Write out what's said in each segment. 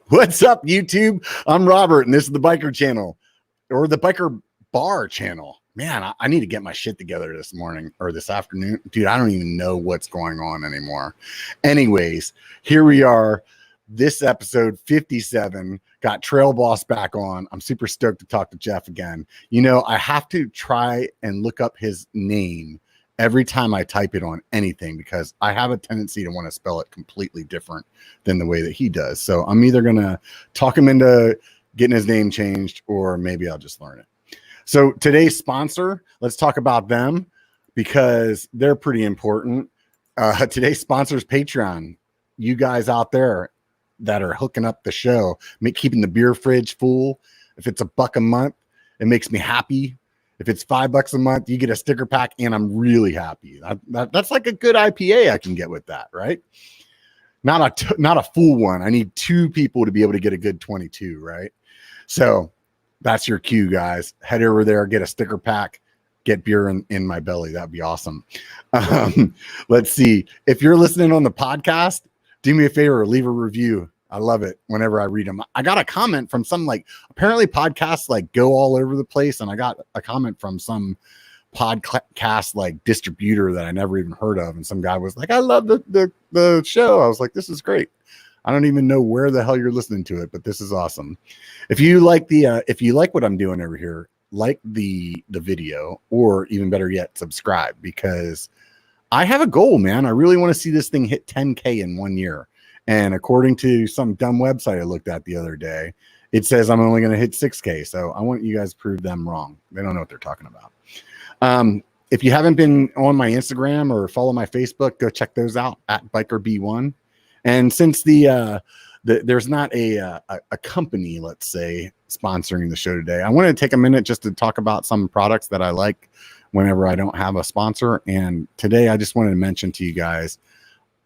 What's up, YouTube? I'm Robert, and this is the Biker channel, or the BiKER Bar channel. Man, I need to get my shit together this morning or this afternoon. Dude, I don't even know what's going on anymore. Anyways, here we are. This episode 57, got Trail Boss back on. I'm super stoked to talk to Jeff again. You know, I have to try and look up his name every time I type it on anything because I have a tendency to want to spell it completely different than the way that he does. So I'm either going to talk him into getting his name changed or maybe I'll just learn it. So today's sponsor, let's talk about them because they're pretty important. Today's sponsor is Patreon. You guys out there that are hooking up the show, keeping the beer fridge full. If it's $1 a month, it makes me happy. If it's $5 a month, you get a sticker pack, and I'm really happy. That's like a good IPA I can get with that, right? Not a full one. I need 2 people to be able to get a good 22, right? So that's your cue, guys. Head over there, get a sticker pack, get beer in my belly. That'd be awesome. Let's see. If you're listening on the podcast, do me a favor, leave a review. I love it whenever I read them. I got a comment from some, apparently podcasts go all over the place. And I got a comment from some podcast distributor that I never even heard of. And some guy was like, I love the show. I was like, this is great. I don't even know where the hell you're listening to it, but this is awesome. If you like if you like what I'm doing over here, like the video, or even better yet, subscribe, because I have a goal, man. I really want to see this thing hit 10K in 1 year. And according to some dumb website I looked at the other day, it says I'm only going to hit 6K. So I want you guys to prove them wrong. They don't know what they're talking about. If you haven't been on my Instagram or follow my Facebook, go check those out at BikerB1. And since there's not a company, let's say, sponsoring the show today, I want to take a minute just to talk about some products that I like whenever I don't have a sponsor. And today I just wanted to mention to you guys,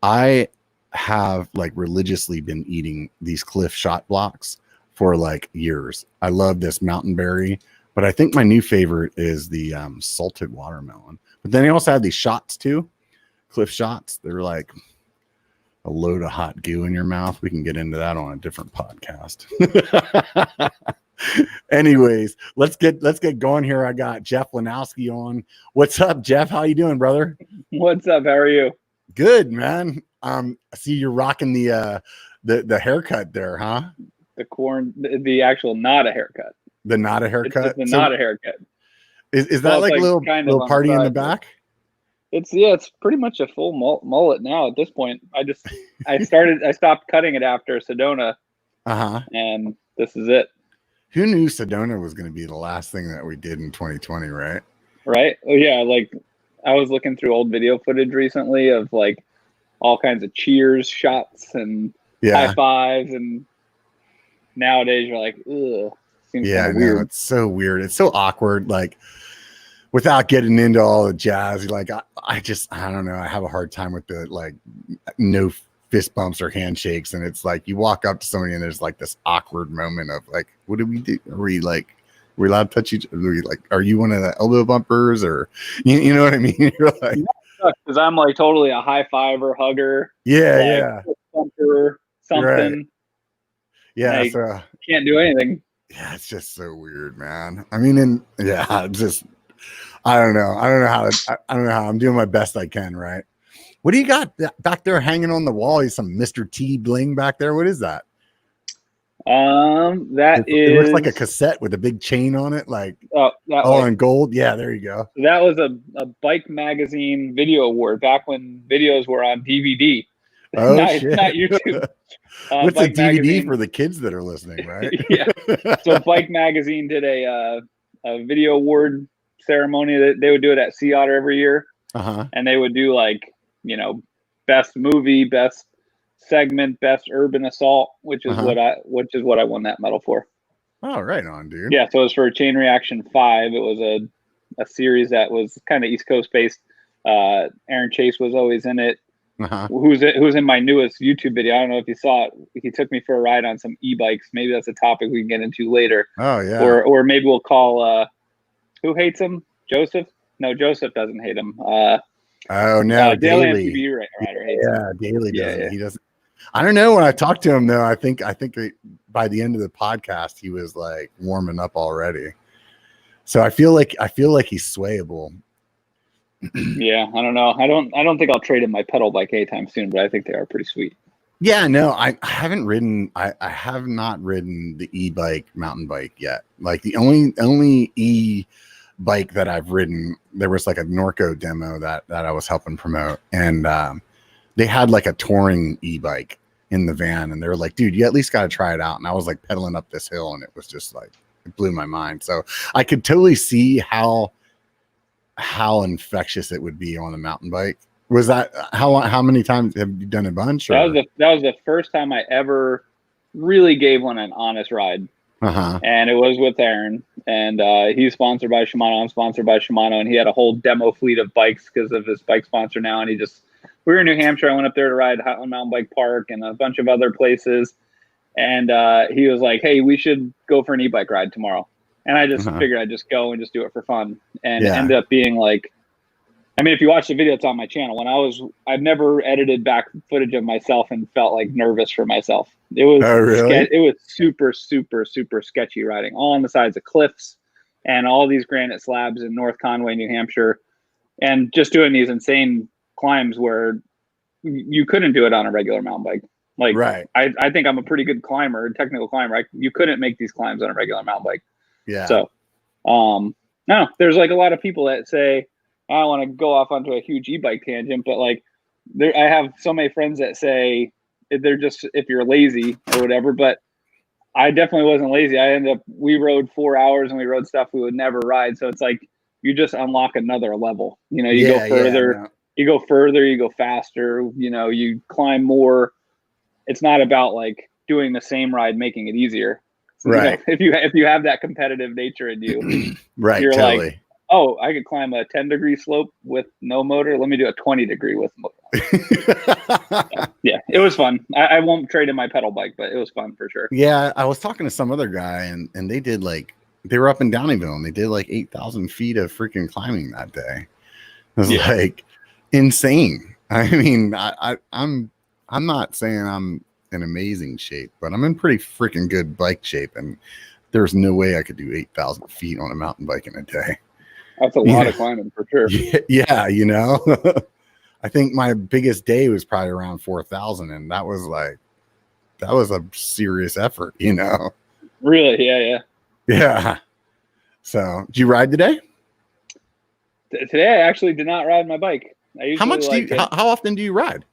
I have religiously been eating these Cliff shot blocks for years. I love this mountain berry, but I think my new favorite is the salted watermelon. But then they also have these shots too, Cliff shots. They're like a load of hot goo in your mouth. We can get into that on a different podcast. Anyways, let's get going here. I got Jeff Lenosky on. What's up, Jeff? How you doing, brother? What's up? How are you? Good, man. I see you're rocking the haircut there, huh? The actual not a haircut. The not a haircut. It's not a haircut. Is that like a little party in the back? It's pretty much a full mullet now at this point. I stopped cutting it after Sedona. And this is it. Who knew Sedona was going to be the last thing that we did in 2020, right? Right? Yeah, I was looking through old video footage recently of all kinds of cheers shots and high fives, and nowadays you're like, ugh. Seems weird. No, it's so weird. It's so awkward. Without getting into all the jazz, I don't know. I have a hard time with the no fist bumps or handshakes, and it's you walk up to somebody and there's this awkward moment of what do we do? Are we allowed to touch each other? Are you one of the elbow bumpers, or you know what I mean? You're because I'm totally a high fiver, hugger. Yeah. Bumper, something. Right. Yeah. So can't do anything. Yeah, it's just so weird, man. I mean, I don't know. I don't know how I'm doing my best I can, right? What do you got back there hanging on the wall? Is some Mr. T bling back there? What is that? It looks like a cassette with a big chain on it, in gold. Yeah, there you go. That was a bike magazine video award back when videos were on DVD. Oh, not YouTube. What's a DVD magazine for the kids that are listening, right? Yeah. So Bike Magazine did a video award ceremony that they would do it at Sea Otter every year. And they would do best movie, best segment, best urban assault, which is what I won that medal for. Oh, right on, dude. Yeah, so it was for Chain Reaction 5. It was a series that was kind of East Coast based. Aaron Chase was always in it. Who's in my newest YouTube video. I don't know if you saw it. He took me for a ride on some e-bikes. Maybe that's a topic we can get into later. Oh yeah. Or maybe we'll call who hates him? Joseph? No, Joseph doesn't hate him. Oh no, Daily MTB rider hates him. Daily doesn't. Yeah. He doesn't. I don't know. When I talked to him though, I think by the end of the podcast, he was like warming up already. So I feel like he's swayable. Yeah, I don't know. I don't think I'll trade in my pedal bike anytime soon, but I think they are pretty sweet. Yeah, no, I haven't ridden. I have not ridden the e-bike mountain bike yet. Like the only e-bike that I've ridden, there was like a Norco demo that I was helping promote, and they had like a touring e-bike in the van, and they were like, dude, you at least got to try it out. And I was like pedaling up this hill, and it was just like, it blew my mind. So I could totally see how infectious it would be on a mountain bike. Was that how many times have you done a bunch? Or? That was the first time I ever really gave one an honest ride. And it was with Aaron, and he's sponsored by Shimano. I'm sponsored by Shimano, and he had a whole demo fleet of bikes because of his bike sponsor now. And we were in New Hampshire. I went up there to ride on Mountain Bike Park and a bunch of other places. And he was like, hey, we should go for an e-bike ride tomorrow. And I just figured I'd just go and just do it for fun. And it ended up being like, I mean, if you watch the video, it's on my channel. I've never edited back footage of myself and felt like nervous for myself. It was, it was super, super, super sketchy riding, all on the sides of cliffs and all these granite slabs in North Conway, New Hampshire, and just doing these insane climbs where you couldn't do it on a regular mountain bike. Like, I think I'm a pretty good climber, technical climber. You couldn't make these climbs on a regular mountain bike. Yeah. So, no, there's like a lot of people that say, I don't want to go off onto a huge e-bike tangent, but like I have so many friends that say they're just, if you're lazy or whatever, but I definitely wasn't lazy. We rode 4 hours and we rode stuff we would never ride. So it's like, you just unlock another level, you go further, you go further, you go faster, you climb more. It's not about like doing the same ride, making it easier. So, if you have that competitive nature in you, you're totally. Like, oh, I could climb a 10-degree slope with no motor. Let me do a 20-degree with motor. Yeah, it was fun. I won't trade in my pedal bike, but it was fun for sure. Yeah, I was talking to some other guy, and they did they were up in Downeyville, and they did like 8,000 feet of freaking climbing that day. It was like insane. I mean, I'm not saying I'm in amazing shape, but I'm in pretty freaking good bike shape, and there's no way I could do 8,000 feet on a mountain bike in a day. That's a lot of climbing for sure. Yeah, I think my biggest day was probably around 4,000, and that was a serious effort, Really? Yeah. So, did you ride today? Today, I actually did not ride my bike. How much how often do you ride?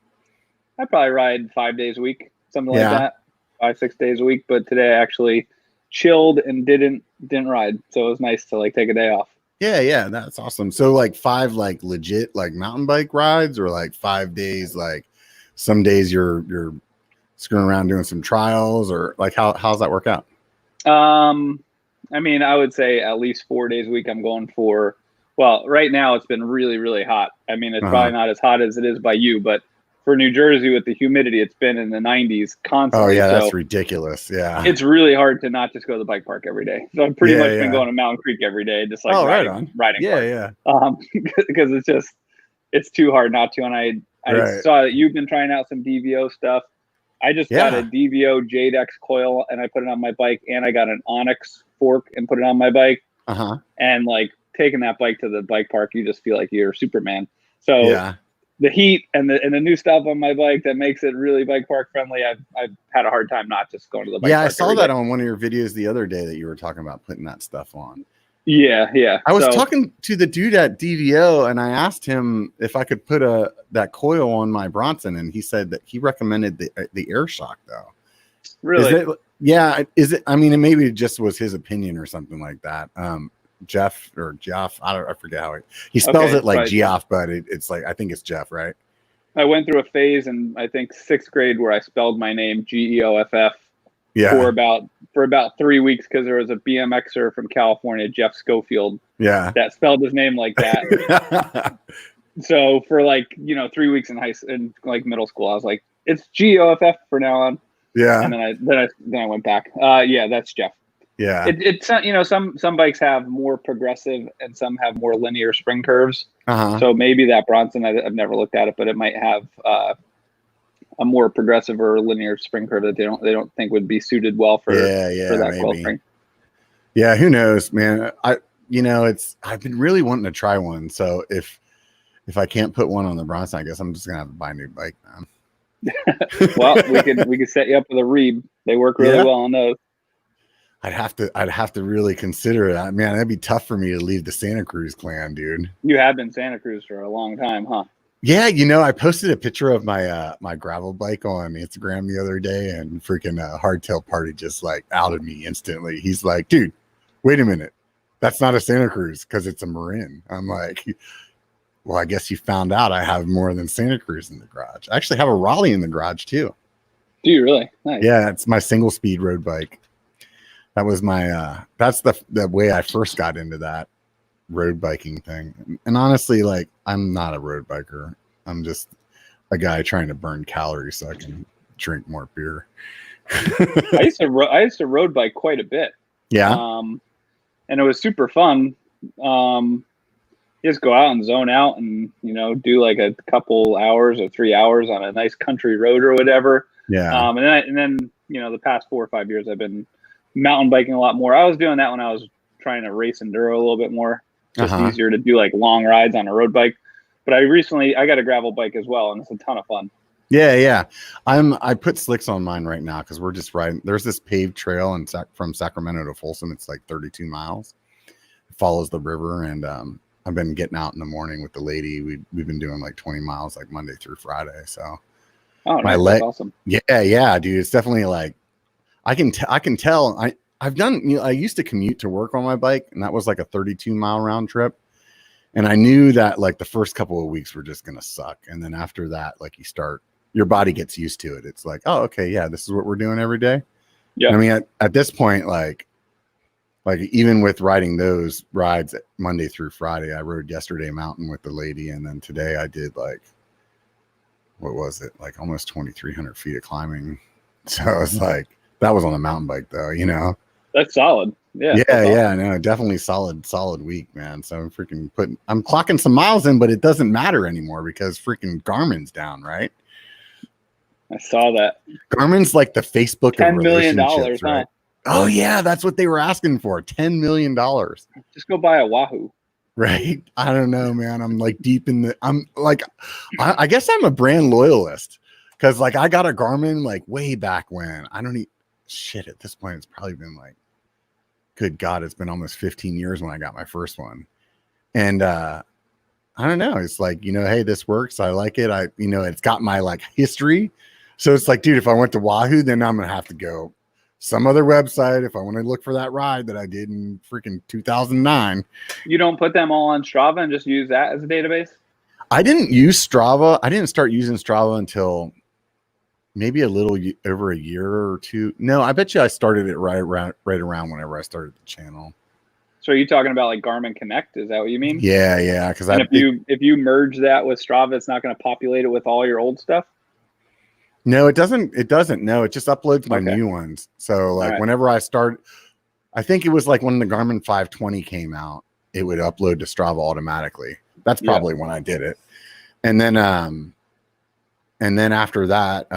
I probably ride 5 days a week, something like that. 5-6 days a week. But today I actually chilled and didn't ride. So it was nice to take a day off. Yeah, that's awesome. So 5 legit mountain bike rides, or 5 days, some days you're screwing around doing some trials, or how's that work out? I mean, I would say at least 4 days a week I'm going for. Well, right now it's been really, really hot. I mean, it's probably not as hot as it is by you, but for New Jersey with the humidity, it's been in the 90s constantly. Oh yeah, that's ridiculous. Yeah, it's really hard to not just go to the bike park every day. So I've pretty much been going to Mountain Creek every day, just riding. Yeah. Because it's too hard not to. And I saw that you've been trying out some DVO stuff. I just got a DVO Jadex coil and I put it on my bike, and I got an Onyx fork and put it on my bike. And taking that bike to the bike park, you just feel like you're Superman. So the heat and the new stuff on my bike that makes it really bike park friendly. I've had a hard time not just going to the bike park. I saw that on one of your videos the other day that you were talking about putting that stuff on. Yeah. I was talking to the dude at DVO, and I asked him if I could put that coil on my Bronson, and he said that he recommended the air shock though. Really? Is it? I mean, maybe it just was his opinion or something like that. Jeff, I forget how he spells it like Geoff, but it's I think it's Jeff, right? I went through a phase in I think 6th grade where I spelled my name Geoff for about 3 weeks because there was a BMXer from California, Jeff Schofield, that spelled his name like that. So for 3 weeks in middle school, I was like, it's Geoff for now on. Yeah. And then I went back. That's Jeff. Yeah. It's some bikes have more progressive and some have more linear spring curves. So maybe that Bronson, I've never looked at it, but it might have a more progressive or linear spring curve that they don't think would be suited well for that maybe. coil spring. Yeah, who knows, man. I've been really wanting to try one. So if I can't put one on the Bronson, I guess I'm just gonna have to buy a new bike, man. Well, we could set you up with a REEB. They work really well on those. I'd have to really consider that, man. That'd be tough for me to leave the Santa Cruz clan, dude. You have been Santa Cruz for a long time, huh? Yeah, I posted a picture of my my gravel bike on Instagram the other day, and freaking Hardtail Party just like outed me instantly. He's like, dude, wait a minute, that's not a Santa Cruz because it's a Marin. I'm like, well, I guess you found out I have more than Santa Cruz in the garage. I actually have a Raleigh in the garage too. Do you really? Nice. Yeah, it's my single speed road bike. That was my that's the way I first got into that road biking thing. And honestly, like, I'm not a road biker. I'm just a guy trying to burn calories so I can drink more beer. I used to road bike quite a bit. Yeah. And it was super fun. Just go out and zone out and, do like a couple hours or 3 hours on a nice country road or whatever. Yeah. And then, the past 4 or 5 years, I've been mountain biking a lot more. I was doing that when I was trying to race enduro a little bit more. Just easier to do like long rides on a road bike. But I got a gravel bike as well, and it's a ton of fun. Yeah. I put slicks on mine right now because we're just riding. There's this paved trail from Sacramento to Folsom. It's like 32 miles. It follows the river, and I've been getting out in the morning with the lady. We've been doing like 20 miles like Monday through Friday. So my leg, awesome. Yeah, dude. It's definitely like I can tell. I've done, I used to commute to work on my bike, and that was like a 32-mile round trip. And I knew that like the first couple of weeks were just going to suck. And then after that, like your body gets used to it. It's like, oh, okay, yeah, this is what we're doing every day. Yeah. I mean, at this point, like even with riding those rides Monday through Friday, I rode yesterday mountain with the lady. And then today I did like, what was it? Like almost 2,300 feet of climbing. So it's like, that was on a mountain bike though, That's solid. Yeah. Yeah. No, definitely solid week, man. So I'm clocking some miles in, but it doesn't matter anymore because freaking Garmin's down, right? I saw that. Garmin's like the Facebook $10 of million, relationships, right? Huh? Oh yeah, that's what they were asking for. $10 million. Just go buy a Wahoo. Right? I don't know, man. I'm like I guess I'm a brand loyalist because like I got a Garmin like way back when. I don't need shit at this point. It's probably been like, good God, it's been almost 15 years when I got my first one. And I don't know. It's like, hey, this works. I like it. It's got my like history. So it's like, dude, if I went to Wahoo, then I'm going to have to go some other website if I want to look for that ride that I did in freaking 2009. You don't put them all on Strava and just use that as a database? I didn't use Strava. I didn't start using Strava until maybe a little over a year or two. No, I bet you I started it right around whenever I started the channel. So are you talking about like Garmin Connect? Is that what you mean? Yeah. Because if you merge that with Strava, it's not going to populate it with all your old stuff? No, it doesn't. No, it just uploads my new ones. So like whenever I start, I think it was like when the Garmin 520 came out, it would upload to Strava automatically. That's probably when I did it. And then after that,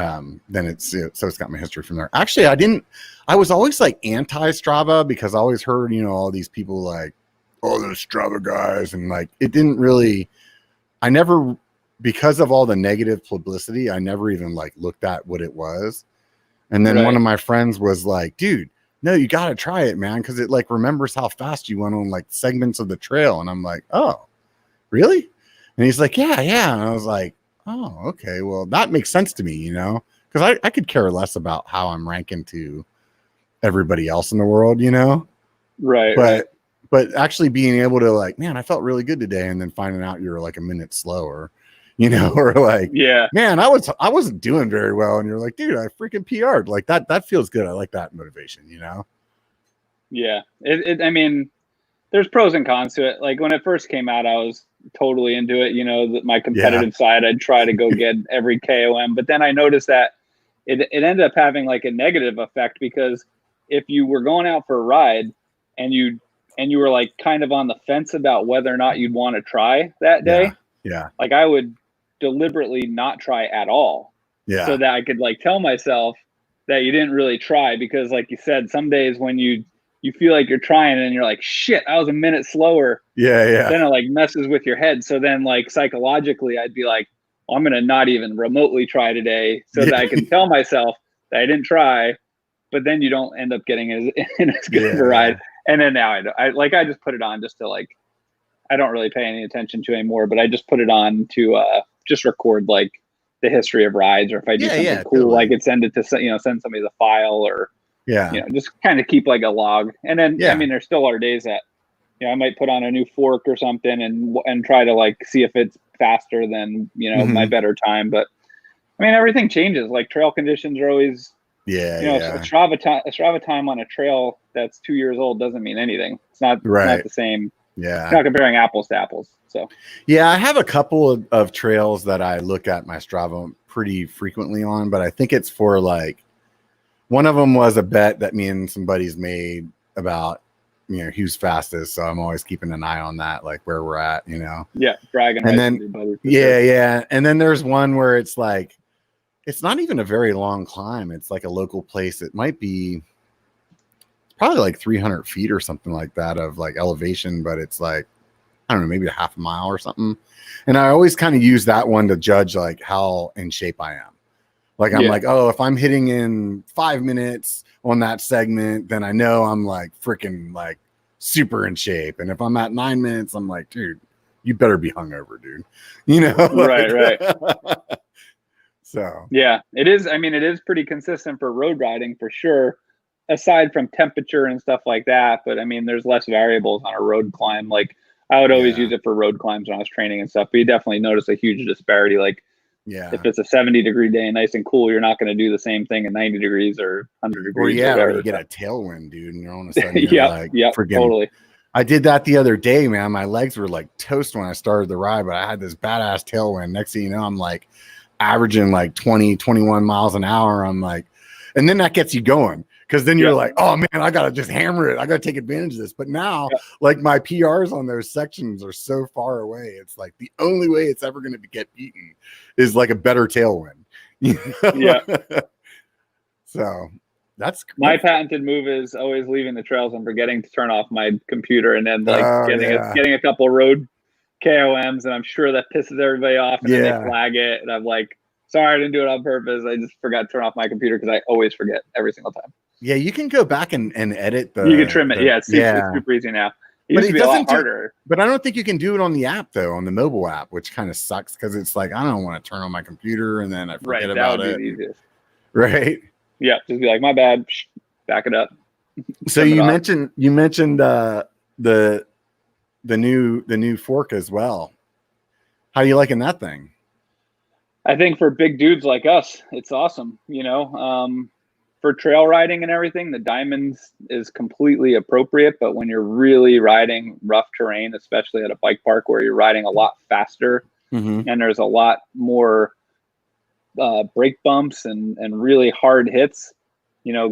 then it's got my history from there. Actually, I was always like anti Strava because I always heard, all these people like, oh, those Strava guys. And like, it didn't really, because of all the negative publicity, I never even like looked at what it was. And then one of my friends was like, dude, no, you got to try it, man. Cause it like remembers how fast you went on like segments of the trail. And I'm like, oh, really? And he's like, yeah. And I was like, oh, okay. Well, that makes sense to me, because I could care less about how I'm ranking to everybody else in the world, Right. But actually being able to like, man, I felt really good today. And then finding out you're like a minute slower, or like, yeah, man, I wasn't doing very well. And you're like, dude, I freaking PR'd. Like that feels good. I like that motivation, Yeah. I mean, there's pros and cons to it. Like when it first came out, I was totally into it. My competitive side, I'd try to go get every KOM, but then I noticed that it ended up having like a negative effect because if you were going out for a ride and you were like kind of on the fence about whether or not you'd want to try that day, yeah, like I would deliberately not try at all Yeah. So that I could like tell myself that you didn't really try, because like you said, some days when you feel like you're trying and you're like, shit, I was a minute slower. Yeah. Then it like messes with your head. So then like psychologically, I'd be like, well, I'm going to not even remotely try today so that I can tell myself that I didn't try, but then you don't end up getting as good of a ride. And then now I just put it on just to like, I don't really pay any attention to anymore, but I just put it on to just record like the history of rides, or if I do something cool, totally. I could send it to, send somebody the file, or, just kind of keep like a log. And then, I mean, there still are days that, I might put on a new fork or something and try to like see if it's faster than, my better time. But I mean, everything changes. Like trail conditions are always, a Strava time on a trail that's 2 years old doesn't mean anything. It's not the same. Yeah. It's not comparing apples to apples. So, I have a couple of trails that I look at my Strava pretty frequently on, but I think it's for like, one of them was a bet that me and some buddies made about, who's fastest. So I'm always keeping an eye on that, like where we're at, Yeah. Bragging. And then, yeah. And then there's one where it's like, it's not even a very long climb. It's like a local place. It might be probably like 300 feet or something like that of like elevation, but it's like, I don't know, maybe a half a mile or something. And I always kind of use that one to judge like how in shape I am. Like, I'm like, oh, if I'm hitting in 5 minutes on that segment, then I know I'm like freaking like super in shape. And if I'm at 9 minutes, I'm like, dude, you better be hungover, dude. Right. So, yeah, it is. I mean, it is pretty consistent for road riding for sure, aside from temperature and stuff like that. But I mean, there's less variables on a road climb. Like I would always use it for road climbs when I was training and stuff. But you definitely notice a huge disparity. Like, if it's a 70-degree day and nice and cool, you're not going to do the same thing at 90 degrees or 100 degrees. Or you get a tailwind, dude, and you're all of a sudden you're totally. I did that the other day, man. My legs were like toast when I started the ride, but I had this badass tailwind. Next thing you know, I'm like averaging like 20, 21 miles an hour. I'm like, and then that gets you going. Because then you're like, oh man, I gotta just hammer it. I gotta take advantage of this. But now, like my PRs on those sections are so far away. It's like the only way it's ever going to get beaten is like a better tailwind. So that's my patented move is always leaving the trails and forgetting to turn off my computer, and then like getting a couple road KOMs, and I'm sure that pisses everybody off, and then they flag it, and I'm like, sorry, I didn't do it on purpose. I just forgot to turn off my computer because I always forget every single time. Yeah, you can go back and edit you can trim it. It's super easy now. It used to be a lot harder. But I don't think you can do it on the app though, on the mobile app, which kind of sucks because it's like I don't want to turn on my computer and then I forget about it. The easiest. Right. Yeah, just be like, my bad. Back it up. So you mentioned the new fork as well. How are you liking that thing? I think for big dudes like us, it's awesome. For trail riding and everything, the Diamonds is completely appropriate. But when you're really riding rough terrain, especially at a bike park where you're riding a lot faster and there's a lot more brake bumps and really hard hits,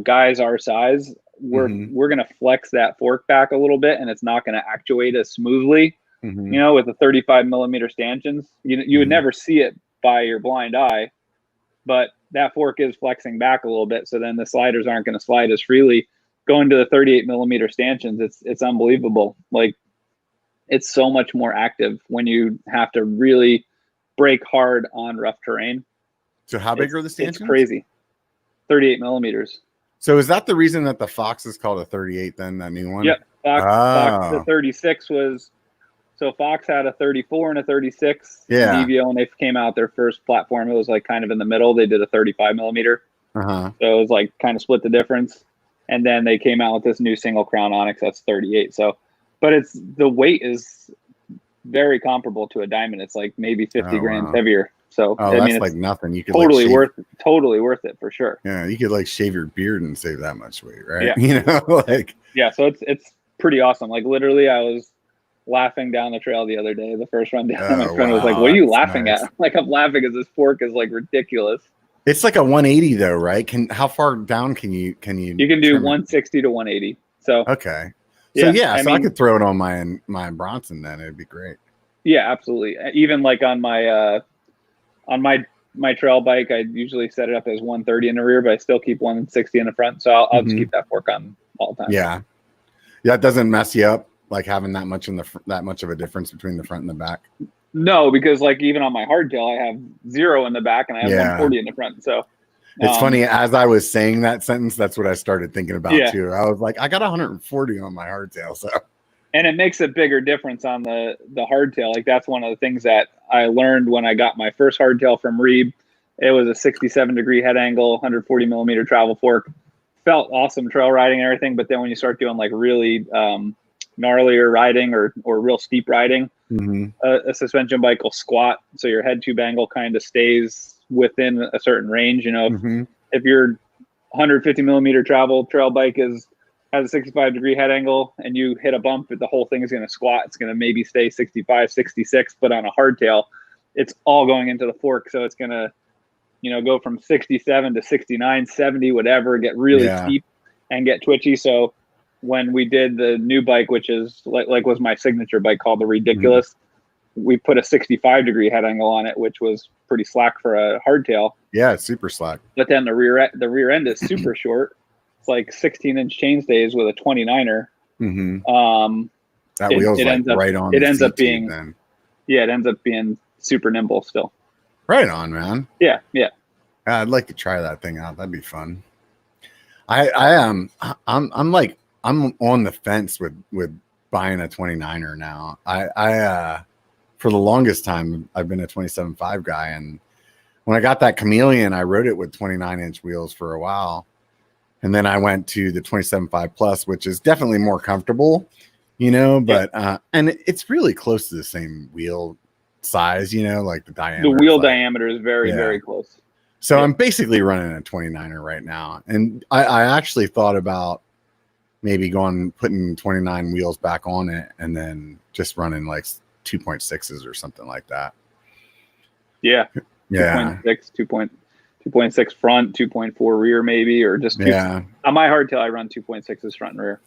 guys our size, we're going to flex that fork back a little bit, and it's not going to actuate as smoothly, with the 35 millimeter stanchions. You would never see it by your blind eye, but that fork is flexing back a little bit. So then the sliders aren't going to slide as freely. Going to the 38 millimeter stanchions, it's unbelievable. Like, it's so much more active when you have to really brake hard on rough terrain. So how big are the stanchions? It's crazy. 38 millimeters. So is that the reason that the Fox is called a 38 then, that new one? Yep. Fox the 36 was, so Fox had a 34 and a 36 Devio, and they came out their first platform. It was like kind of in the middle. They did a 35 millimeter. So it was like kind of split the difference. And then they came out with this new single crown Onyx that's 38. So, but the weight is very comparable to a Diamond. It's like maybe 50 grams heavier. So that's like nothing. You could totally worth it for sure. Yeah, you could like shave your beard and save that much weight, right? Yeah. So it's pretty awesome. Like literally, I was laughing down the trail the other day, the first run down. My friend was like, "What are you laughing at?" Like, I'm laughing because this fork is like ridiculous. It's like a 180 though, right? How far down can you? You can do 160 to 180. So okay. So I could throw it on my Bronson then. It'd be great. Yeah, absolutely. Even like on my my trail bike, I usually set it up as 130 in the rear, but I still keep 160 in the front. So I'll just keep that fork on all the time. Yeah. Yeah. It doesn't mess you up, like having that much that much of a difference between the front and the back. No, because like even on my hardtail, I have 0 in the back and I have 140 in the front. So it's funny, as I was saying that sentence, that's what I started thinking about too. I was like, I got 140 on my hardtail. So, and it makes a bigger difference on the hardtail. Like that's one of the things that I learned when I got my first hardtail from REEB. It was a 67-degree head angle, 140 millimeter travel fork. Felt awesome trail riding and everything. But then when you start doing like really gnarlier riding or real steep riding, a suspension bike will squat. So your head tube angle kind of stays within a certain range. You know, if your 150 millimeter trail bike has a 65-degree head angle and you hit a bump, the whole thing is going to squat. It's going to maybe stay 65, 66, but on a hardtail, it's all going into the fork. So it's going to, you know, go from 67 to 69, 70, whatever, get really steep and get twitchy. So when we did the new bike, which is like was my signature bike called the Ridiculous, we put a 65-degree head angle on it, which was pretty slack for a hardtail. Yeah, it's super slack. But then the rear end is super short. It's like 16-inch chainstays with a 29er. That wheel's like right on. It ends up being, it ends up being super nimble still. Right on, man. Yeah. I'd like to try that thing out. That'd be fun. I'm on the fence with buying a 29er now. I for the longest time I've been a 27.5 guy, and when I got that Chameleon, I rode it with 29-inch wheels for a while, and then I went to the 27.5 Plus, which is definitely more comfortable, you know. But and it's really close to the same wheel size, you know, like the diameter. The wheel diameter is very very close. So I'm basically running a 29er right now, and I actually thought about maybe putting 29 wheels back on it and then just running like 2.6s or something like that. Yeah. 2.6 front, 2.4 rear maybe, or just on my hardtail I run 2.6s front and rear.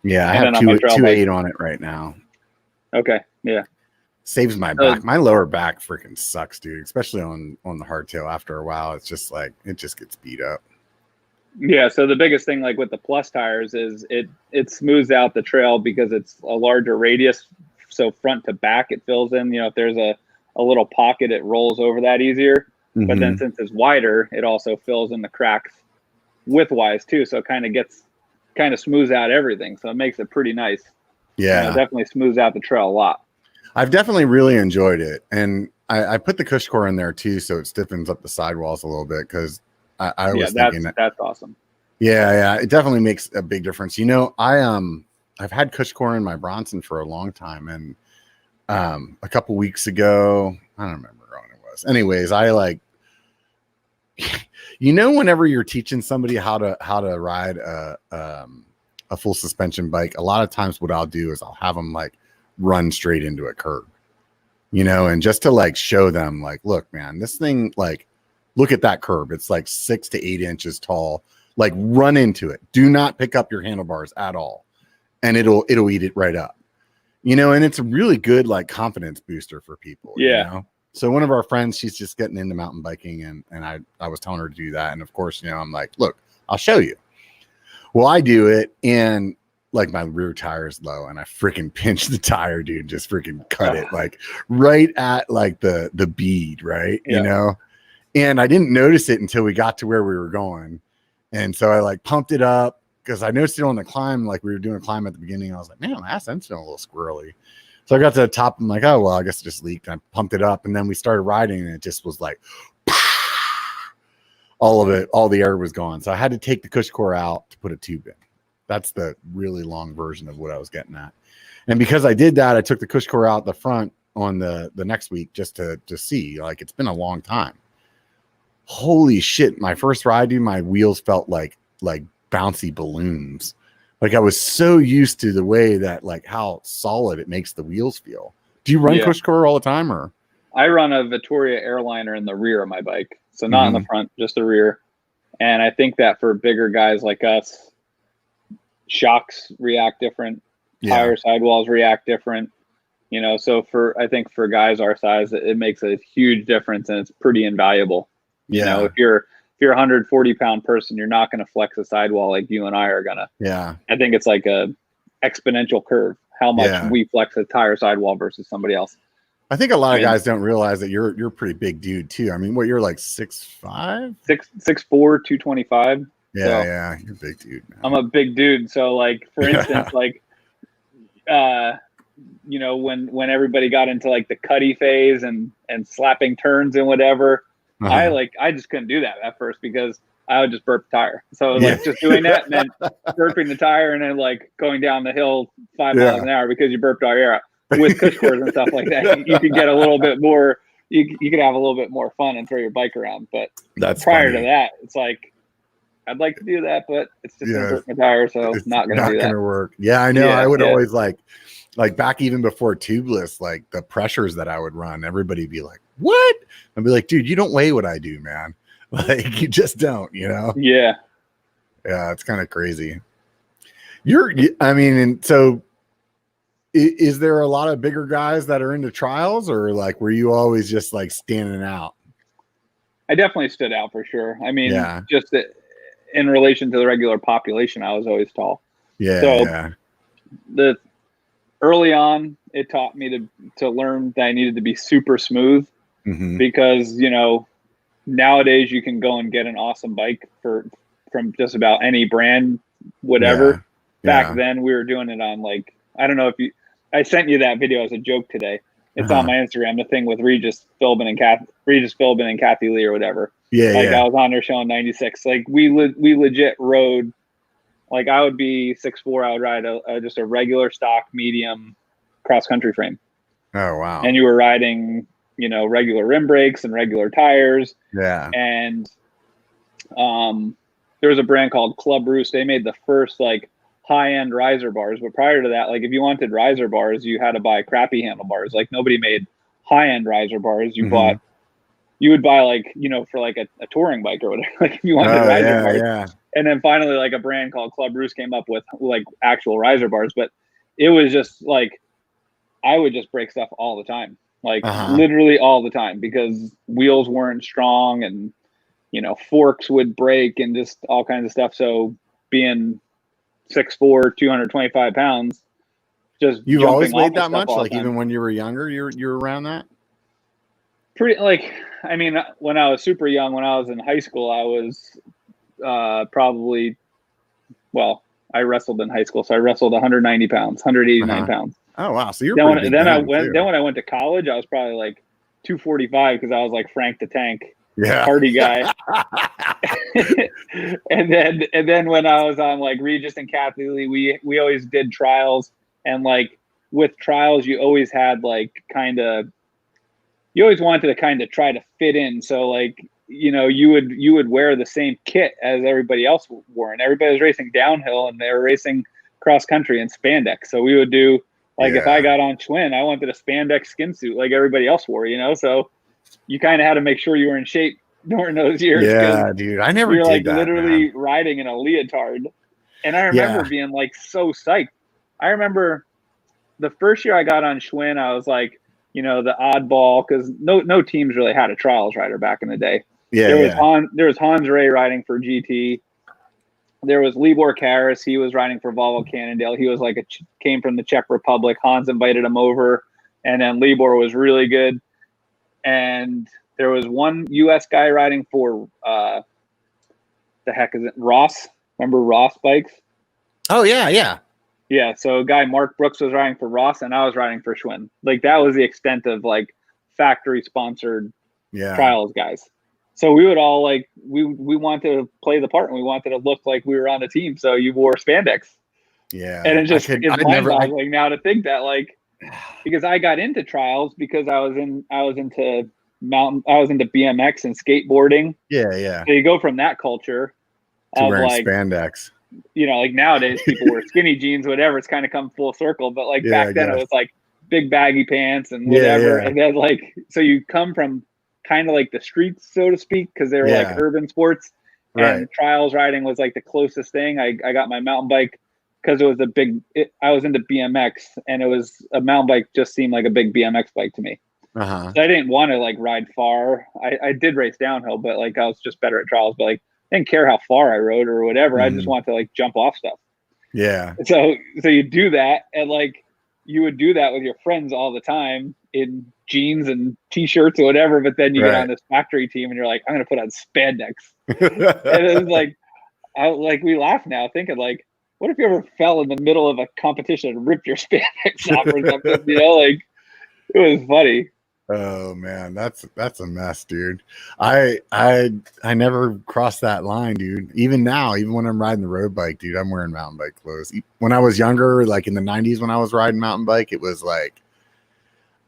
Yeah, I have 2.8 on it right now. Okay, yeah. Saves my back. My lower back freaking sucks, dude, especially on the hardtail. After a while, it's just like it just gets beat up. Yeah, so the biggest thing like with the Plus tires is it smooths out the trail because it's a larger radius, so front to back it fills in. You know, if there's a little pocket, it rolls over that easier. But then since it's wider, it also fills in the cracks widthwise too, so it kind of smooths out everything. So it makes it pretty nice. Yeah, it definitely smooths out the trail a lot. I've definitely really enjoyed it, and I put the cush core in there too, so it stiffens up the sidewalls a little bit because I was thinking that's awesome. Yeah, it definitely makes a big difference. You know, I've had cush core in my Bronson for a long time, and a couple weeks ago, I don't remember when it was. Anyways, I like, you know, whenever you're teaching somebody how to ride a full suspension bike, a lot of times what I'll do is I'll have them like run straight into a curb, you know, and just to like show them like, look, man, this thing, like, look at that curb. It's like 6 to 8 inches tall. Like, run into it. Do not pick up your handlebars at all, and it'll eat it right up, you know. And it's a really good like confidence booster for people. You know? So one of our friends, she's just getting into mountain biking, and I was telling her to do that, and of course, you know, I'm like, look, I'll show you. Well, I do it, and like my rear tire is low, and I freaking pinch the tire, dude, just freaking cut it like right at like the bead, right? You know, and I didn't notice it until we got to where we were going, and so I like pumped it up because I noticed it on the climb, like we were doing a climb at the beginning. I was like, man, my ass end's feeling a little squirrely. So I got to the top. I'm like, oh well, I guess it just leaked. And I pumped it up, and then we started riding, and it just was like all of it, all the air was gone. So I had to take the cush core out to put a tube in. That's the really long version of what I was getting at. And because I did that, I took the cush core out the front on the next week just to see. Like, it's been a long time. Holy shit. My first ride, dude, my wheels felt like bouncy balloons. Like, I was so used to the way that, like, how solid it makes the wheels feel. Do you run cush core all the time, or? I run a Vittoria Airliner in the rear of my bike. So not in the front, just the rear. And I think that for bigger guys like us, shocks react different, tire sidewalls react different. You know, so I think for guys our size, it makes a huge difference, and it's pretty invaluable. You know, if you're a 140-pound person, you're not going to flex a sidewall like you and I are gonna. Yeah. I think it's like a exponential curve, how much we flex a tire sidewall versus somebody else. I think a lot of guys don't realize that you're a pretty big dude too. I mean, what, you're like 6'5"? 6'4", 225. Yeah, so yeah, you're a big dude, man. I'm a big dude. So like, for instance, like, you know, when everybody got into like the cutty phase and slapping turns and whatever, I just couldn't do that at first because I would just burp the tire. So like just doing that and then burping the tire and then like going down the hill 5 miles an hour because you burped all your air out. With push cords and stuff like that, you could get a little bit more. You could have a little bit more fun and throw your bike around. But prior to that, it's like I'd like to do that, but it's just gonna hurt my tire, so it's not gonna do that. Not gonna work. Yeah, I know. I would always like back even before tubeless, like the pressures that I would run, everybody'd be like, "What?" I'd be like, "Dude, you don't weigh what I do, man. Like you just don't, you know?" Yeah, it's kind of crazy. I mean, and so. Is there a lot of bigger guys that are into trials, or like were you always just like standing out? I definitely stood out for sure. I mean, just in relation to the regular population, I was always tall. The early on, it taught me to learn that I needed to be super smooth because, you know, nowadays you can go and get an awesome bike from just about any brand, whatever. Back then we were doing it on like, I don't know if I sent you that video as a joke today. It's on my Instagram, the thing with Regis Philbin and Kathy Lee or whatever. I was on there showing 96. Like we legit rode, like I would be 6'4", I would ride just a regular stock medium cross country frame. Oh wow. And you were riding, you know, regular rim brakes and regular tires. Yeah. And there was a brand called Club Roost. They made the first like high-end riser bars, but prior to that, like if you wanted riser bars, you had to buy crappy handlebars. Like nobody made high-end riser bars. You would buy like, you know, for like a touring bike or whatever. Like if you wanted riser bars. Yeah. And then finally, like a brand called Club Roost came up with like actual riser bars, but it was just like I would just break stuff all the time, like literally all the time because wheels weren't strong and, you know, forks would break and just all kinds of stuff. So being 6'4", 225 pounds. Just you've always weighed that much, like even when you were younger, you're around that. Pretty like, I mean, when I was super young, when I was in high school, I was probably, well, I wrestled in high school, so I wrestled 190 pounds, 189 pounds. Oh wow! So you're then when I went to college, I was probably like 245 because I was like Frank the Tank. Party guy. and then when I was on like Regis and Kathy Lee, we always did trials, and like with trials you always had like you always wanted to kind of try to fit in. So like, you know, you would wear the same kit as everybody else wore, and everybody was racing downhill and they were racing cross country in spandex. So we would do like if I got on Schwinn, I wanted a spandex skin suit like everybody else wore, you know, so you kind of had to make sure you were in shape during those years. Yeah, dude. I never did like that, literally riding in a leotard. And I remember being like so psyched. I remember the first year I got on Schwinn, I was like, you know, the oddball because no teams really had a trials rider back in the day. There was Hans Ray riding for GT. There was Libor Karas. He was riding for Volvo Cannondale. He was like came from the Czech Republic. Hans invited him over, and then Libor was really good. And there was one U.S. guy riding for the heck is it? Ross. Remember Ross bikes? Oh yeah. So a guy Mark Brooks was riding for Ross, and I was riding for Schwinn. Like that was the extent of like factory sponsored trials guys. So we would all like we wanted to play the part, and we wanted to look like we were on a team. So you wore spandex. Yeah, and it's mind-boggling now to think that like. Because I got into trials because I was into BMX and skateboarding. Yeah. So you go from that culture to wearing like spandex. You know, like nowadays people wear skinny jeans, whatever. It's kind of come full circle. But like back then it was like big baggy pants and whatever. And then like so you come from kind of like the streets, so to speak, because they were like urban sports. And trials riding was like the closest thing. I got my mountain bike because it was I was into BMX, and it was a mountain bike just seemed like a big BMX bike to me. So I didn't want to like ride far. I did race downhill, but like I was just better at trials, but like I didn't care how far I rode or whatever. I just wanted to like jump off stuff. Yeah. So you do that, and like you would do that with your friends all the time in jeans and t-shirts or whatever, but then you get on this factory team and you're like, I'm gonna put on spandex. And it was like we laugh now thinking like, what if you ever fell in the middle of a competition and ripped your spandex off or something? You know, like it was funny. Oh man, that's a mess, dude. I never crossed that line, dude. Even now, even when I'm riding the road bike, dude, I'm wearing mountain bike clothes. When I was younger, like in the 90s when I was riding mountain bike, it was like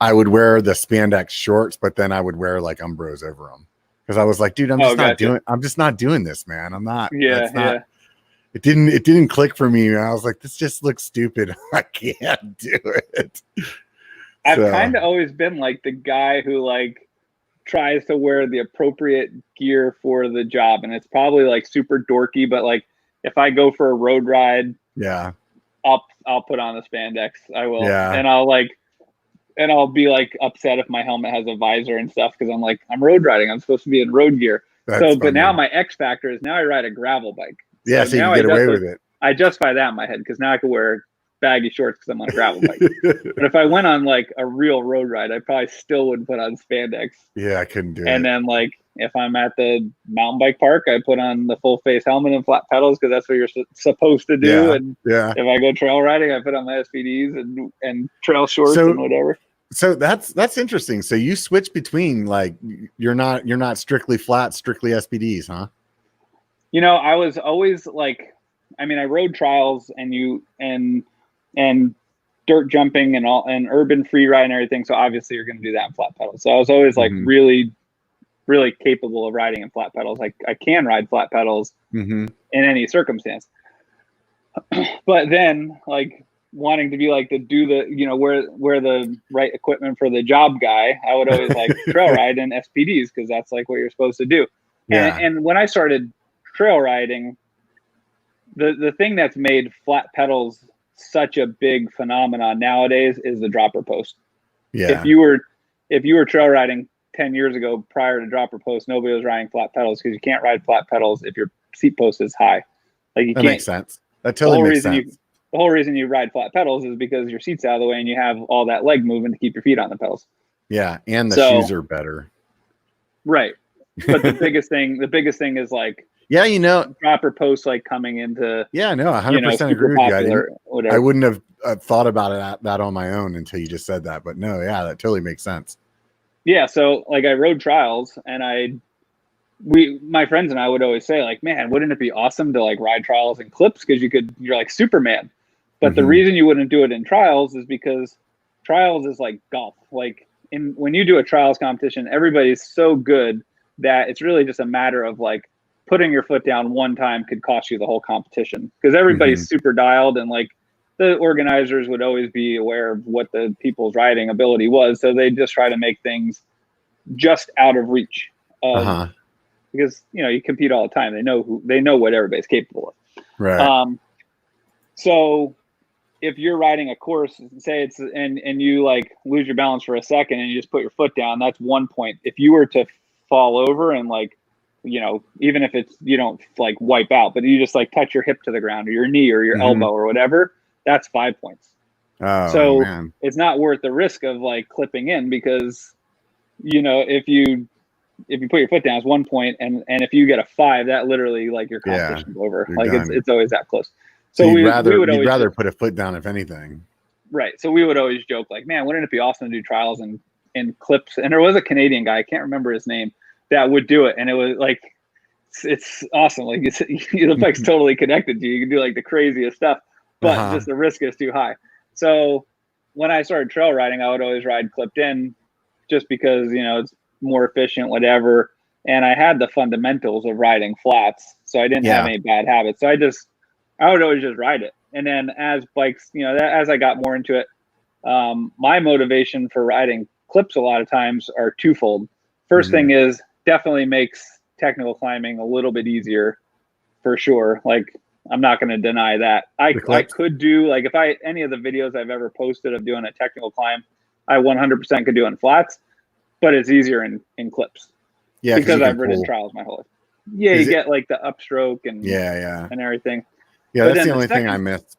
I would wear the spandex shorts, but then I would wear like Umbros over them. Because I was like, dude, I'm just not doing this, man. I'm not. Yeah. It didn't click for me. I was like, this just looks stupid. I can't do it. I've kind of always been like the guy who like tries to wear the appropriate gear for the job. And it's probably like super dorky, but like if I go for a road ride, I'll put on the spandex. I will. Yeah. And I'll be like upset if my helmet has a visor and stuff. Cause I'm like, I'm road riding. I'm supposed to be in road gear. But now my X factor is now I ride a gravel bike. Yeah. So you can get away with it. I justify that in my head. Cause now I can wear baggy shorts because I'm on a gravel bike. But if I went on like a real road ride, I probably still would put on spandex. Yeah, I couldn't do it. And then like if I'm at the mountain bike park, I put on the full face helmet and flat pedals because that's what you're supposed to do. If I go trail riding, I put on my SPDs and trail shorts and whatever. So that's interesting. So you switch between like you're not strictly flat, strictly SPDs, huh? You know, I was always like, I mean, I rode trials and dirt jumping and urban free ride and everything. So obviously you're going to do that in flat pedals. So I was always like really, really capable of riding in flat pedals. Like I can ride flat pedals in any circumstance. But then like wanting to be like wear the right equipment for the job guy, I would always like trail ride in SPDs because that's like what you're supposed to do. Yeah. And when I started trail riding, the thing that's made flat pedals such a big phenomenon nowadays is the dropper post. Yeah. If you were trail riding 10 years ago prior to dropper post, nobody was riding flat pedals because you can't ride flat pedals if your seat post is high. Like you that can't. Makes sense. That totally makes sense. The whole reason you ride flat pedals is because your seat's out of the way and you have all that leg movement to keep your feet on the pedals. Yeah, and the shoes are better. Right. But the biggest thing is like dropper posts like coming into 100% agree with you. I wouldn't have thought about that on my own until you just said that, but no, yeah, that totally makes sense. Yeah, so like I rode trials and my friends and I would always say like, man, wouldn't it be awesome to like ride trials in clips because you're like Superman. But the reason you wouldn't do it in trials is because trials is like golf. Like when you do a trials competition, everybody's so good that it's really just a matter of like putting your foot down one time could cost you the whole competition because everybody's super dialed and like the organizers would always be aware of what the people's riding ability was. So they just try to make things just out of reach because, you compete all the time. They know what everybody's capable of. Right. So if you're riding a course, say and you like lose your balance for a second and you just put your foot down, that's 1 point. If you were to fall over and like, even if you don't like wipe out, but you just like touch your hip to the ground or your knee or your elbow or whatever, that's 5 points. Oh, so man. It's not worth the risk of like clipping in because, if you put your foot down, it's 1 point. And if you get a 5, that literally like your competition's over. Like it's always that close. So we'd rather put a foot down if anything. Right. So we would always joke like, man, wouldn't it be awesome to do trials in clips? And there was a Canadian guy, I can't remember his name, that would do it. And it was like, it's awesome. Like the bike's totally connected to you. You can do like the craziest stuff, but just the risk is too high. So when I started trail riding, I would always ride clipped in just because, it's more efficient, whatever. And I had the fundamentals of riding flats. So I didn't have any bad habits. So I would always just ride it. And then as bikes, as I got more into it, my motivation for riding clips a lot of times are twofold. First thing is definitely makes technical climbing a little bit easier for sure. Like I'm not going to deny that. I could do, like, if any of the videos I've ever posted of doing a technical climb, I 100% could do in flats, but it's easier in clips. Yeah, because I've ridden trials my whole life. Yeah, you get like the upstroke and and everything. Yeah, that's the only thing I missed.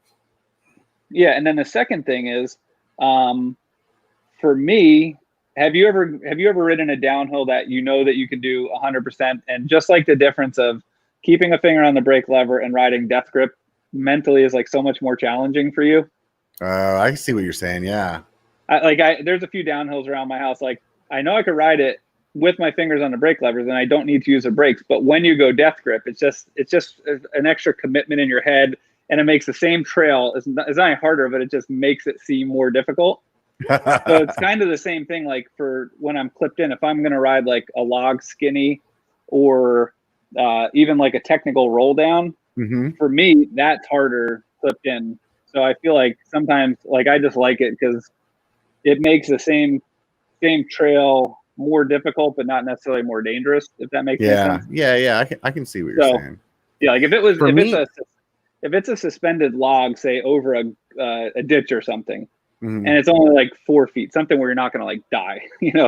Yeah, and then the second thing is, for me, have you ever ridden a downhill that you know that you can do 100%, and just like the difference of keeping a finger on the brake lever and riding death grip mentally is like so much more challenging for you? I see what you're saying. Yeah, there's a few downhills around my house. Like, I know I could ride it with my fingers on the brake levers, and I don't need to use the brakes. But when you go death grip, it's just an extra commitment in your head, and it makes the same trail. It's not harder, but it just makes it seem more difficult. So it's kind of the same thing. Like, for when I'm clipped in, if I'm going to ride like a log skinny or even like a technical roll down, for me, that's harder clipped in. So I feel like sometimes, like, I just like it because it makes the same trail more difficult, but not necessarily more dangerous, if that makes sense. Yeah. I can see what you're saying. Yeah, like if it's a suspended log, say over a ditch or something, and it's only like 4 feet, something where you're not going to like die,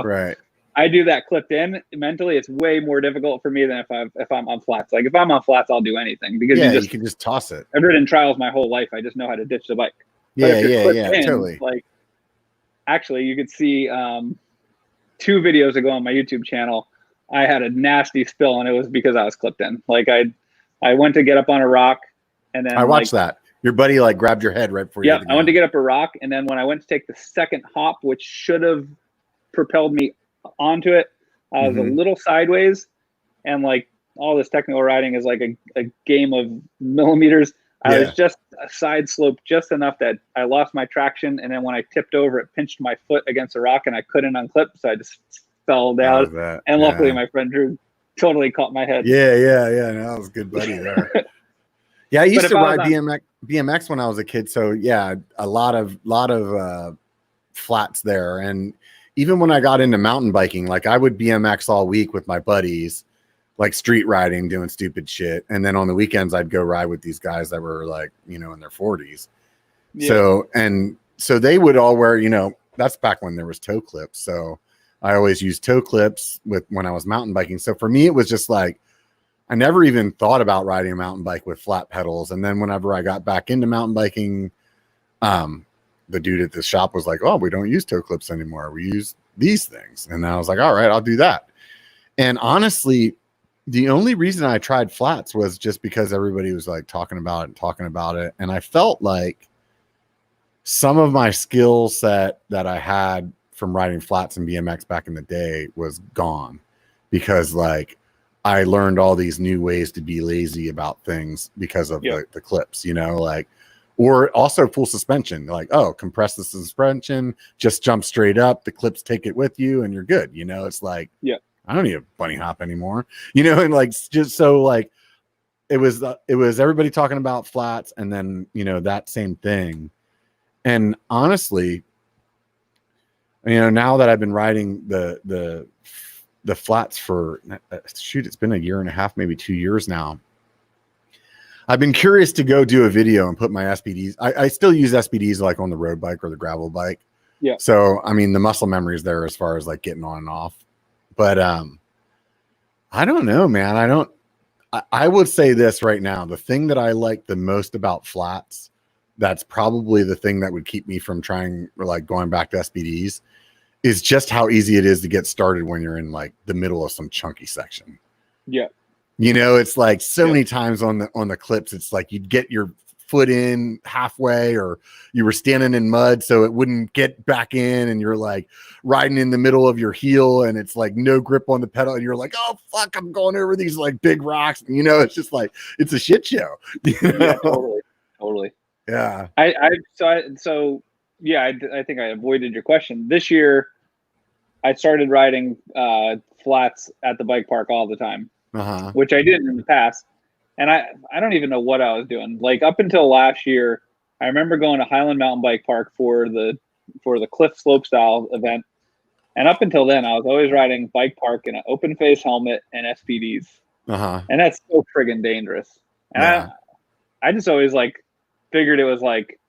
Right. I do that clipped in mentally. It's way more difficult for me than if I'm on flats. Like, if I'm on flats, I'll do anything because you can just toss it. I've ridden trials my whole life. I just know how to ditch the bike. Totally. Like, actually, you could see 2 videos ago on my YouTube channel, I had a nasty spill, and it was because I was clipped in. Like, I went to get up on a rock, and then I watched that. Your buddy like grabbed your head right before you. Yeah, I went to get up a rock, and then when I went to take the second hop, which should have propelled me onto it, I was a little sideways, and like, all this technical riding is like a game of millimeters. I was just a side slope just enough that I lost my traction, and then when I tipped over, it pinched my foot against a rock, and I couldn't unclip, so I just fell down. And luckily, my friend Drew totally caught my head. Yeah. No, that was a good buddy there. Yeah, I used to ride BMX when I was a kid, so yeah, a lot of flats there. And even when I got into mountain biking, like, I would BMX all week with my buddies, like street riding, doing stupid shit. And then on the weekends, I'd go ride with these guys that were like, in their 40s. Yeah. So they would all wear, that's back when there was toe clips. So I always used toe clips when I was mountain biking. So for me, it was just like, I never even thought about riding a mountain bike with flat pedals. And then whenever I got back into mountain biking, the dude at the shop was like, "Oh, we don't use toe clips anymore. We use these things." And I was like, "All right, I'll do that." And honestly, the only reason I tried flats was just because everybody was like talking about it. And I felt like some of my skill set that I had from riding flats and BMX back in the day was gone, because like, I learned all these new ways to be lazy about things because of the clips, like, or also full suspension, like, oh, compress the suspension, just jump straight up, the clips take it with you, and you're good. It's like, I don't need a bunny hop anymore, and like, just so like, it was everybody talking about flats, and then, that same thing. And honestly, now that I've been riding the flats for it's been a year and a half, maybe 2 years now, I've been curious to go do a video and put my SPDs. I still use SPDs like on the road bike or the gravel bike. Yeah. So, I mean, the muscle memory is there as far as like getting on and off, but I don't know, man. I would say this right now. The thing that I like the most about flats, that's probably the thing that would keep me from trying, or like going back to SPDs, is just how easy it is to get started when you're in like the middle of some chunky section. Yeah. It's like so many times on the clips, it's like you'd get your foot in halfway, or you were standing in mud so it wouldn't get back in, and you're like riding in the middle of your heel, and it's like no grip on the pedal, and you're like, oh fuck, I'm going over these like big rocks. It's just like, it's a shit show. Yeah, totally. Yeah. I think I avoided your question. This year, I started riding flats at the bike park all the time, which I didn't in the past. And I don't even know what I was doing. Like, up until last year, I remember going to Highland Mountain Bike Park for the cliff slope style event. And up until then, I was always riding bike park in an open face helmet and SPDs. And that's so friggin' dangerous. And I just always like figured it was like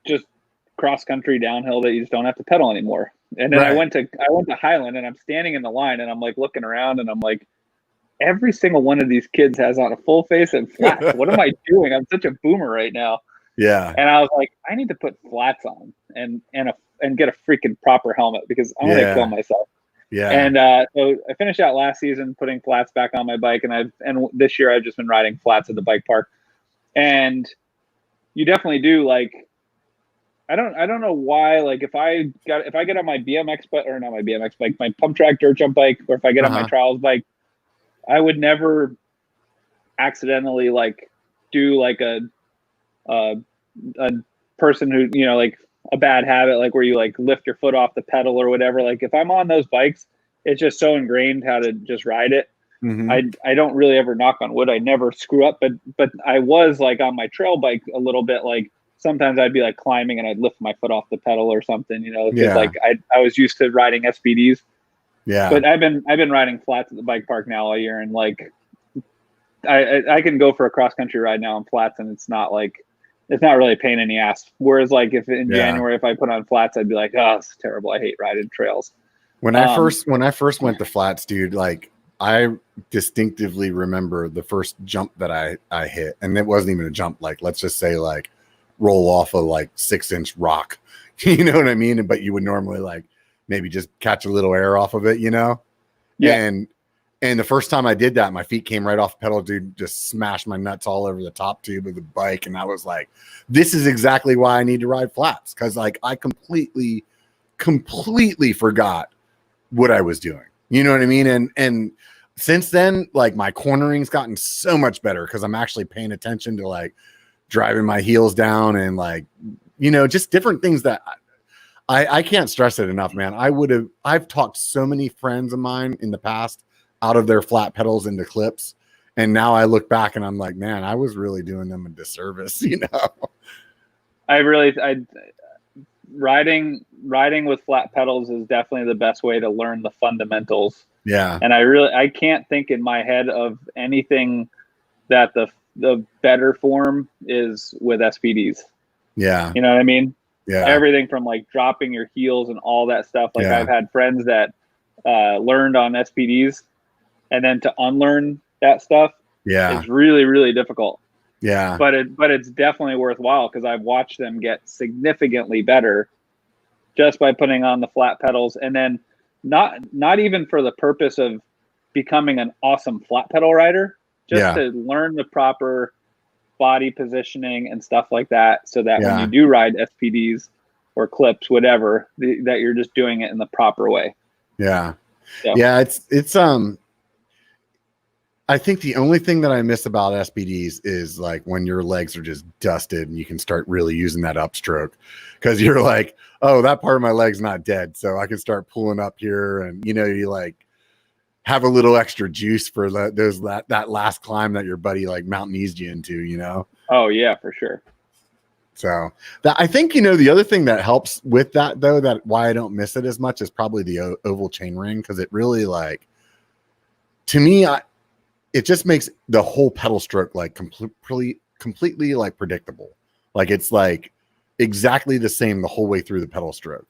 just cross country downhill that you just don't have to pedal anymore. And then I went to Highland, and I'm standing in the line, and I'm like looking around, and I'm like, every single one of these kids has on a full face and flats. What am I doing? I'm such a boomer right now. Yeah. And I was like, I need to put flats on and get a freaking proper helmet because I'm gonna kill myself. Yeah. And so I finished out last season putting flats back on my bike, and this year I've just been riding flats at the bike park. And you definitely do like, I don't know why, like if I get on my BMX bike, or not my BMX bike, my pump track dirt jump bike, or if I get on my trials bike, I would never accidentally like do like a person who, you know, like a bad habit, like where you like lift your foot off the pedal or whatever. Like if I'm on those bikes, it's just so ingrained how to just ride it. I don't really ever knock on wood. I never screw up, but I was like on my trail bike a little bit, like sometimes I'd be like climbing and I'd lift my foot off the pedal or something, you know, because like I was used to riding SPDs. Yeah. But I've been riding flats at the bike park now all year, and like I can go for a cross country ride now on flats, and it's not really a pain in the ass. Whereas like if in January if I put on flats, I'd be like, oh, it's terrible. I hate riding trails. When I first went to flats, dude, like I distinctively remember the first jump that I hit, and it wasn't even a jump. Like let's just say like roll off a like 6-inch rock, you know what I mean? But you would normally like maybe just catch a little air off of it, you know? Yeah. And the first time I did that, my feet came right off the pedal, dude, just smashed my nuts all over the top tube of the bike. And I was like, this is exactly why I need to ride flats. Cause like I completely forgot what I was doing. You know what I mean? And since then, like my cornering's gotten so much better because I'm actually paying attention to like driving my heels down and like, you know, just different things that I can't stress it enough, man. I've talked so many friends of mine in the past out of their flat pedals into clips. And now I look back and I'm like, man, I was really doing them a disservice, you know? Riding with flat pedals is definitely the best way to learn the fundamentals. Yeah. And I can't think in my head of anything that the better form is with SPDs. Yeah. You know what I mean? Yeah. Everything from like dropping your heels and all that stuff. Like I've had friends that learned on SPDs, and then to unlearn that stuff is really, really difficult. Yeah. But it's definitely worthwhile because I've watched them get significantly better just by putting on the flat pedals, and then not even for the purpose of becoming an awesome flat pedal rider, just to learn the proper body positioning and stuff like that, so that when you do ride SPDs or clips, whatever, that you're just doing it in the proper way. Yeah. So. Yeah. It's I think the only thing that I miss about SPDs is like when your legs are just dusted and you can start really using that upstroke, because you're like, oh, that part of my leg's not dead, so I can start pulling up here, and you know, you like have a little extra juice for that last climb that your buddy like mountain eased you into, you know? Oh yeah, for sure. So that, I think, you know, the other thing that helps with that though, that why I don't miss it as much is probably the oval chain ring. Cause it really like, to me, it just makes the whole pedal stroke like completely like predictable. Like it's like exactly the same the whole way through the pedal stroke.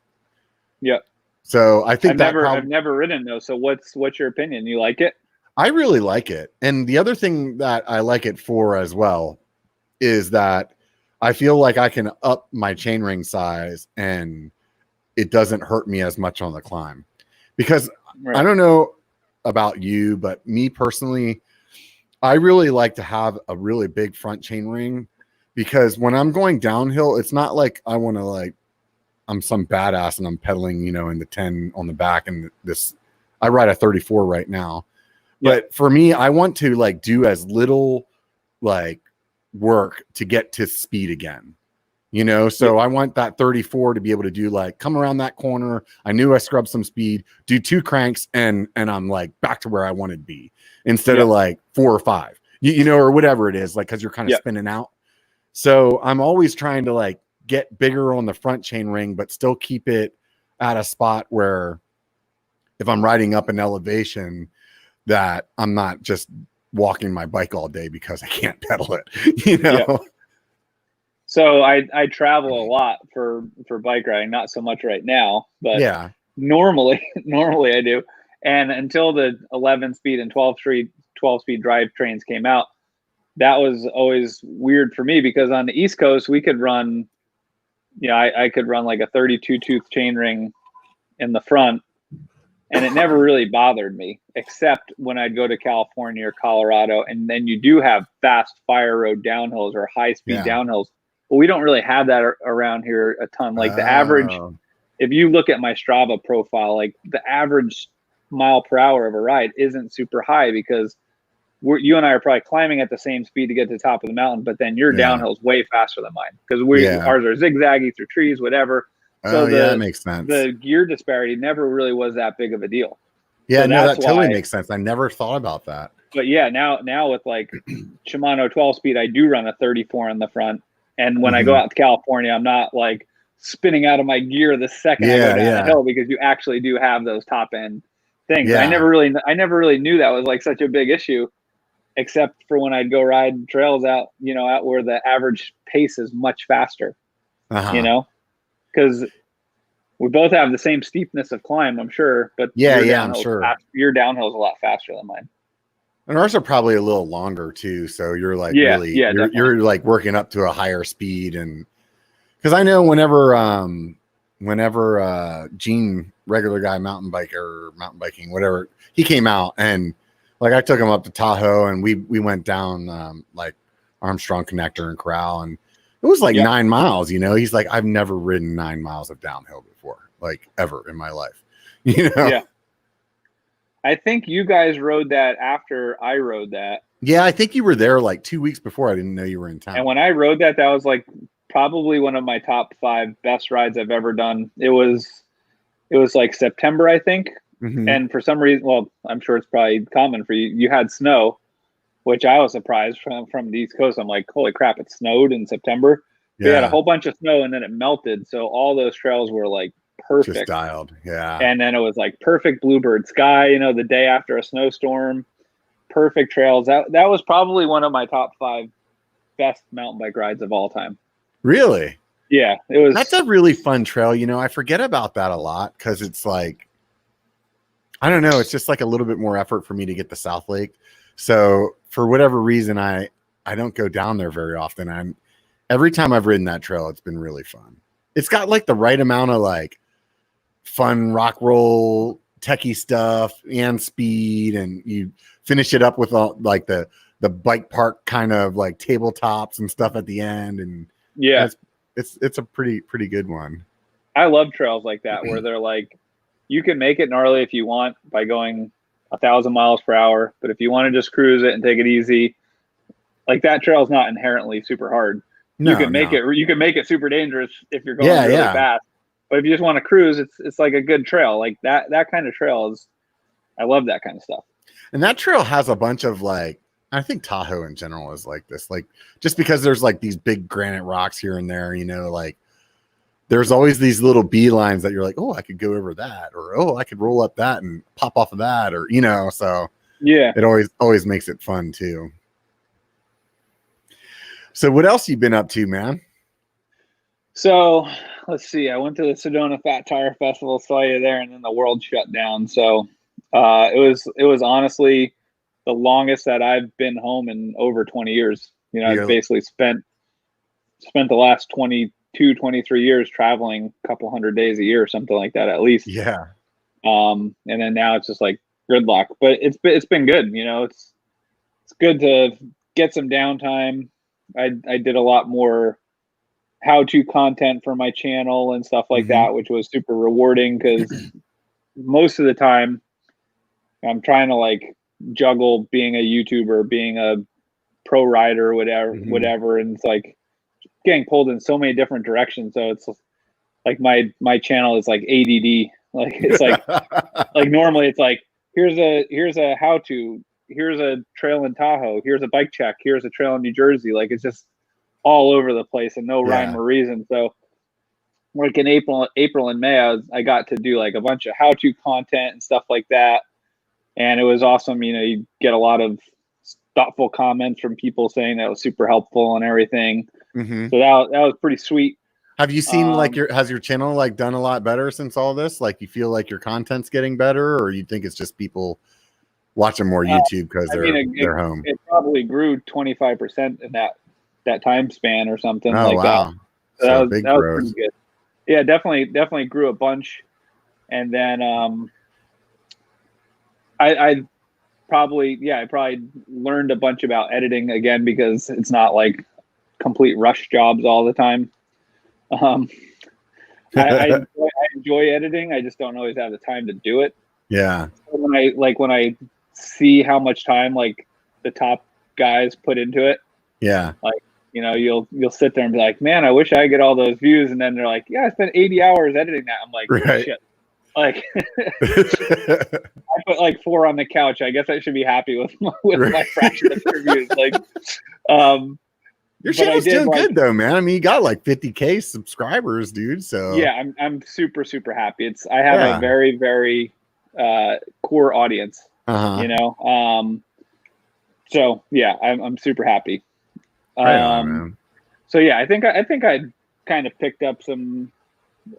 Yeah. So I think I've never ridden those. So what's your opinion? You like it? I really like it. And the other thing that I like it for as well is that I feel like I can up my chainring size and it doesn't hurt me as much on the climb. Because I don't know about you, but me personally, I really like to have a really big front chainring, because when I'm going downhill, it's not like I want to like, I'm some badass and I'm pedaling, you know, in the 10 on the back, and this, I ride a 34 right now. But for me, I want to like do as little like work to get to speed again, you know? So I want that 34 to be able to do like, come around that corner. I knew I scrubbed some speed, do 2 cranks, and I'm like back to where I wanted to be, instead of like 4 or 5, you know, or whatever it is, like, cause you're kind of spinning out. So I'm always trying to like get bigger on the front chain ring, but still keep it at a spot where if I'm riding up an elevation, that I'm not just walking my bike all day because I can't pedal it, you know? Yeah. So I travel a lot for bike riding, not so much right now, but yeah, normally I do. And until the 11-speed and 12-speed drivetrains came out, that was always weird for me because on the East Coast we could run, I could run like a 32 tooth chainring in the front, and it never really bothered me, except when I'd go to California or Colorado, and then you do have fast fire road downhills or high speed downhills. But we don't really have that around here a ton. Like the average, if you look at my Strava profile, like the average mile per hour of a ride isn't super high because you and I are probably climbing at the same speed to get to the top of the mountain, but then your downhill is way faster than mine because ours are zigzaggy through trees, whatever. So that makes sense. The gear disparity never really was that big of a deal. Yeah, so no, that totally makes sense. I never thought about that. But yeah, now with like Shimano 12-speed, I do run a 34 in the front. And when I go out to California, I'm not like spinning out of my gear the second I go down the hill because you actually do have those top end things. Yeah. I never really knew that was like such a big issue, except for when I'd go ride trails out, out where the average pace is much faster, because we both have the same steepness of climb, I'm sure. But I'm sure your downhill is a lot faster than mine. And ours are probably a little longer too. So you're like, you're like working up to a higher speed. And because I know whenever Gene, regular guy, mountain biking, whatever, he came out and like, I took him up to Tahoe and we went down like Armstrong Connector and Corral, and it was like 9 miles, he's like, I've never ridden 9 miles of downhill before, like ever in my life, Yeah. I think you guys rode that after I rode that. Yeah, I think you were there like 2 weeks before. I didn't know you were in town. And when I rode that, that was like probably one of my top 5 best rides I've ever done. It was like September, I think. Mm-hmm. And for some reason, well, I'm sure it's probably common for you. You had snow, which I was surprised from the East Coast. I'm like, holy crap, it snowed in September. Yeah. We had a whole bunch of snow and then it melted. So all those trails were like perfect. Just dialed. Yeah. And then it was like perfect bluebird sky, the day after a snowstorm, perfect trails. That was probably one of my top 5 best mountain bike rides of all time. Really? Yeah, it was. That's a really fun trail. I forget about that a lot because it's like, I don't know. It's just like a little bit more effort for me to get to South Lake. So for whatever reason, I don't go down there very often. Every time I've ridden that trail, it's been really fun. It's got like the right amount of like fun rock roll techie stuff and speed, and you finish it up with all like the bike park kind of like tabletops and stuff at the end, and it's a pretty good one. I love trails like that where they're like, you can make it gnarly if you want by going 1,000 miles per hour, but if you want to just cruise it and take it easy, like that trail is not inherently super hard. You can make it super dangerous if you're going really fast. But if you just want to cruise, it's like a good trail. Like that kind of trail I love that kind of stuff. And that trail has a bunch of like, I think Tahoe in general is like this, like just because there's like these big granite rocks here and there, like there's always these little beelines that you're like, oh, I could go over that, or oh, I could roll up that and pop off of that, or so yeah, it always makes it fun too. So what else you been up to, man? So let's see. I went to the Sedona Fat Tire Festival, saw you there, and then the world shut down. So it was honestly the longest that I've been home in over 20 years. I've basically spent the last 22, 23 years traveling a couple hundred days a year or something like that, at least. Yeah. And then now it's just like gridlock, but it's been good. It's good to get some downtime. I did a lot more how-to content for my channel and stuff like that, which was super rewarding because most of the time I'm trying to like juggle being a YouTuber, being a pro rider, whatever. And it's like getting pulled in so many different directions. So it's like my channel is like ADD. Like it's like, like normally it's like, here's a how-to, here's a trail in Tahoe, here's a bike check, here's a trail in New Jersey. Like it's just all over the place and no rhyme or reason. So like in April and May, I got to do like a bunch of how-to content and stuff like that. And it was awesome. You get a lot of thoughtful comments from people saying that was super helpful and everything. Mm-hmm. So that was pretty sweet. Have you seen has your channel like done a lot better since all this? Like, you feel like your content's getting better, or you think it's just people watching more YouTube because they're home? It probably grew 25% in that time span or something that. So that was pretty good. Yeah, definitely grew a bunch. And then I probably learned a bunch about editing again, because it's not like complete rush jobs all the time. I enjoy editing. I just don't always have the time to do it. Yeah. So when I see how much time like the top guys put into it. Yeah. Like, you'll sit there and be like, man, I wish I could get all those views. And then they're like, yeah, I spent 80 hours editing that. I'm like, right. Shit. Like, I put like 4 on the couch. I guess I should be happy with my fraction of views. Like, your channel's doing good though, man. I mean, you got like 50K subscribers, dude. So yeah, I'm super, super happy. I have a very, very core audience. So yeah, I'm super happy. Right on, man. So yeah, I think I kind of picked up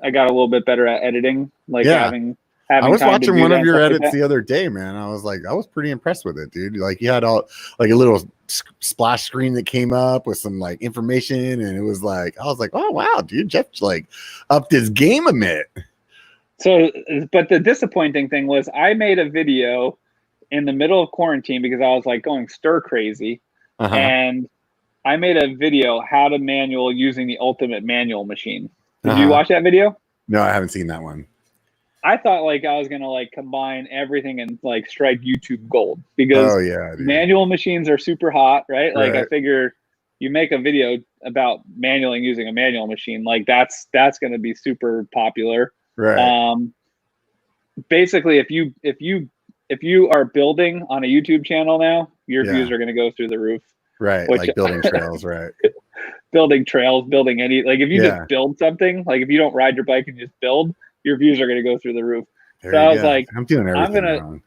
I got a little bit better at editing. Like having I was watching one of your edits the other day, man. I was pretty impressed with it, dude. Like, you had all like a little splash screen that came up with some like information, and it was like, I was like, oh wow, dude, Jeff like upped his game a bit. So, but the disappointing thing was I made a video in the middle of quarantine because I was like going stir crazy, and I made a video how to manual using the ultimate manual machine. Did you watch that video? No, I haven't seen that one. I thought like I was gonna like combine everything and like strike YouTube gold, because manual machines are super hot, right? Like, I figure you make a video about manualing using a manual machine, like that's gonna be super popular. Right. Basically, if you are building on a YouTube channel now, your views are gonna go through the roof. Right. Like building trails, right. Building trails, building like if you just build something, like if you don't ride your bike and just build, your views are going to go through the roof. So I was like, I'm doing everything wrong.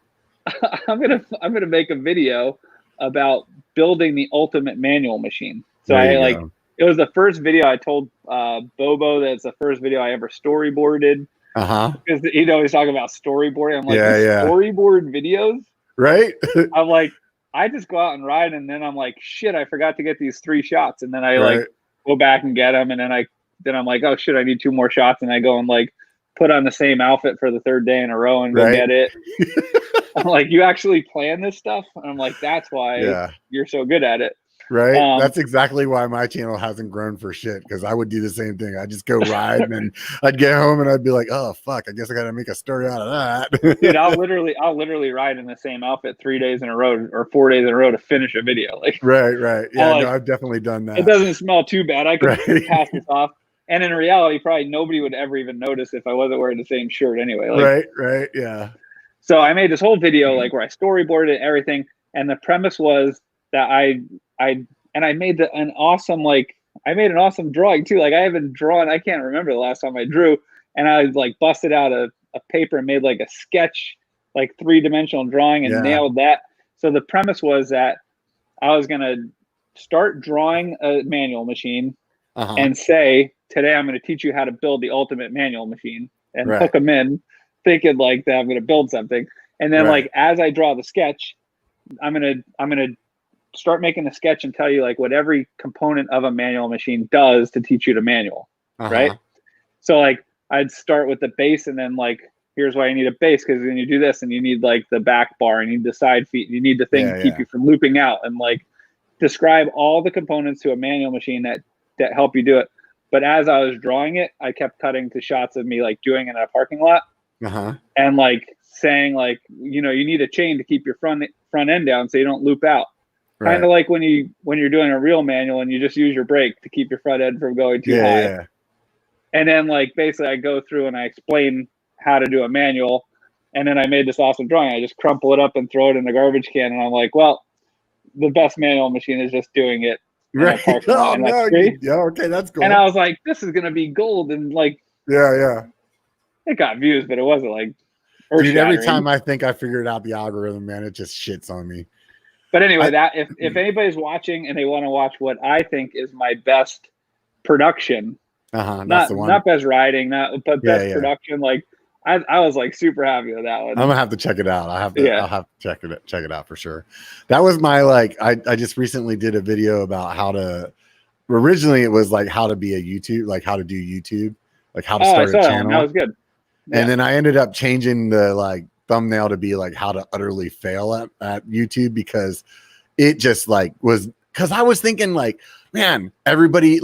I'm going to make a video about building the ultimate manual machine. So it was the first video I told Bobo that it's the first video I ever storyboarded. Because he's talking about storyboarding. I'm like, storyboard videos, right? I'm like, I just go out and ride, and then I'm like, shit, I forgot to get these 3 shots, and then I like go back and get them, and then I'm like, oh shit, I need 2 more shots, and I go and like put on the same outfit for the 3rd day in a row and go get it. I'm like, you actually plan this stuff? And I'm like, that's why you're so good at it. Right. That's exactly why my channel hasn't grown for shit, because I would do the same thing. I'd just go ride and then I'd get home and I'd be like, oh fuck, I guess I gotta make a story out of that. Dude, I'll literally ride in the same outfit 3 days in a row or 4 days in a row to finish a video. Like, right. Yeah, no, I've definitely done that. It doesn't smell too bad. I could pass this off. And in reality, probably nobody would ever even notice if I wasn't wearing the same shirt anyway. Like, right, yeah. So I made this whole video like where I storyboarded and everything, and the premise was that I made an awesome drawing too. Like, I haven't drawn, I can't remember the last time I drew, and I like busted out a paper and made like a sketch, like 3-dimensional drawing, and nailed that. So the premise was that I was gonna start drawing a manual machine and say, today I'm going to teach you how to build the ultimate manual machine, and hook them in thinking like that I'm going to build something. And then like, as I draw the sketch, I'm going to start making the sketch and tell you like what every component of a manual machine does to teach you to manual. Right. So like, I'd start with the base, and then like, here's why you need a base. Cause then you do this, and you need like the back bar, and you need the side feet, and you need the thing to keep you from looping out, and like describe all the components to a manual machine that help you do it. But as I was drawing it, I kept cutting to shots of me like doing it in a parking lot, and like saying like, you need a chain to keep your front end down so you don't loop out. Kind of like when you're doing a real manual and you just use your brake to keep your front end from going too high. Yeah. And then like basically I go through and I explain how to do a manual, and then I made this awesome drawing. I just crumple it up and throw it in the garbage can, and I'm like, well, the best manual machine is just doing it. Right. Oh, no, okay, that's cool. And I was like, this is gonna be gold, and like, it got views, but it wasn't like dude, every time I think I figured out the algorithm, man, it just shits on me. But anyway, that if anybody's watching and they want to watch what I think is my best production, that's the one. Not best riding, but best production. Like I was like super happy with that one. I'm gonna have to check it out. I'll have to check it out for sure. That was my I just recently did a video about how to. Originally, it was like how to be a YouTube, like how to do YouTube, like how to start a channel. That was good. Yeah. And then I ended up changing the thumbnail to be like how to utterly fail at YouTube, because it just was, because I was thinking man, everybody, you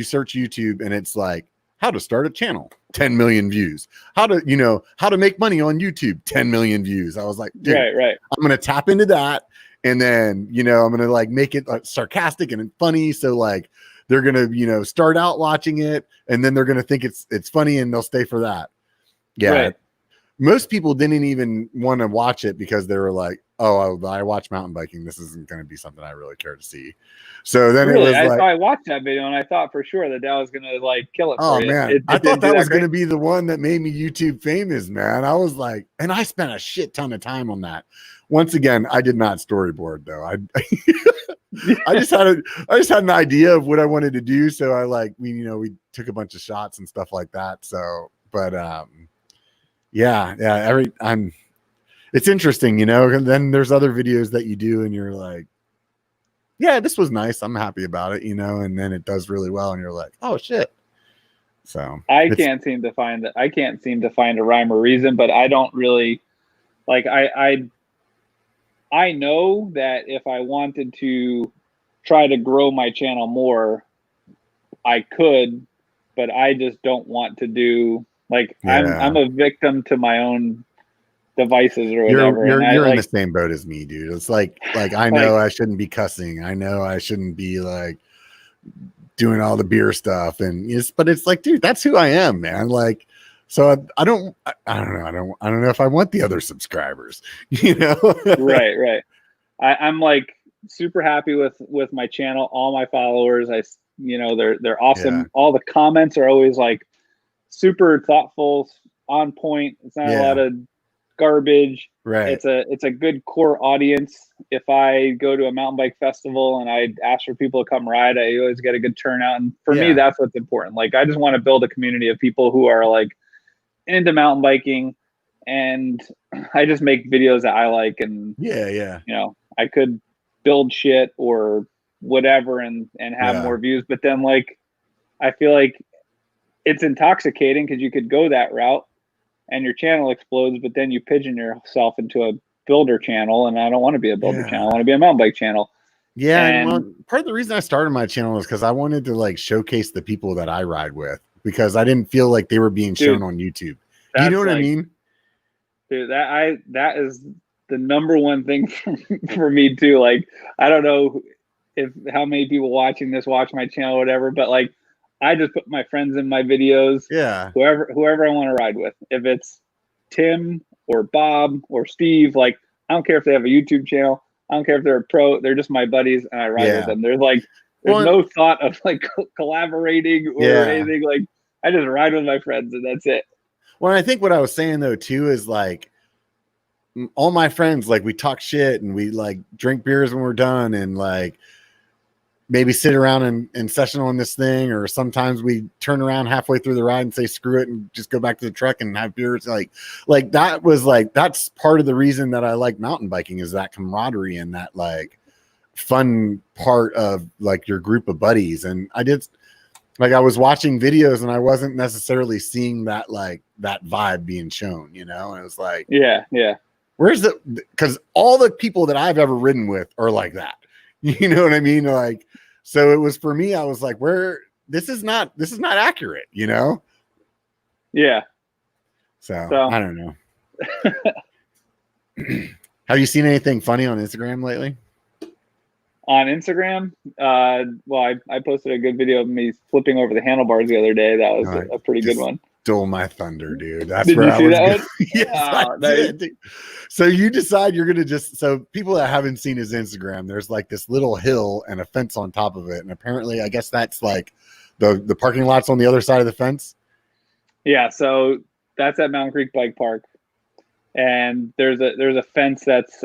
search YouTube and it's like how to start a channel, 10 million views, how to make money on YouTube, 10 million views. I was like, dude, right. I'm going to tap into that. And then, I'm going to make it sarcastic and funny. So they're going to, start out watching it and then they're going to think it's funny and they'll stay for that. Yeah. Right. Most people didn't even want to watch it because they were like, oh, I watch mountain biking. This isn't going to be something I really care to see. So then really, it was I watched that video and I thought for sure that was going to kill it. Oh for man, you. I thought that was going to be the one that made me YouTube famous, man. I was like, and I spent a shit ton of time on that. Once again, I did not storyboard though. I just had an idea of what I wanted to do. So we took a bunch of shots and stuff like that. So, but it's interesting, and then there's other videos that you do and you're like, yeah, this was nice. I'm happy about it, and then it does really well. And you're like, oh shit. So I can't seem to find a rhyme or reason, but I don't really I know that if I wanted to try to grow my channel more, I could, but I just don't want to do I'm a victim to my own devices or whatever. You're in the same boat as me, dude. It's like I know I shouldn't be cussing. I know I shouldn't be doing all the beer stuff, but it's like, dude, that's who I am, man. So I don't know if I want the other subscribers, Right. I'm super happy with my channel, all my followers. They're awesome. Yeah. All the comments are always super thoughtful, on point. It's not a lot of garbage. Right. It's a good core audience. If I go to a mountain bike festival and I ask for people to come ride, I always get a good turnout. And for me, that's what's important. I just want to build a community of people who are into mountain biking, and I just make videos that I like. And I could build shit or whatever and have more views, but then I feel like it's intoxicating because you could go that route and your channel explodes, but then you pigeon yourself into a builder channel, and I don't want to be a builder channel. I want to be a mountain bike channel. Yeah, and part of the reason I started my channel is because I wanted to showcase the people that I ride with, because I didn't feel like they were being shown on YouTube. You know what I mean? Dude, that is the number one thing for me too. I don't know how many people watching this watch my channel or whatever, but I just put my friends in my videos. Yeah. Whoever I want to ride with. If it's Tim or Bob or Steve, I don't care if they have a YouTube channel. I don't care if they're a pro. They're just my buddies, and I ride with them. There's no thought of collaborating or anything. I just ride with my friends, and that's it. Well, I think what I was saying though too is all my friends, we talk shit and we drink beers when we're done, and maybe sit around and session on this thing, or sometimes we turn around halfway through the ride and say screw it and just go back to the truck and have beers. That was that's part of the reason that I like mountain biking, is that camaraderie and that fun part of your group of buddies. And I did I was watching videos and I wasn't necessarily seeing that that vibe being shown, and it was where's because all the people that I've ever ridden with are like that. You know what I mean? So it was, for me, I was where this is not accurate, Yeah. So I don't know. Have you seen anything funny on Instagram lately? On Instagram? Well, I posted a good video of me flipping over the handlebars the other day. That was a pretty good one. Stole my thunder, dude. That's did where you I was. See that Yes, I did. Dude. So you decide you're gonna so people that haven't seen his Instagram, there's this little hill and a fence on top of it, and apparently, I guess that's the parking lot's on the other side of the fence. Yeah, so that's at Mountain Creek Bike Park, and there's a fence that's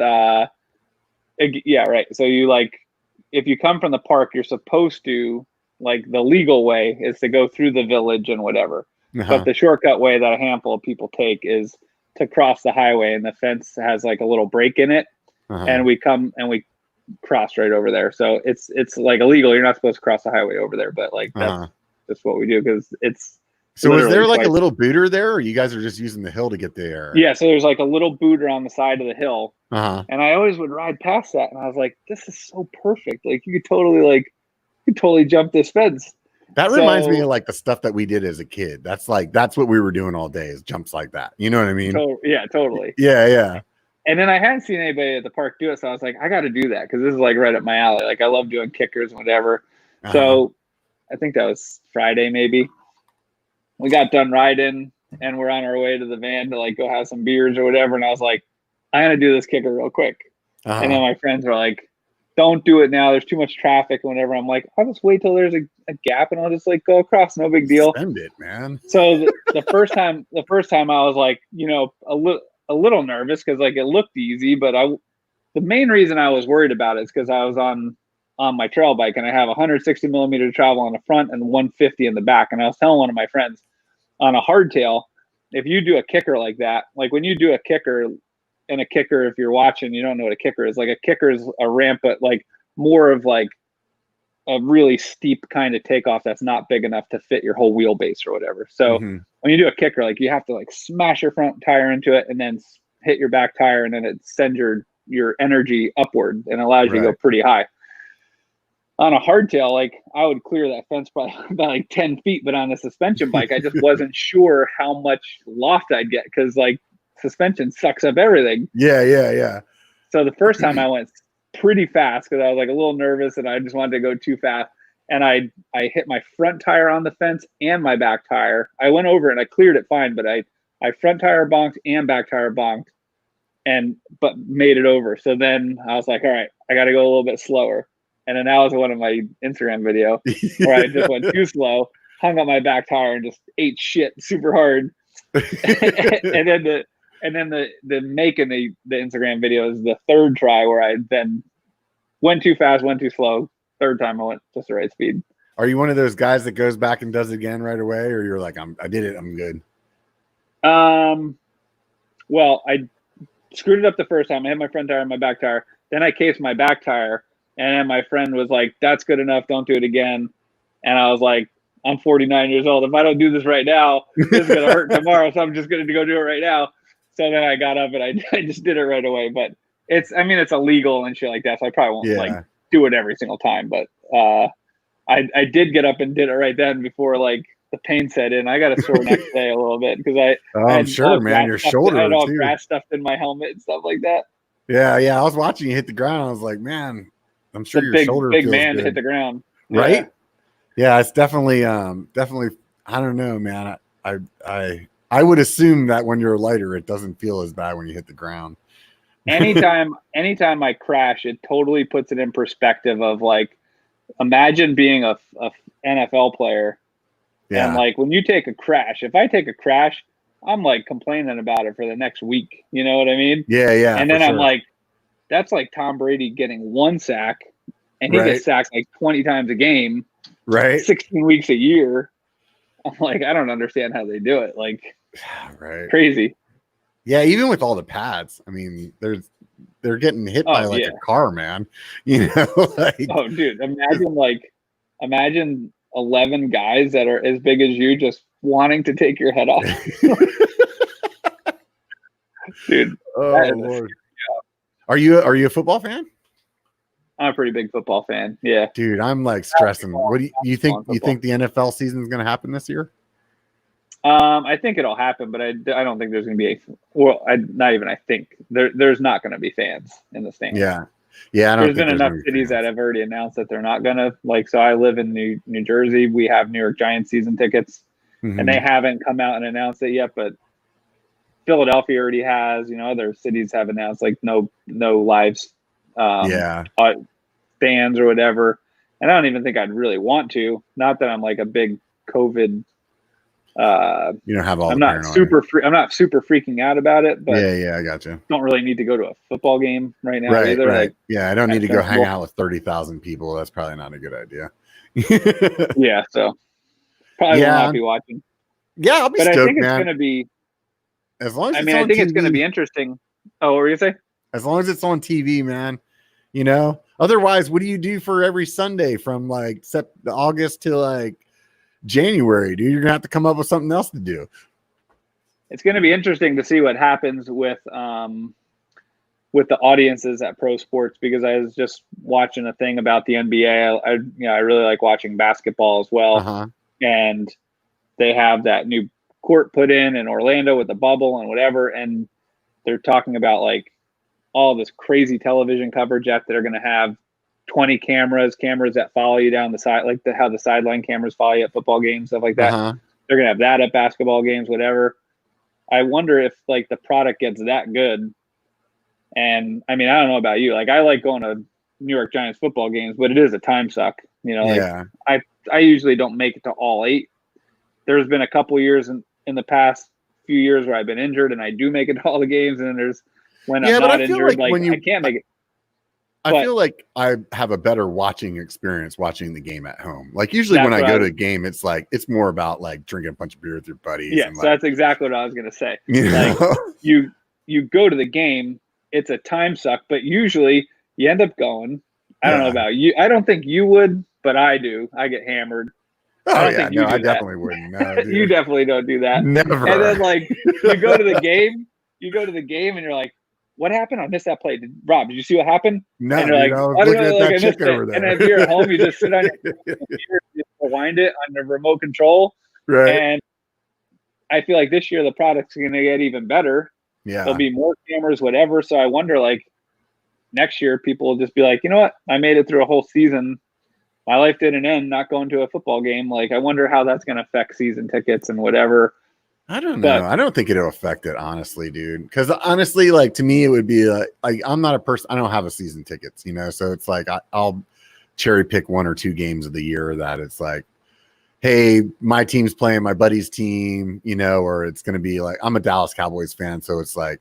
Yeah, right. So you like, if you come from the park, you're supposed to, like, the legal way is to go through the village and whatever. But the shortcut way that a handful of people take is to cross the highway, and the fence has like a little break in it, and we cross right over there. So it's like illegal. You're not supposed to cross the highway over there, but like that's just what we do because it's. So is there like a little booter there, or you guys are just using the hill to get there? Yeah, so there's like a little booter on the side of the hill, and I always would ride past that, and I was like, "This is so perfect! Like you could totally jump this fence." That reminds me of like the stuff that we did as a kid. That's what we were doing all day is jumps like that. You know what I mean? Yeah, totally. Yeah. And then I hadn't seen anybody at the park do it, so I was like, I got to do that because this is like right up my alley. Like I love doing kickers and whatever. So I think that was Friday maybe. We got done riding and we're on our way to the van to like go have some beers or whatever. And I was like, I'm going to do this kicker real quick. And then my friends were like, don't do it now. There's too much traffic and whatever. I'm like, I'll just wait till there's a gap and I'll just like go across. No big deal. Spend it, man. So the first time I was like, you know, a little nervous because like it looked easy, but the main reason I was worried about it is because I was on my trail bike and I have 160 millimeter travel on the front and 150 in the back. And I was telling one of my friends, on a hardtail, if you do a kicker like that, like when you do a kicker, and a kicker, if you're watching, you don't know what a kicker is. Like a kicker is a ramp, but like more of like a really steep kind of takeoff that's not big enough to fit your whole wheelbase or whatever. So when you do a kicker, like you have to like smash your front tire into it and then hit your back tire, and then it sends your energy upward and allows you to go pretty high. On a hardtail, like I would clear that fence by like 10 feet, but on a suspension bike, I just wasn't sure how much loft I'd get because like suspension sucks up everything. Yeah. So the first time I went pretty fast because I was like a little nervous and I just wanted to go too fast. And I hit my front tire on the fence and my back tire. I went over and I cleared it fine, but I front tire bonked and back tire bonked but made it over. So then I was like, all right, I got to go a little bit slower. And then that was one of my Instagram video where I just went too slow, hung up my back tire and just ate shit super hard. and then the making the Instagram video is the third try where I then went too fast, went too slow. Third time I went just the right speed. Are you one of those guys that goes back and does it again right away, or you're like, I did it, I'm good? Well, I screwed it up the first time. I had my front tire and my back tire. Then I cased my back tire. And then my friend was like, that's good enough. Don't do it again. And I was like, I'm 49 years old. If I don't do this right now, this is going to hurt tomorrow. So I'm just going to go do it right now. So then I got up and I just did it right away. But it's illegal and shit like that. So I probably won't like do it every single time. But I did get up and did it right then before like the pain set in. I got a sore neck today a little bit because I'm sure, man, your shoulder. I had all grass stuffed in my helmet and stuff like that. Yeah. I was watching you hit the ground. I was like, man, I'm sure your shoulder big feels man good. to hit the ground, right? Yeah, it's definitely. I don't know, man. I would assume that when you're lighter, it doesn't feel as bad when you hit the ground. anytime I crash, it totally puts it in perspective of like, imagine being a NFL player, and like when you take a crash. If I take a crash, I'm like complaining about it for the next week. You know what I mean? Yeah. And then I'm like, that's like Tom Brady getting one sack, and he gets sacked like 20 times a game, 16 weeks a year. I'm like, I don't understand how they do it. Like, crazy. Yeah, even with all the pads, I mean, they're getting hit by like a car, man. You know, like, oh, dude, imagine 11 guys that are as big as you just wanting to take your head off, dude. Oh Lord. Are you a football fan? I'm a pretty big football fan. Yeah, dude, I'm like stressing. What do you think? You think the NFL season is going to happen this year? I think it'll happen, but I don't think there's going to be I think there's not going to be fans in the stands. Yeah. There's been enough cities that have already announced that they're not going to. Like, so I live in New Jersey. We have New York Giants season tickets, and they haven't come out and announced it yet, but Philadelphia already has. You know, other cities have announced like no lives, bands or whatever. And I don't even think I'd really want to. Not that I'm like a big COVID You don't have all I'm the not paranoia. I'm not super freaking out about it, but Yeah, I got you. Don't really need to go to a football game right now either. Right. Like, Yeah, I don't need to go hang out with 30,000 people. That's probably not a good idea. Yeah, so probably will not be watching. Yeah, I'll be but stoked, I think it's man. going to be. As long as I think it's going to be interesting. Oh, what were you say? As long as it's on TV, man. You know. Otherwise, what do you do for every Sunday from like August to like January, dude? You're gonna have to come up with something else to do. It's going to be interesting to see what happens with the audiences at pro sports, because I was just watching a thing about the NBA. I really like watching basketball as well, and they have that new court put in Orlando with the bubble and whatever, and they're talking about like all this crazy television coverage that they're going to have 20 cameras that follow you down the side, like how the sideline cameras follow you at football games, stuff like that. They're going to have that at basketball games, whatever. I wonder if like the product gets that good. And I mean, I don't know about you. Like, I like going to New York Giants football games, but it is a time suck. You know, like I usually don't make it to all 8. There's been a couple years in the past few years where I've been injured and I do make it to all the games. And then there's when I'm not injured, like I can't make it. I feel like I have a better watching experience watching the game at home. Like usually when I go to a game, it's like, it's more about like drinking a bunch of beer with your buddies. Yeah. And So that's exactly what I was going to say. Like you go to the game, it's a time suck, but usually you end up going. I don't know about you. I don't think you would, but I do. I get hammered. Oh, I definitely wouldn't. No, you definitely don't do that. Never. And then like you go to the game and you're like, what happened? I missed that play. Rob, did you see what happened? No, and you're like, I was looking at that chick over there. And if you're at home, you just sit on your computer, you rewind it on the remote control. Right. And I feel like this year the product's going to get even better. Yeah. There'll be more cameras, whatever. So I wonder, like, next year people will just be like, you know what? I made it through a whole season. My life didn't end not going to a football game. Like, I wonder how that's going to affect season tickets and whatever. I don't know. I don't think it'll affect it, honestly, dude. Because honestly, like, to me, it would be like I'm not a person. I don't have a season tickets, you know. So it's like I'll cherry pick 1 or 2 games of the year that it's like, hey, my team's playing my buddy's team, you know, or it's going to be like, I'm a Dallas Cowboys fan, so it's like,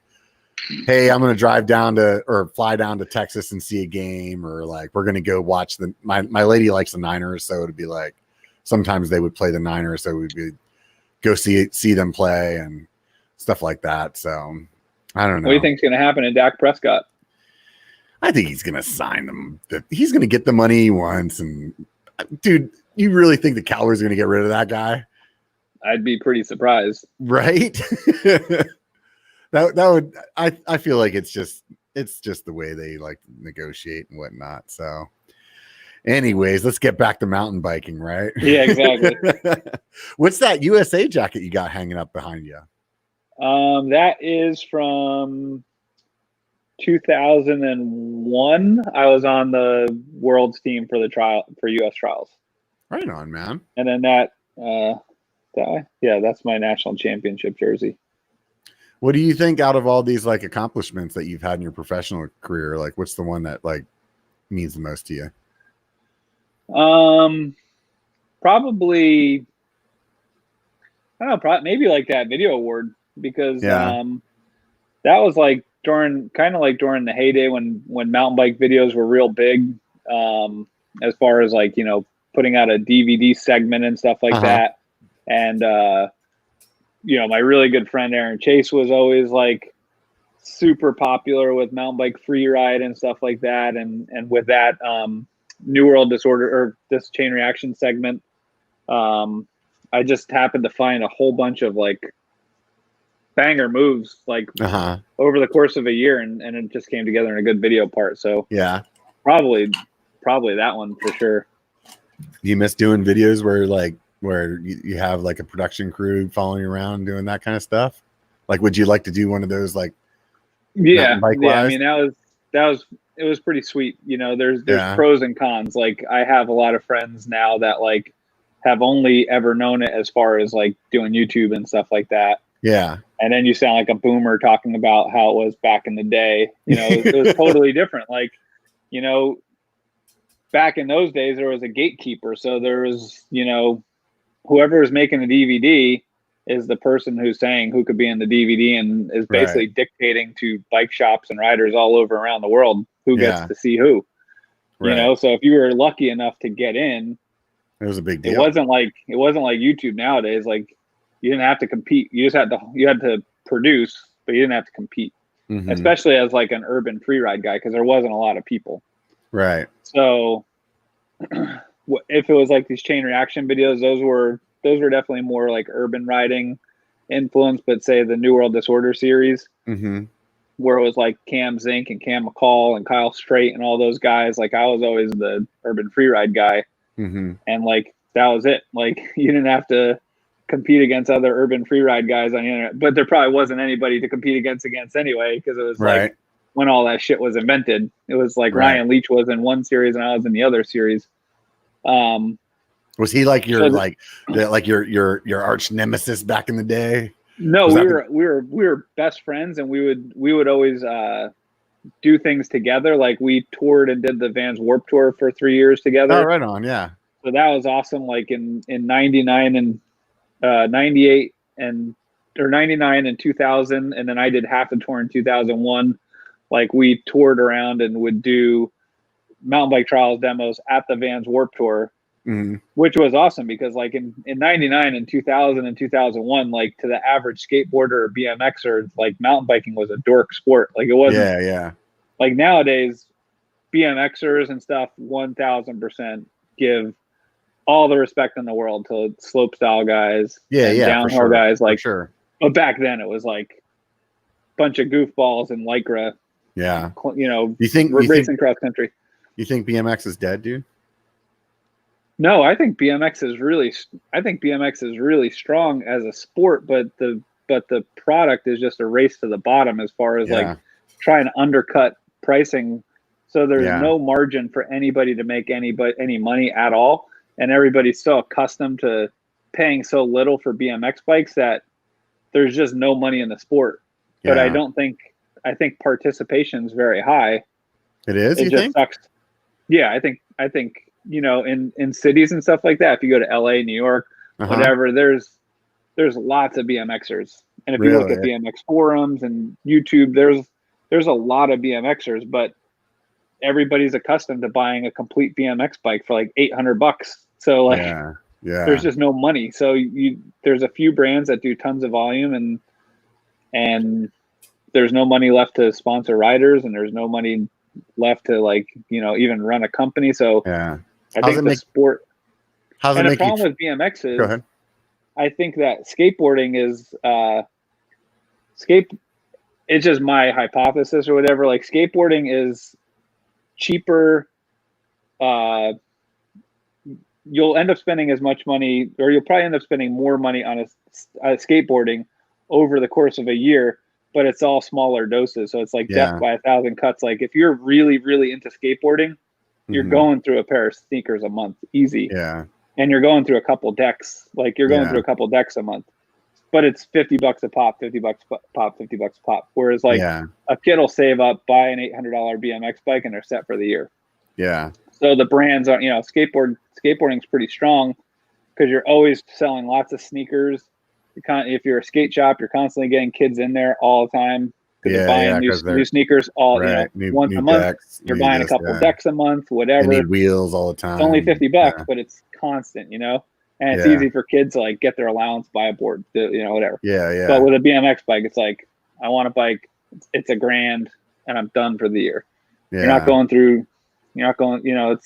hey, I'm going to drive down to or fly down to Texas and see a game, or like we're going to go watch my lady likes the Niners, so it'd be like sometimes they would play the Niners, so we'd be go see them play and stuff like that. So I don't know. What do you think is going to happen in Dak Prescott? I think he's going to sign them. He's going to get the money he wants. And dude, you really think the Cowboys are going to get rid of that guy? I'd be pretty surprised. Right? that would, I feel like it's just the way they like negotiate and whatnot. So anyways, let's get back to mountain biking, right? Yeah, exactly. What's that USA jacket you got hanging up behind you? That is from 2001. I was on the world's team for US trials. Right on, man. And then that's my national championship jersey. What do you think out of all these like accomplishments that you've had in your professional career? Like, what's the one that like means the most to you? Probably, I don't know, maybe like that video award, because that was like during the heyday when mountain bike videos were real big, as far as like, you know, putting out a DVD segment and stuff like that. And, you know, my really good friend Aaron Chase was always like super popular with mountain bike free ride and stuff like that. And with that, New World Disorder or this chain reaction segment, I just happened to find a whole bunch of like banger moves like over the course of a year, and it just came together in a good video part. So yeah, probably that one for sure. You miss doing videos where you have like a production crew following you around doing that kind of stuff? Like, would you like to do one of those like I mean, it was pretty sweet. You know, there's pros and cons. Like, I have a lot of friends now that like have only ever known it as far as like doing YouTube and stuff like that. Yeah. And then you sound like a boomer talking about how it was back in the day. You know, it was totally different. Like, you know, back in those days, there was a gatekeeper. So there was, you know, whoever was making the DVD, is the person who's saying who could be in the DVD and is basically dictating to bike shops and riders all over around the world who gets to see who. You know, so if you were lucky enough to get in, it was a big deal. It wasn't like YouTube nowadays. Like, you didn't have to compete. You had to produce, but you didn't have to compete. Mm-hmm. Especially as like an urban free ride guy, because there wasn't a lot of people. Right. So if it was like these chain reaction videos, those were definitely more like urban riding influence. But say the New World Disorder series, where it was like Cam Zink and Cam McCall and Kyle Strait and all those guys. Like, I was always the urban free ride guy. And like, that was it. Like, you didn't have to compete against other urban free ride guys on the internet, but there probably wasn't anybody to compete against anyway, because it was like when all that shit was invented. It was like Ryan Leach was in one series and I was in the other series. Was he like your your arch nemesis back in the day? No, we were best friends, and we would always do things together. Like, we toured and did the Vans Warped Tour for 3 years together. Oh, right on, yeah. So that was awesome. Like in 99 and 98 or 99 and 2000, and then I did half the tour in 2001. Like, we toured around and would do mountain bike trials demos at the Vans Warped Tour, which was awesome because like in 99 and 2000 and 2001, like, to the average skateboarder or BMXer, like, mountain biking was a dork sport. Like, it wasn't like nowadays BMXers and stuff 1000% give all the respect in the world to slope style guys, downhill guys, like, but back then it was like a bunch of goofballs in Lycra. Yeah. You know, we're racing cross country. You think BMX is dead, dude? No, I think BMX is really strong as a sport, but the product is just a race to the bottom as far as like trying to undercut pricing. So there's no margin for anybody to make any money at all. And everybody's so accustomed to paying so little for BMX bikes that there's just no money in the sport. But I think participation is very high. It is? It just sucks. Yeah, I think, you know, in cities and stuff like that, if you go to LA, New York, whatever, there's lots of BMXers. And if you look at BMX forums and YouTube, there's a lot of BMXers, but everybody's accustomed to buying a complete BMX bike for like $800. So like, there's just no money. So there's a few brands that do tons of volume, and there's no money left to sponsor riders, and there's no money left to, like, you know, even run a company. So I think the sport. And the problem with BMX is, go ahead. I think that skateboarding is it's just my hypothesis or whatever. Like, skateboarding is cheaper. You'll end up spending as much money, or you'll probably end up spending more money on a skateboarding over the course of a year, but it's all smaller doses. So it's like death by 1,000 cuts. Like, if you're really, really into skateboarding, you're going through a pair of sneakers a month, easy. Yeah. And you're going through a couple decks. Like, you're going through a couple decks a month, but it's $50 a pop, $50 pop, $50 a pop. Whereas like a kid will save up, buy an $800 BMX bike, and they're set for the year. Yeah. So the brands are, you know, skateboarding's pretty strong because you're always selling lots of sneakers. If you're a skate shop, you're constantly getting kids in there all the time. You're buying new sneakers once a month. Decks, you're buying a couple decks a month, whatever. They need wheels all the time. It's only $50, but it's constant, you know. And it's easy for kids to like get their allowance, buy a board, you know, whatever. But with a BMX bike, it's like, I want a bike. It's $1,000, and I'm done for the year. You're not going, you know,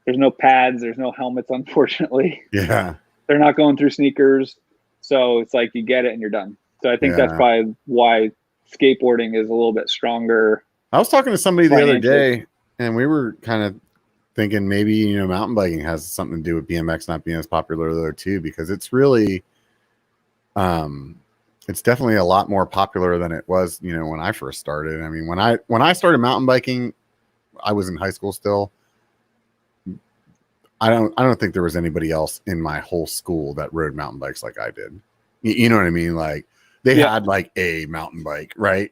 there's no pads, there's no helmets, unfortunately. Yeah. They're not going through sneakers. So it's like, you get it and you're done. So I think that's probably why skateboarding is a little bit stronger. I was talking to somebody the other day, and we were kind of thinking maybe, you know, mountain biking has something to do with BMX not being as popular there too, because it's really, it's definitely a lot more popular than it was, you know, when I first started. I mean, when I started mountain biking, I was in high school still. I don't think there was anybody else in my whole school that rode mountain bikes like I did. You know what I mean? Like, they had like a mountain bike, right?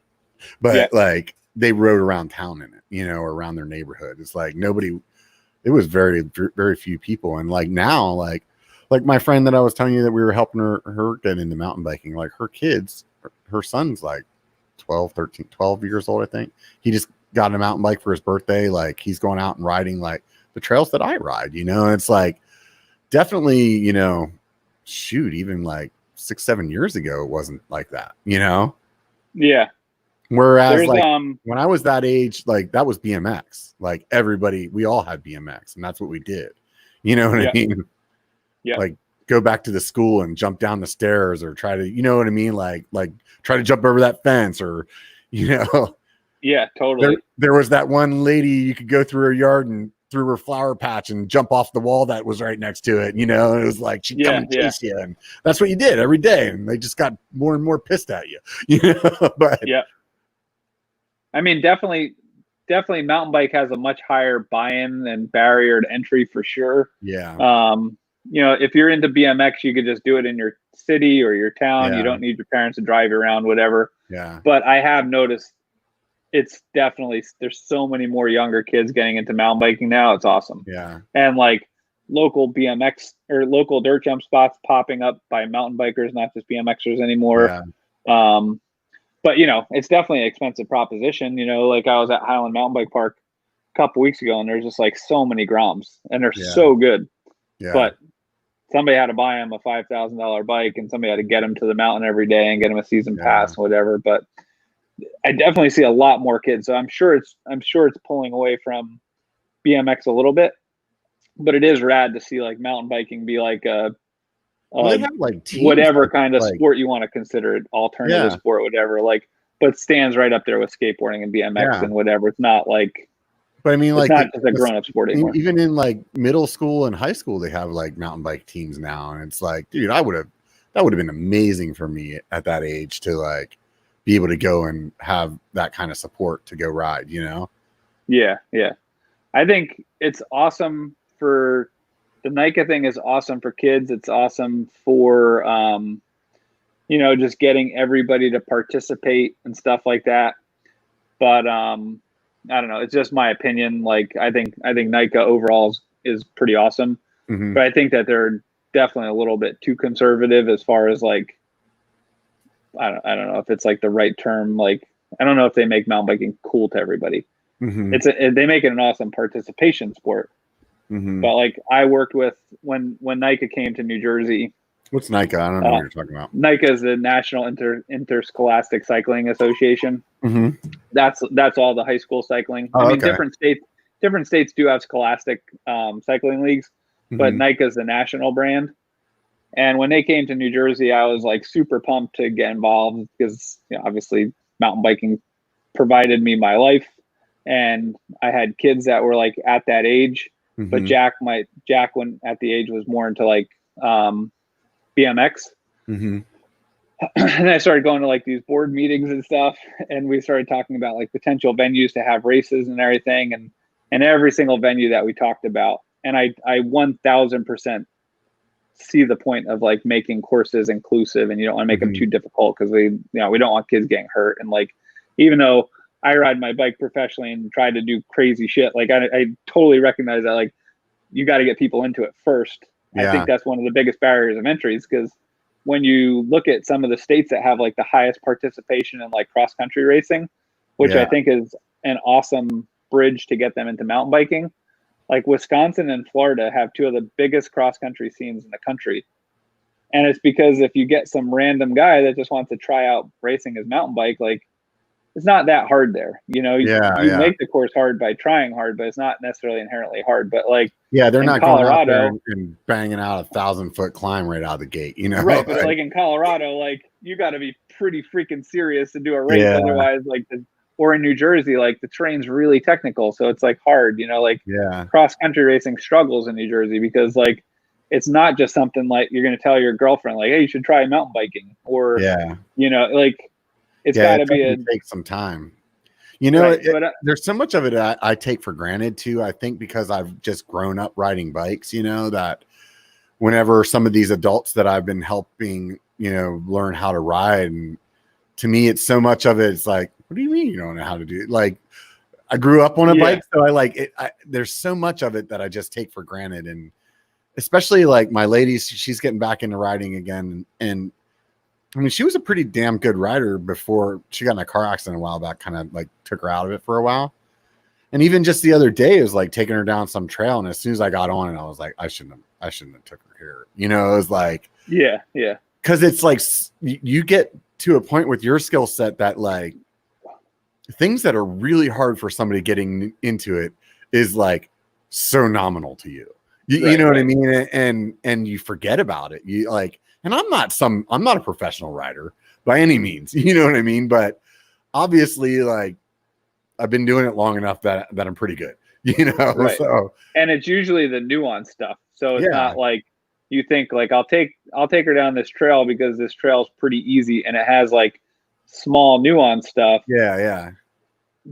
But like, they rode around town in it, you know, or around their neighborhood. It's like it was very, very few people. And like now, like like my friend that I was telling you that we were helping her get into mountain biking, like her son's like 12 years old, I think. He just got a mountain bike for his birthday. Like he's going out and riding like the trails that I ride, you know. And it's like definitely, you know, shoot, even like 6-7 years ago it wasn't like that, you know. Yeah. Whereas like when I was that age, like that was BMX. Like we all had BMX, and that's what we did. You know what I mean? Yeah. Like go back to the school and jump down the stairs, or try to, you know what I mean? Like try to jump over that fence, or, you know. Yeah, totally. There was that one lady, you could go through her yard and through her flower patch and jump off the wall that was right next to it. You know, and it was like, she'd come and chase you. And that's what you did every day. And they just got more and more pissed at you, you know, but yeah. I mean, definitely mountain bike has a much higher buy-in and barrier to entry for sure. Yeah. You know, if you're into BMX, you could just do it in your city or your town. Yeah. You don't need your parents to drive you around, whatever. Yeah. But I have noticed it's definitely, there's so many more younger kids getting into mountain biking now. It's awesome. Yeah. And like local BMX or local dirt jump spots popping up by mountain bikers, not just BMXers anymore. Yeah. But you know, it's definitely an expensive proposition. You know, like I was at Highland Mountain Bike Park a couple weeks ago, and there's just like so many groms, and they're so good. Yeah. But somebody had to buy him a $5,000 bike, and somebody had to get him to the mountain every day and get him a season pass, whatever. But I definitely see a lot more kids, so I'm sure it's pulling away from BMX a little bit. But it is rad to see like mountain biking be like a they have like teams, whatever kind of sport you want to consider it, alternative sport, whatever. Like, but stands right up there with skateboarding and BMX and whatever. It's not like. But I mean, like, not just a grown-up sport anymore. Even in like middle school and high school, they have like mountain bike teams now, and it's like, dude, that would have been amazing for me at that age to like be able to go and have that kind of support to go ride, you know? Yeah, yeah. I think it's awesome for the NICA thing is awesome for kids. It's awesome for you know, just getting everybody to participate and stuff like that. But I don't know. It's just my opinion. Like I think NICA overall is pretty awesome, but I think that they're definitely a little bit too conservative as far as like I don't know if it's like the right term. Like I don't know if they make mountain biking cool to everybody. They make it an awesome participation sport. But like I worked with when NICA came to New Jersey. What's NICA? I don't know what you're talking about. NICA is the National Interscholastic Cycling Association. That's all the high school cycling. I mean, different states do have scholastic cycling leagues, but NICA is the national brand. And when they came to New Jersey, I was like super pumped to get involved because, you know, obviously mountain biking provided me my life, and I had kids that were like at that age. But Jack when at the age was more into like BMX. And I started going to like these board meetings and stuff, and we started talking about like potential venues to have races and everything, and every single venue that we talked about. And I 1000% see the point of like making courses inclusive, and you don't want to make them too difficult because we don't want kids getting hurt. And like, even though I ride my bike professionally and try to do crazy shit, like I totally recognize that like you got to get people into it first. I think that's one of the biggest barriers of entry, is because when you look at some of the states that have like the highest participation in like cross country racing, which I think is an awesome bridge to get them into mountain biking, like Wisconsin and Florida have two of the biggest cross country scenes in the country. And it's because if you get some random guy that just wants to try out racing his mountain bike, like it's not that hard there. You know, you make the course hard by trying hard, but it's not necessarily inherently hard. But like, they're not Colorado going out there and banging out 1,000-foot climb right out of the gate, you know? Right. But like in Colorado, like you got to be pretty freaking serious to do a race. Otherwise, like or in New Jersey, like the terrain's really technical. So it's like hard, you know, like cross country racing struggles in New Jersey because like, it's not just something like you're going to tell your girlfriend, like, hey, you should try mountain biking, or, you know, like, it's got to take some time. You know, there's so much of it I take for granted too. I think because I've just grown up riding bikes, you know, that whenever some of these adults that I've been helping, you know, learn how to ride, and to me, it's so much of it. It's like, what do you mean you don't know how to do it? Like, I grew up on a bike, so I like it. There's so much of it that I just take for granted, and especially like my lady, she's getting back into riding again. And I mean, she was a pretty damn good rider before she got in a car accident a while back, kind of like took her out of it for a while. And even just the other day, it was like taking her down some trail. And as soon as I got on it, I was like, I shouldn't have took her here. You know, it was like, yeah. Cause it's like, you get to a point with your skill set that like things that are really hard for somebody getting into it is like so nominal to you. You know what I mean? And you forget about it. You like, and I'm not a professional rider by any means, you know what I mean? But obviously like I've been doing it long enough that I'm pretty good, you know? Right. So, and it's usually the nuanced stuff. So it's not like you think like, I'll take her down this trail because this trail is pretty easy and it has like small nuanced stuff. Yeah.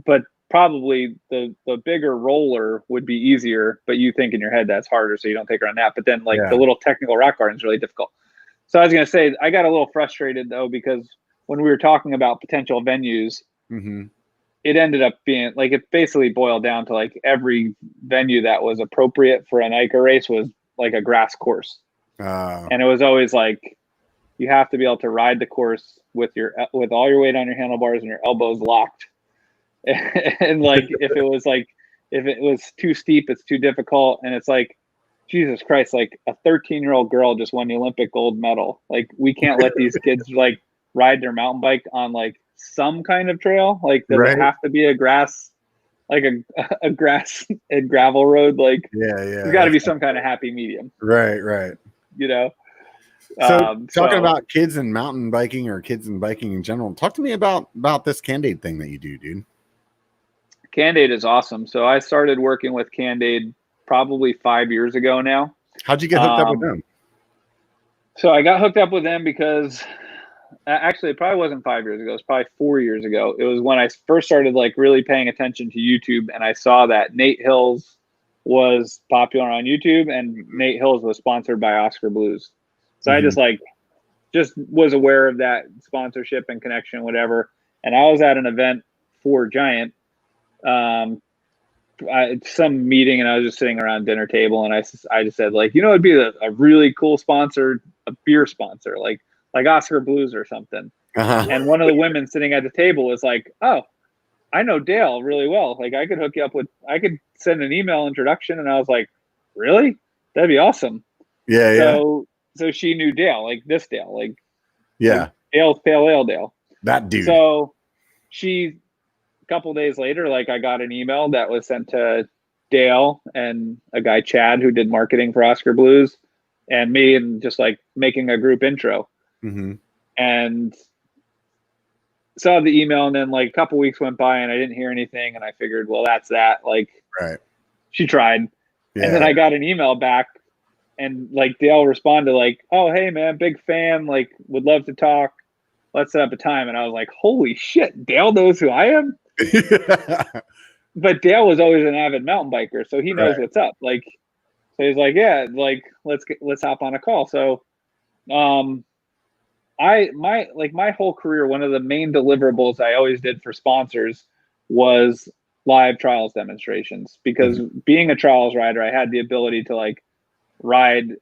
But probably the bigger roller would be easier, but you think in your head that's harder, so you don't take her on that. But then like the little technical rock garden is really difficult. So I was going to say, I got a little frustrated though, because when we were talking about potential venues, it ended up being like, it basically boiled down to like every venue that was appropriate for an Ebike race was like a grass course. And it was always like, you have to be able to ride the course with all your weight on your handlebars and your elbows locked. And like if it was too steep, it's too difficult. And it's like, Jesus Christ, like a 13-year-old girl just won the Olympic gold medal. Like we can't let these kids like ride their mountain bike on like some kind of trail. Like does it have to be a grass, like a grass and gravel road? Like there's got to be some kind of happy medium. Right. You know. So talking about kids and mountain biking or kids and biking in general, talk to me about this Candade thing that you do, dude. Candade is awesome. So I started working with Candade probably 5 years ago now. How'd you get hooked up with them? So I got hooked up with them because actually it probably wasn't 5 years ago. It was probably 4 years ago. It was when I first started like really paying attention to YouTube, and I saw that Nate Hills was popular on YouTube and Nate Hills was sponsored by Oscar Blues. So I just was aware of that sponsorship and connection, whatever. And I was at an event for Giant, some meeting, and I was just sitting around dinner table, and I just said like, you know, it'd be a really cool sponsor, a beer sponsor, like Oscar Blues or something. And one of the women sitting at the table was like, oh, I know Dale really well. Like I could hook you up with, I could send an email introduction. And I was like, really? That'd be awesome. Yeah. So she knew Dale, like this Dale, like Dale's Pale Ale Dale. That dude. So a couple days later, like I got an email that was sent to Dale and a guy, Chad, who did marketing for Oscar Blues, and me, and just like making a group intro. And saw the email, and then like a couple weeks went by and I didn't hear anything, and I figured, well, that's that. Like she tried. And then I got an email back, and like Dale responded like, oh, hey man, big fan, like would love to talk. Let's set up a time. And I was like, holy shit, Dale knows who I am. But Dale was always an avid mountain biker, so he knows what's up. Like, so he's like, yeah, like let's hop on a call. So my whole career, one of the main deliverables I always did for sponsors was live trials demonstrations, because being a trials rider, I had the ability to like bring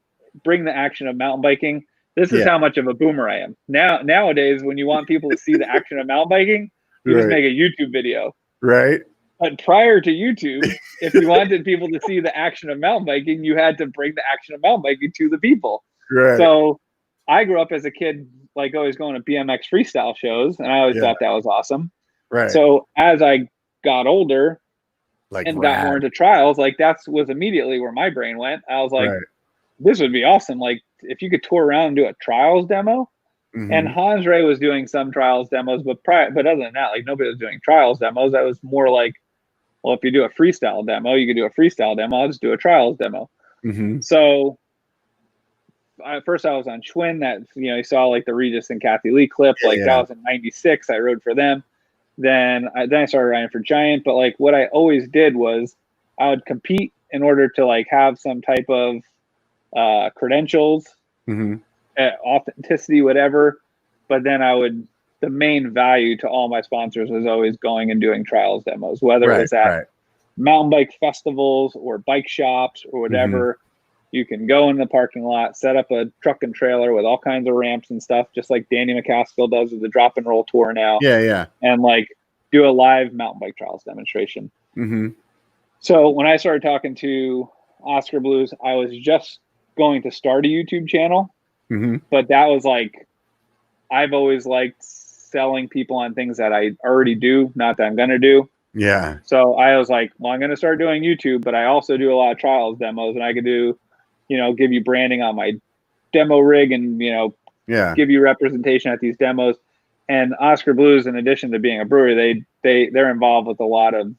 the action of mountain biking. This is how much of a boomer I am. Nowadays, when you want people to see the action of mountain biking, you just make a YouTube video. Right. But prior to YouTube, if you wanted people to see the action of mountain biking, you had to bring the action of mountain biking to the people. Right. So I grew up as a kid, like always going to BMX freestyle shows, and I always thought that was awesome. Right. So as I got older, like and got more into trials, like was immediately where my brain went. I was like, Right. this would be awesome. Like if you could tour around and do a trials demo. Mhm. And Hans Ray was doing some trials demos, but other than that, like nobody was doing trials demos. That was more like, well, if you do a freestyle demo, you could do a freestyle demo. I'll just do a trials demo. Mhm. So first I was on Schwinn, that, you know, you saw like the Regis and Kathy Lee clip, like that was in '96. I rode for them. Then I started riding for Giant. But like what I always did was I would compete in order to like have some type of credentials, authenticity, whatever. But then the main value to all my sponsors was always going and doing trials demos, whether it was at mountain bike festivals or bike shops or whatever. You can go in the parking lot, set up a truck and trailer with all kinds of ramps and stuff, just like Danny McCaskill does with the Drop and Roll Tour now. Yeah. And like do a live mountain bike trials demonstration. Mm-hmm. So when I started talking to Oscar Blues, I was just going to start a YouTube channel, but that was like, I've always liked selling people on things that I already do, not that I'm going to do. Yeah. So I was like, well, I'm going to start doing YouTube, but I also do a lot of trials demos, and I could do, give you branding on my demo rig and, give you representation at these demos. And Oscar Blues, in addition to being a brewery, they're involved with a lot of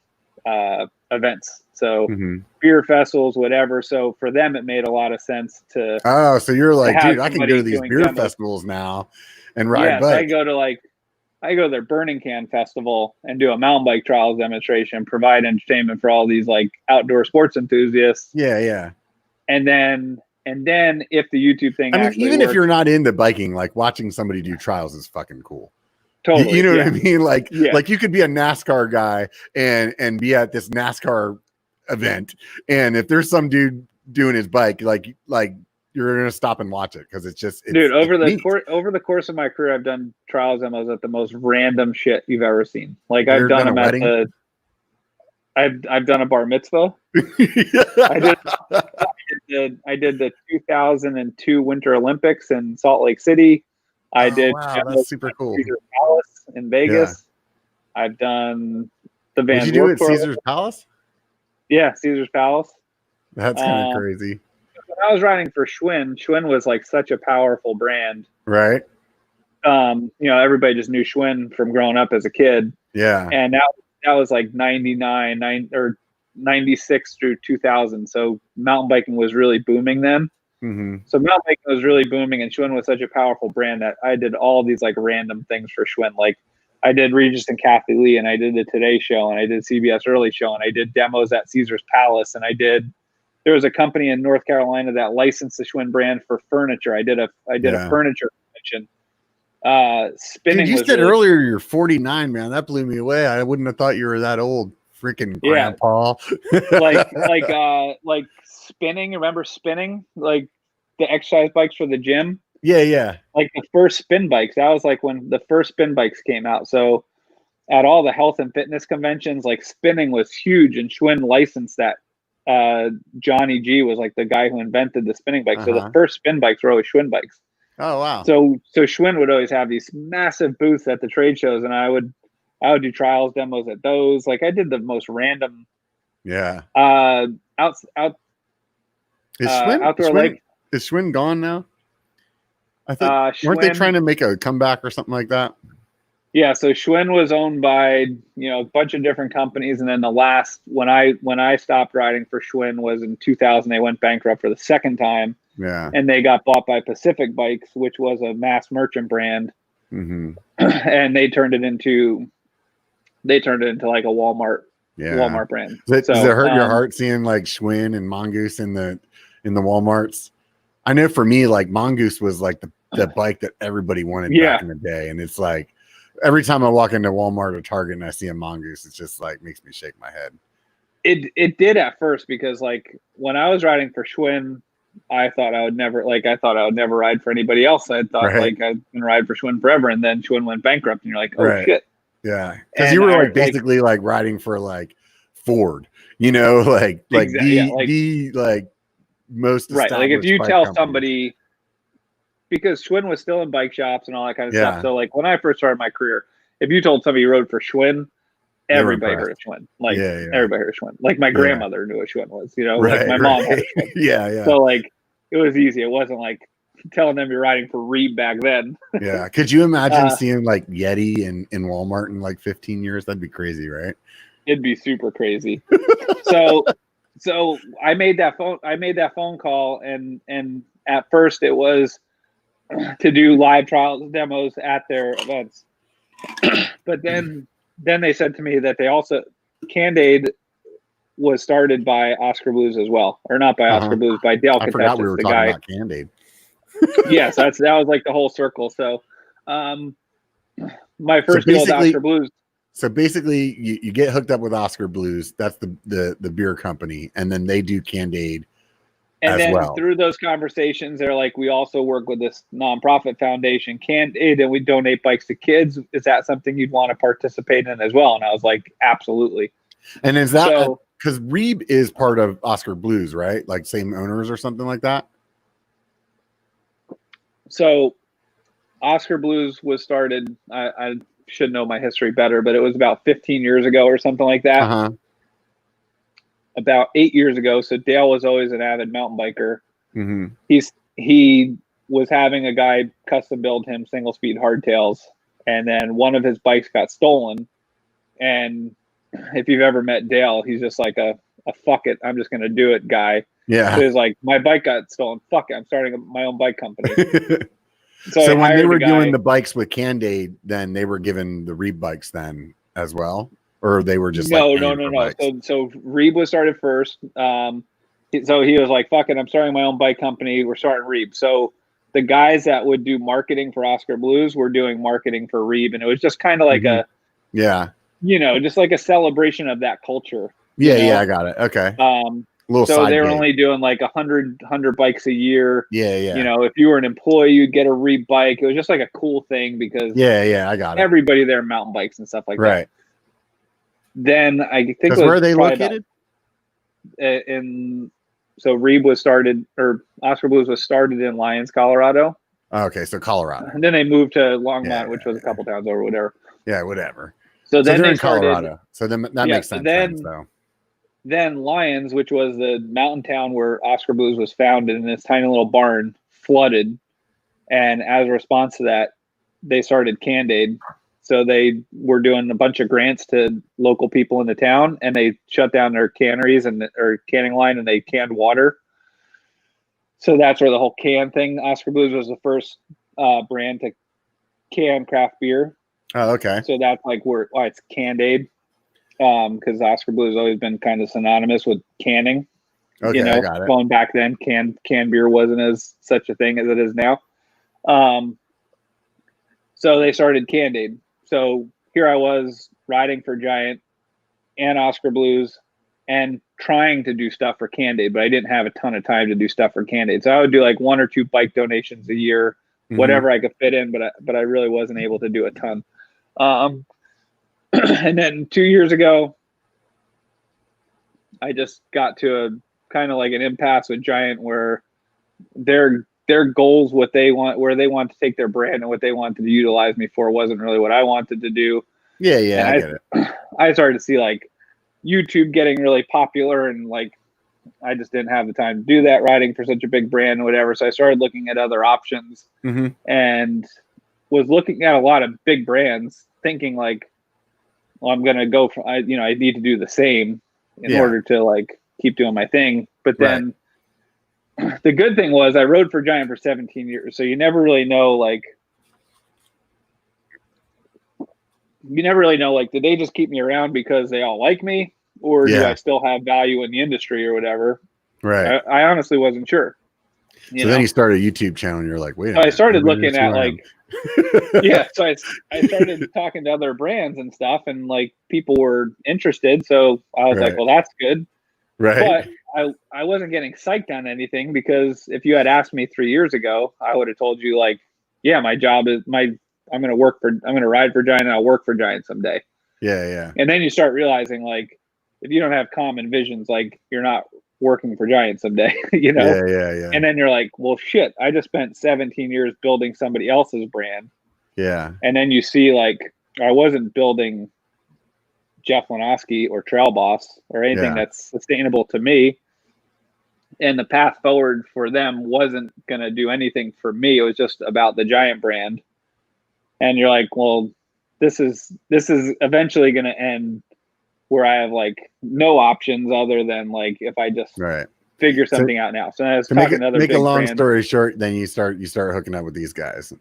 events. So beer festivals, whatever. So for them, it made a lot of sense to. Oh, so you're like, dude, I can go to these beer festivals now and ride bikes. I go to their Burning Can Festival and do a mountain bike trials demonstration, provide entertainment for all these like outdoor sports enthusiasts. Yeah. And then if the YouTube thing, even if you're not into biking, like watching somebody do trials is fucking cool. Totally. You know what I mean? Like you could be a NASCAR guy and be at this NASCAR event, and if there's some dude doing his bike, like you're gonna stop and watch it because it's dude. Over the course of my career, I've done trials demos at the most random shit you've ever seen. Like I've done them at I've done a bar mitzvah. I did the 2002 Winter Olympics in Salt Lake City. I did. Wow, that's super cool. Caesar's Palace in Vegas. Yeah. I've done the Van. Did you do it at Caesar's Palace? Yeah, Caesar's Palace. That's kind of crazy. When I was riding for Schwinn was like such a powerful brand, right? Everybody just knew Schwinn from growing up as a kid. Yeah, and that was like 96 through 2000. So mountain biking was really booming then. So mountain biking was really booming, and Schwinn was such a powerful brand that I did all these like random things for Schwinn. Like I did Regis and Kathy Lee, and I did the Today Show, and I did CBS Early Show, and I did demos at Caesar's Palace, and there was a company in North Carolina that licensed the Schwinn brand for furniture. I did a furniture convention. Spinning. Dude, you said earlier you're 49, man. That blew me away. I wouldn't have thought you were that old. Freaking grandpa. like spinning. Remember spinning? Like the exercise bikes for the gym. Yeah. Like the first spin bikes. That was like when the first spin bikes came out. So at all the health and fitness conventions, like spinning was huge, and Schwinn licensed that. Johnny G was like the guy who invented the spinning bike. So the first spin bikes were always Schwinn bikes. Oh wow. So Schwinn would always have these massive booths at the trade shows, and I would do trials demos at those. Like I did the most random. Yeah. Outdoor lake. Is Schwinn gone now? I think weren't they trying to make a comeback or something like that? Yeah, so Schwinn was owned by a bunch of different companies, and then the last when I stopped riding for Schwinn was in 2000. They went bankrupt for the second time. Yeah, and they got bought by Pacific Bikes, which was a mass merchant brand, and they turned it into like a Walmart brand. Does it hurt your heart seeing like Schwinn and Mongoose in the Walmarts? I know for me, like Mongoose was like the bike that everybody wanted back in the day, and it's like every time I walk into Walmart or Target and I see a Mongoose, it's just like makes me shake my head. It did at first, because like when I was riding for Schwinn, I thought I would never ride for anybody else. I thought like I'd been ride for Schwinn forever, and then Schwinn went bankrupt, and you're like, oh shit. Yeah, because you were like basically like riding for like Ford, like most right. Like if you tell somebody, because Schwinn was still in bike shops and all that kind of stuff. So like when I first started my career, if you told somebody you rode for Schwinn, everybody heard of Schwinn. Like everybody heard of Schwinn. Like my grandmother knew what Schwinn was. Like my mom had a Schwinn. Yeah. So like it was easy. It wasn't like telling them you're riding for REEB back then. Yeah. Could you imagine seeing like Yeti in Walmart in like 15 years? That'd be crazy, right? It'd be super crazy. So I made that phone call, and at first it was to do live trials demos at their events. But then they said to me that they also Candade was started by Oscar Blues as well, or not by Oscar Blues, by Dale Contestus, I forgot we were talking about Candade. Yes, that was like the whole circle. So my first deal with Oscar Blues. So basically you get hooked up with Oscar Blues. That's the beer company, and then they do Candade And then well. through those conversations, they're like, we also work with this nonprofit foundation, Candid, and we donate bikes to kids. Is that something you'd want to participate in as well? And I was like, absolutely. And is that because REEB is part of Oscar Blues, right? Like same owners or something like that? So Oscar Blues was started, I should know my history better, but it was about 15 years ago or something like that. Uh-huh. About 8 years ago. So Dale was always an avid mountain biker. Mm-hmm. He was having a guy custom build him single speed hardtails, and then one of his bikes got stolen. And if you've ever met Dale, he's just like a fuck it, I'm just gonna do it guy. Yeah. So he's like, my bike got stolen. Fuck it, I'm starting my own bike company. So when they were doing the bikes with Candid, then they were given the REEB bikes then as well, or they were just no. Bikes? So REEB was started first. So he was like, "Fuck it, I'm starting my own bike company. We're starting REEB." So the guys that would do marketing for Oscar Blues were doing marketing for REEB, and it was just kind of like just like a celebration of that culture. Yeah, I got it. Okay. So they were only doing like 100 bikes a year. Yeah. You know, if you were an employee, you'd get a REEB bike. It was just like a cool thing because I got it. Everybody there mountain bikes and stuff like that. Right. Then I think where are they located? So REEB was started, or Oscar Blues was started in Lyons, Colorado. Okay, so Colorado. And then they moved to Longmont, which was a couple towns over, whatever. Yeah, whatever. So then they're they in Colorado. So then that makes sense. Then Lyons, which was the mountain town where Oscar Blues was founded, in this tiny little barn, flooded. And as a response to that, they started Candid. So they were doing a bunch of grants to local people in the town, and they shut down their canneries or canning line, and they canned water. So that's where the whole can thing. Oscar Blues was the first brand to can craft beer. Oh, okay. So that's like why it's Candid, because Oscar Blues has always been kind of synonymous with canning. Okay, I got it. Going back then, canned beer wasn't as such a thing as it is now. So they started Candid. So here I was riding for Giant and Oscar Blues and trying to do stuff for Candid, but I didn't have a ton of time to do stuff for Candid. So I would do like 1 or 2 bike donations a year, whatever I could fit in, but I really wasn't able to do a ton. And then 2 years ago, I just got to a kind of like an impasse with Giant where their goals, what they want, where they want to take their brand and what they wanted to utilize me for wasn't really what I wanted to do. Yeah, I get it. I started to see like YouTube getting really popular, and like I just didn't have the time to do that, riding for such a big brand and whatever. So I started looking at other options and was looking at a lot of big brands, thinking like, well, I'm gonna go for I need to do the same in order to like keep doing my thing. But then the good thing was I rode for Giant for 17 years. So you never really know, like, did they just keep me around because they all like me, or do I still have value in the industry or whatever? Right. I honestly wasn't sure. Then you started a YouTube channel and you're like, wait a minute. I started looking at like, so I started talking to other brands and stuff, and like people were interested. So I was like, well, that's good. Right. But I wasn't getting psyched on anything, because if you had asked me 3 years ago, I would have told you like, yeah, my job is I'm going to ride for Giant and I'll work for Giant someday. Yeah. And then you start realizing like, if you don't have common visions, like you're not working for Giant someday, Yeah. And then you're like, well, shit, I just spent 17 years building somebody else's brand. Yeah. And then you see like, I wasn't building Jeff Lenosky or Trail Boss or anything that's sustainable to me. And the path forward for them wasn't going to do anything for me. It was just about the Giant brand. And you're like, well, this is eventually going to end where I have like no options other than like, if I just figure something out now. So I was talking to other big brands. Make a long story short, then you start hooking up with these guys.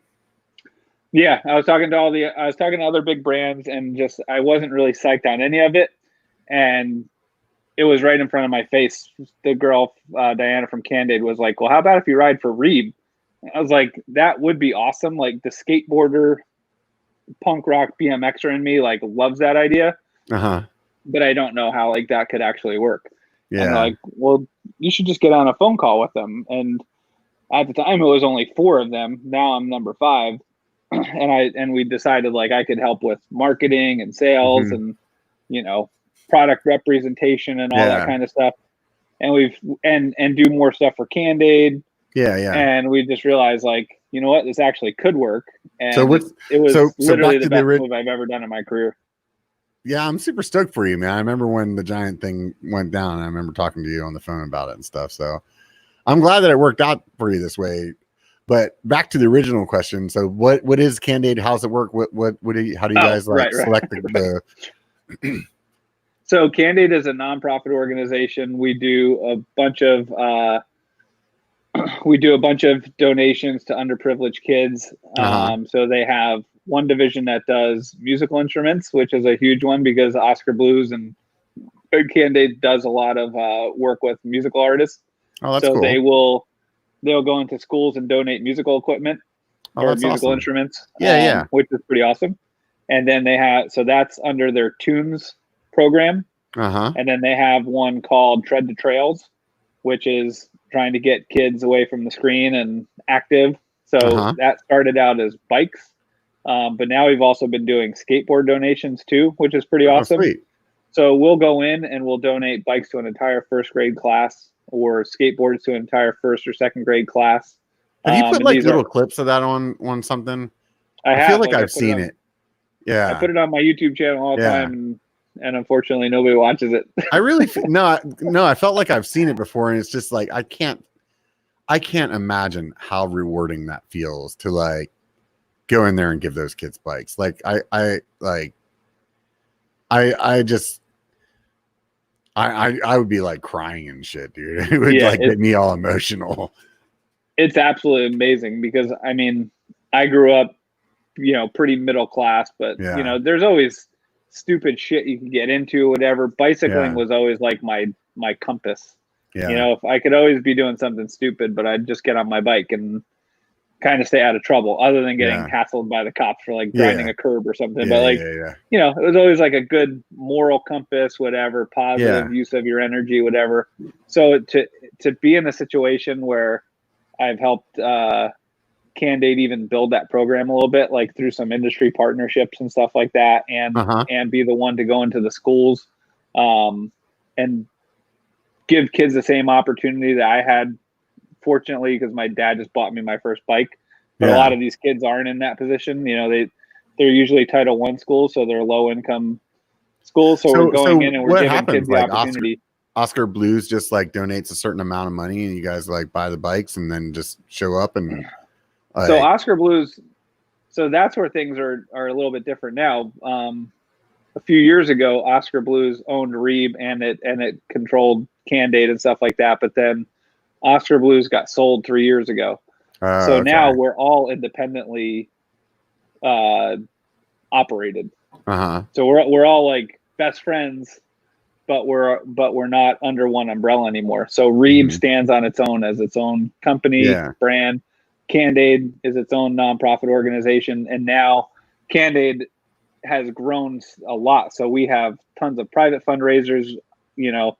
Yeah, I was talking to other big brands, and just I wasn't really psyched on any of it. And it was right in front of my face. The girl, Diana from Candid, was like, well, how about if you ride for REEB? I was like, that would be awesome. Like the skateboarder, punk rock BMXer in me like loves that idea. But I don't know how like that could actually work. And they're like, well, you should just get on a phone call with them. And at the time, it was only 4 of them. Now I'm number 5. And we decided like I could help with marketing and sales and, you know, product representation and all that kind of stuff. And and do more stuff for Candade. Yeah. And we just realized like, you know what, this actually could work. And so it was literally the best move I've ever done in my career. Yeah, I'm super stoked for you, man. I remember when the giant thing went down. I remember talking to you on the phone about it and stuff. So I'm glad that it worked out for you this way. But back to the original question. So what is Candade? How's it work? How do you guys select the So Candade is a nonprofit organization. We do a bunch of donations to underprivileged kids. So they have one division that does musical instruments, which is a huge one because Oscar Blues and Candade does a lot of work with musical artists. Oh, that's cool. They'll go into schools and donate musical equipment or musical instruments. Which is pretty awesome. And then that's under their Tunes program. And then they have one called Tread to Trails, which is trying to get kids away from the screen and active. So that started out as bikes. But now we've also been doing skateboard donations too, which is pretty awesome. Sweet. So we'll go in and we'll donate bikes to an entire 1st grade class or skateboards to an entire 1st or 2nd grade class. Have you put like little clips of that on something? I feel like I've seen it. Yeah. I put it on my YouTube channel all the time and unfortunately nobody watches it. I really I felt like I've seen it before and it's just like I can't imagine how rewarding that feels to like go in there and give those kids bikes. Like I would be like crying and shit, dude. It would get me all emotional. It's absolutely amazing because I mean, I grew up, you know, pretty middle class, but you know, there's always stupid shit you can get into, whatever. Bicycling was always like my compass. You know, if I could always be doing something stupid, but I'd just get on my bike and kind of stay out of trouble other than getting hassled by the cops for like grinding a curb or something. But like, you know, it was always like a good moral compass, whatever, positive use of your energy, whatever. So to be in a situation where I've helped Candade even build that program a little bit, like through some industry partnerships and stuff like that, and be the one to go into the schools and give kids the same opportunity that I had, fortunately, because my dad just bought me my first bike. But a lot of these kids aren't in that position. You know, they're usually Title I schools, so they're low income schools. So we're going in and we're giving kids the opportunity. Oscar Blues just like donates a certain amount of money and you guys like buy the bikes and then just show up and so Oscar Blues, so that's where things are a little bit different now. A few years ago, Oscar Blues owned REEB and it controlled Candade and stuff like that. But then Oscar Blues got sold 3 years ago. So now we're all independently operated. So we're all like best friends, but we're not under one umbrella anymore. So REEB stands on its own as its own company, brand. Candade is its own nonprofit organization, and now Candade has grown a lot. So we have tons of private fundraisers. You know,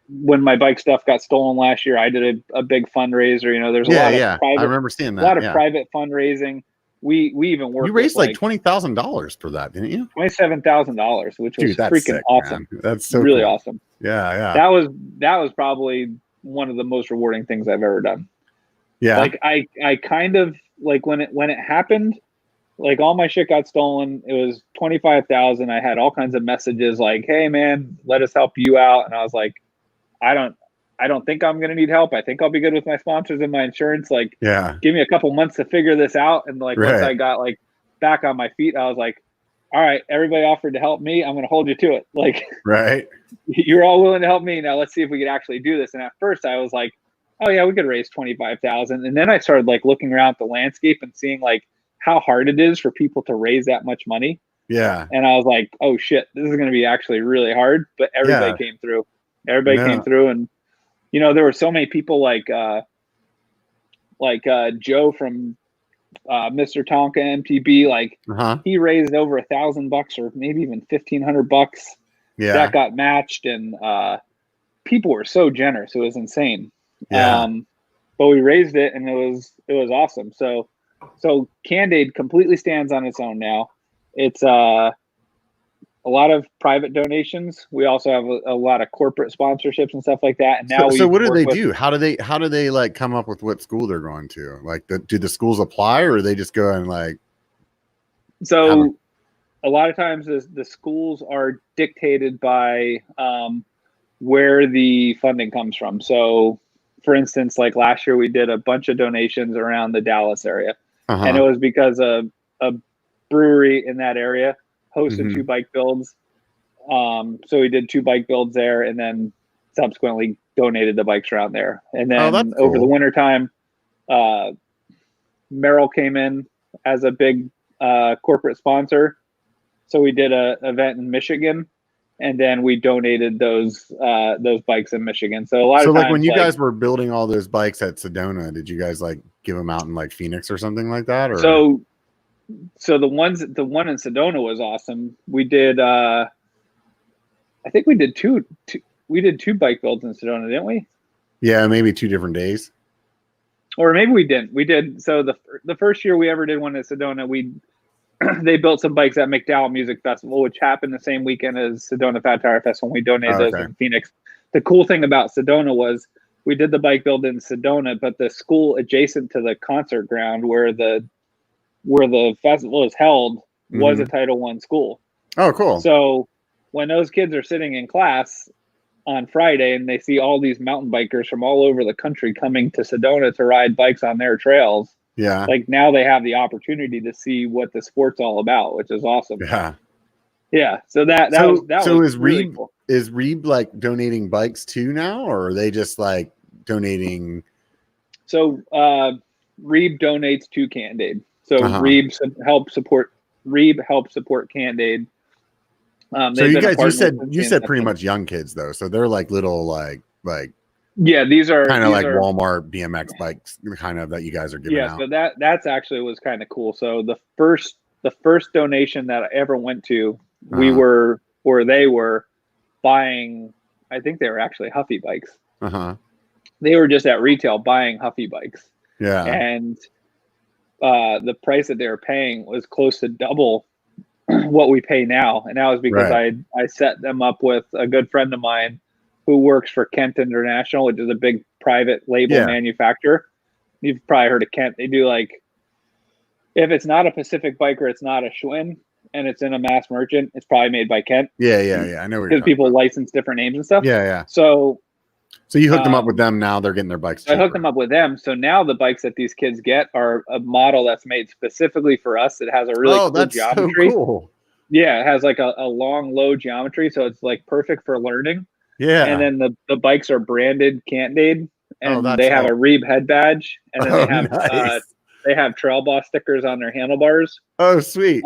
when my bike stuff got stolen last year, I did a big fundraiser. You know, there's a lot of private, I remember seeing that. A lot of private fundraising. We even worked. You raised like $20,000 for that, didn't you? $27,000, which was freaking sick, awesome. Man. That's so really cool. awesome. Yeah. That was probably one of the most rewarding things I've ever done. Yeah. Like I kind of like when it happened, like all my shit got stolen. It was $25,000. I had all kinds of messages like, "Hey man, let us help you out." And I was like, I don't think I'm going to need help. I think I'll be good with my sponsors and my insurance. Like, give me a couple months to figure this out. And like, once I got like back on my feet, I was like, all right, everybody offered to help me. I'm going to hold you to it. Like, you're all willing to help me. Now let's see if we could actually do this. And at first I was like, oh yeah, we could raise 25,000. And then I started like looking around the landscape and seeing like how hard it is for people to raise that much money. Yeah. And I was like, oh shit, this is going to be actually really hard. But everybody came through. Everybody came through, and you know there were so many people like Joe from Mr. Tonka MTB. Like he raised over $1,000 or maybe even $1,500. That got matched, and people were so generous. It was insane. Yeah. But we raised it, and it was awesome. So Candide completely stands on its own now. It's a lot of private donations. We also have a lot of corporate sponsorships and stuff like that. And now so what do they do? How do they like come up with what school they're going to? Like, do the schools apply, or they just go and like? So a lot of times the schools are dictated by where the funding comes from. So, for instance, like last year we did a bunch of donations around the Dallas area, and it was because a brewery in that area hosted 2 bike builds. So we did 2 bike builds there, and then subsequently donated the bikes around there. And then over the wintertime, Merrill came in as a big corporate sponsor. So we did a event in Michigan, and then we donated those bikes in Michigan. So a lot of times, like when you guys were building all those bikes at Sedona, did you guys like give them out in like Phoenix or something like that? Or so the one in Sedona was awesome. We did I think we did two bike builds in Sedona, didn't we? Yeah, maybe 2 different days. Or maybe we didn't. We did. So the first year we ever did one in Sedona, they built some bikes at McDowell Music Festival, which happened the same weekend as Sedona Fat Tire Festival. We donated those in Phoenix. The cool thing about Sedona was we did the bike build in Sedona, but the school adjacent to the concert ground where the festival is held was a Title I school. Oh, cool. So when those kids are sitting in class on Friday and they see all these mountain bikers from all over the country coming to Sedona to ride bikes on their trails, like now they have the opportunity to see what the sport's all about, which is awesome. Yeah. So that was really cool. Is REEB like donating bikes too now, or are they just like donating? So REEB donates to Candide. So REEB helps support Candide. So you said pretty much young kids though, so they're like little like yeah, these are kind of like Walmart BMX bikes kind of that you guys are giving out. So that's actually was kind of cool. So the first donation that I ever went to, they were buying, I think they were actually Huffy bikes. They were just at retail buying Huffy bikes. Yeah. And the price that they were paying was close to double what we pay now. And that was because I set them up with a good friend of mine who works for Kent International, which is a big private label manufacturer. You've probably heard of Kent. They do like, if it's not a Pacific Biker, it's not a Schwinn, and it's in a mass merchant, it's probably made by Kent. Yeah. I know because people license different names and stuff. Yeah. So you hooked them up with them. Now they're getting their bikes cheaper. I hooked them up with them. So now the bikes that these kids get are a model that's made specifically for us. It has a really cool geometry. So cool. Yeah, it has like a long, low geometry, so it's like perfect for learning. Yeah. And then the bikes are branded Candide, and they have a REEB head badge, and then they have Trail Boss stickers on their handlebars. Oh, sweet.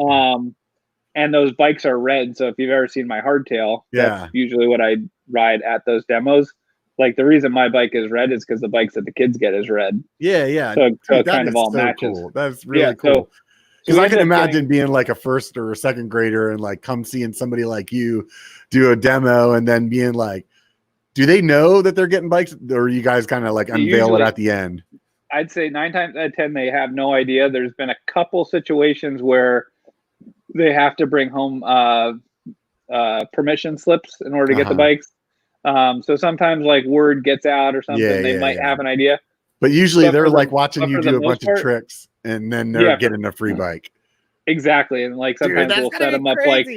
And those bikes are red. So if you've ever seen my hardtail, that's usually what I ride at those demos. Like the reason my bike is red is because the bikes that the kids get is red. Yeah. So it kind of all matches. Cool. That's really cool. Because I can imagine being like a first or a second grader and like come seeing somebody like you do a demo and then being like, do they know that they're getting bikes, or you guys kind of like unveil it at the end? I'd say 9 times out of 10 they have no idea. There's been a couple situations where they have to bring home permission slips in order to get the bikes. So sometimes like word gets out or something, they might have an idea. But usually they're like watching you do a bunch of tricks and then they're getting a free bike. Exactly. And like sometimes we'll set them up like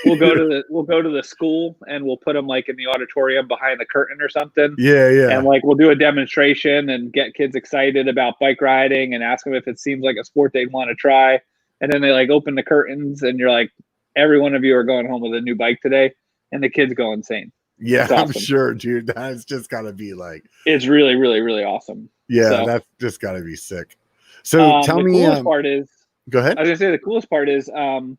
we'll go to the school and we'll put them like in the auditorium behind the curtain or something. Yeah. And like we'll do a demonstration and get kids excited about bike riding and ask them if it seems like a sport they'd want to try. And then they like open the curtains and you're like, every one of you are going home with a new bike today, and the kids go insane. Yeah, awesome. I'm sure, dude. That's just gotta be like, it's really, really, really awesome. Yeah, that's just gotta be sick. So tell me, the coolest part is, go ahead. I was gonna say the coolest part is, you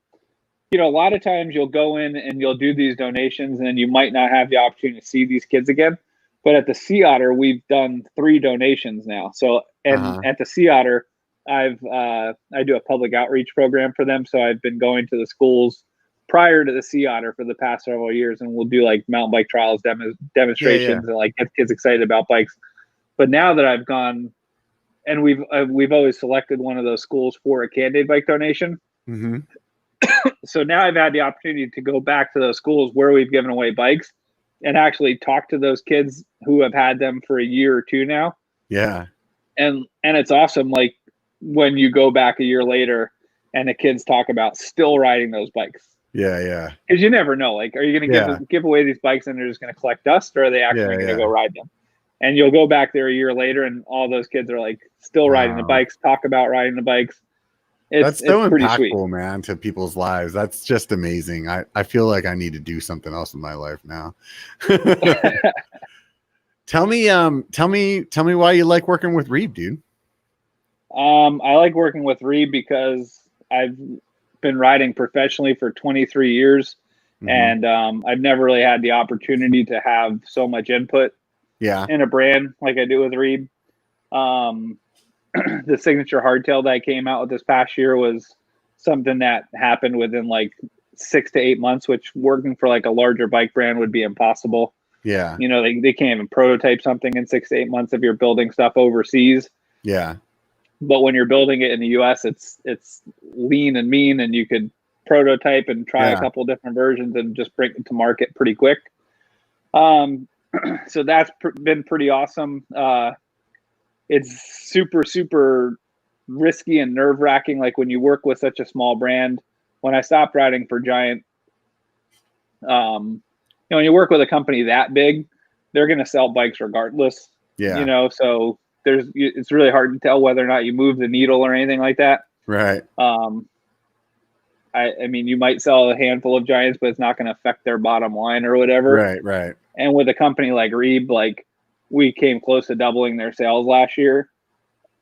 know, a lot of times you'll go in and you'll do these donations and you might not have the opportunity to see these kids again. But at the Sea Otter, we've done 3 donations now. So, and at the Sea Otter, I do a public outreach program for them. So I've been going to the schools prior to the Sea Otter for the past several years, and we'll do like mountain bike trials, demonstrations, and like get kids excited about bikes. But now that I've gone, and we've always selected one of those schools for a candidate bike donation. Mm-hmm. So now I've had the opportunity to go back to those schools where we've given away bikes and actually talk to those kids who have had them for a year or two now. Yeah. And it's awesome. Like when you go back a year later and the kids talk about still riding those bikes. Yeah. Yeah. Because you never know. Like, are you going to give away these bikes and they're just going to collect dust, or are they actually going to go ride them? And you'll go back there a year later and all those kids are like still riding the bikes, talk about riding the bikes. That's so pretty impactful, sweet, man, to people's lives. That's just amazing. I feel like I need to do something else in my life now. Tell me why you like working with REEB, dude. I like working with REEB because I've been riding professionally for 23 years, and I've never really had the opportunity to have so much input in a brand like I do with REEB. The signature hardtail that I came out with this past year was something that happened within like 6 to 8 months, which working for like a larger bike brand would be impossible. Yeah. You know, they can't even prototype something in 6 to 8 months if you're building stuff overseas. Yeah. But when you're building it in the US, it's lean and mean, and you could prototype and try a couple different versions and just bring it to market pretty quick. So that's been pretty awesome. It's super, super risky and nerve wracking. Like when you work with such a small brand, when I stopped riding for Giant, you know, when you work with a company that big, they're going to sell bikes regardless. Yeah. You know, so it's really hard to tell whether or not you move the needle or anything like that. Right. I mean, you might sell a handful of Giants, but it's not going to affect their bottom line or whatever. Right. Right. And with a company like REEB, like we came close to doubling their sales last year.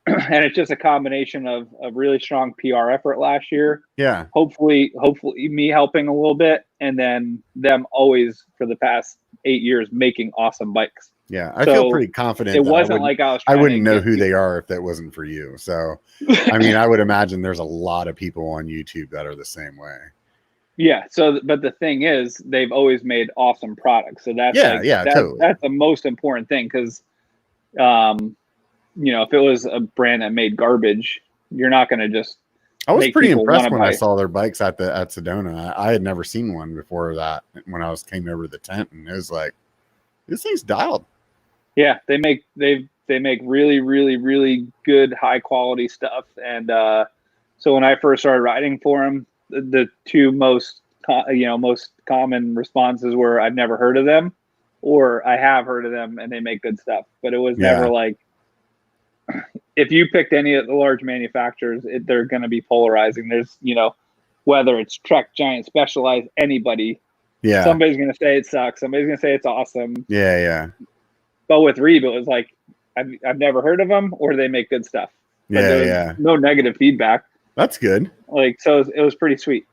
And it's just a combination of really strong PR effort last year. Yeah. Hopefully me helping a little bit, and then them always for the past 8 years making awesome bikes. Yeah, I feel pretty confident. It wasn't like I wouldn't know who they are if that wasn't for you. So, I mean, I would imagine there's a lot of people on YouTube that are the same way. Yeah. So, but the thing is, they've always made awesome products. So that's totally. That's the most important thing, because, you know, if it was a brand that made garbage, you're not going to just. I was pretty impressed when I saw their bikes at Sedona. I had never seen one before that when I came over to the tent, and it was like, this thing's dialed. Yeah, they make really, really, really good high quality stuff. And so when I first started riding for them, the two most common responses were, I've never heard of them, or I have heard of them and they make good stuff. But it was never like, if you picked any of the large manufacturers, they're going to be polarizing. There's, you know, whether it's Trek, Giant, Specialized, anybody, somebody's going to say it sucks. Somebody's going to say it's awesome. Yeah, yeah. But with REEB, it was like, I've never heard of them, or they make good stuff. But yeah. No negative feedback. That's good. Like, so it was pretty sweet.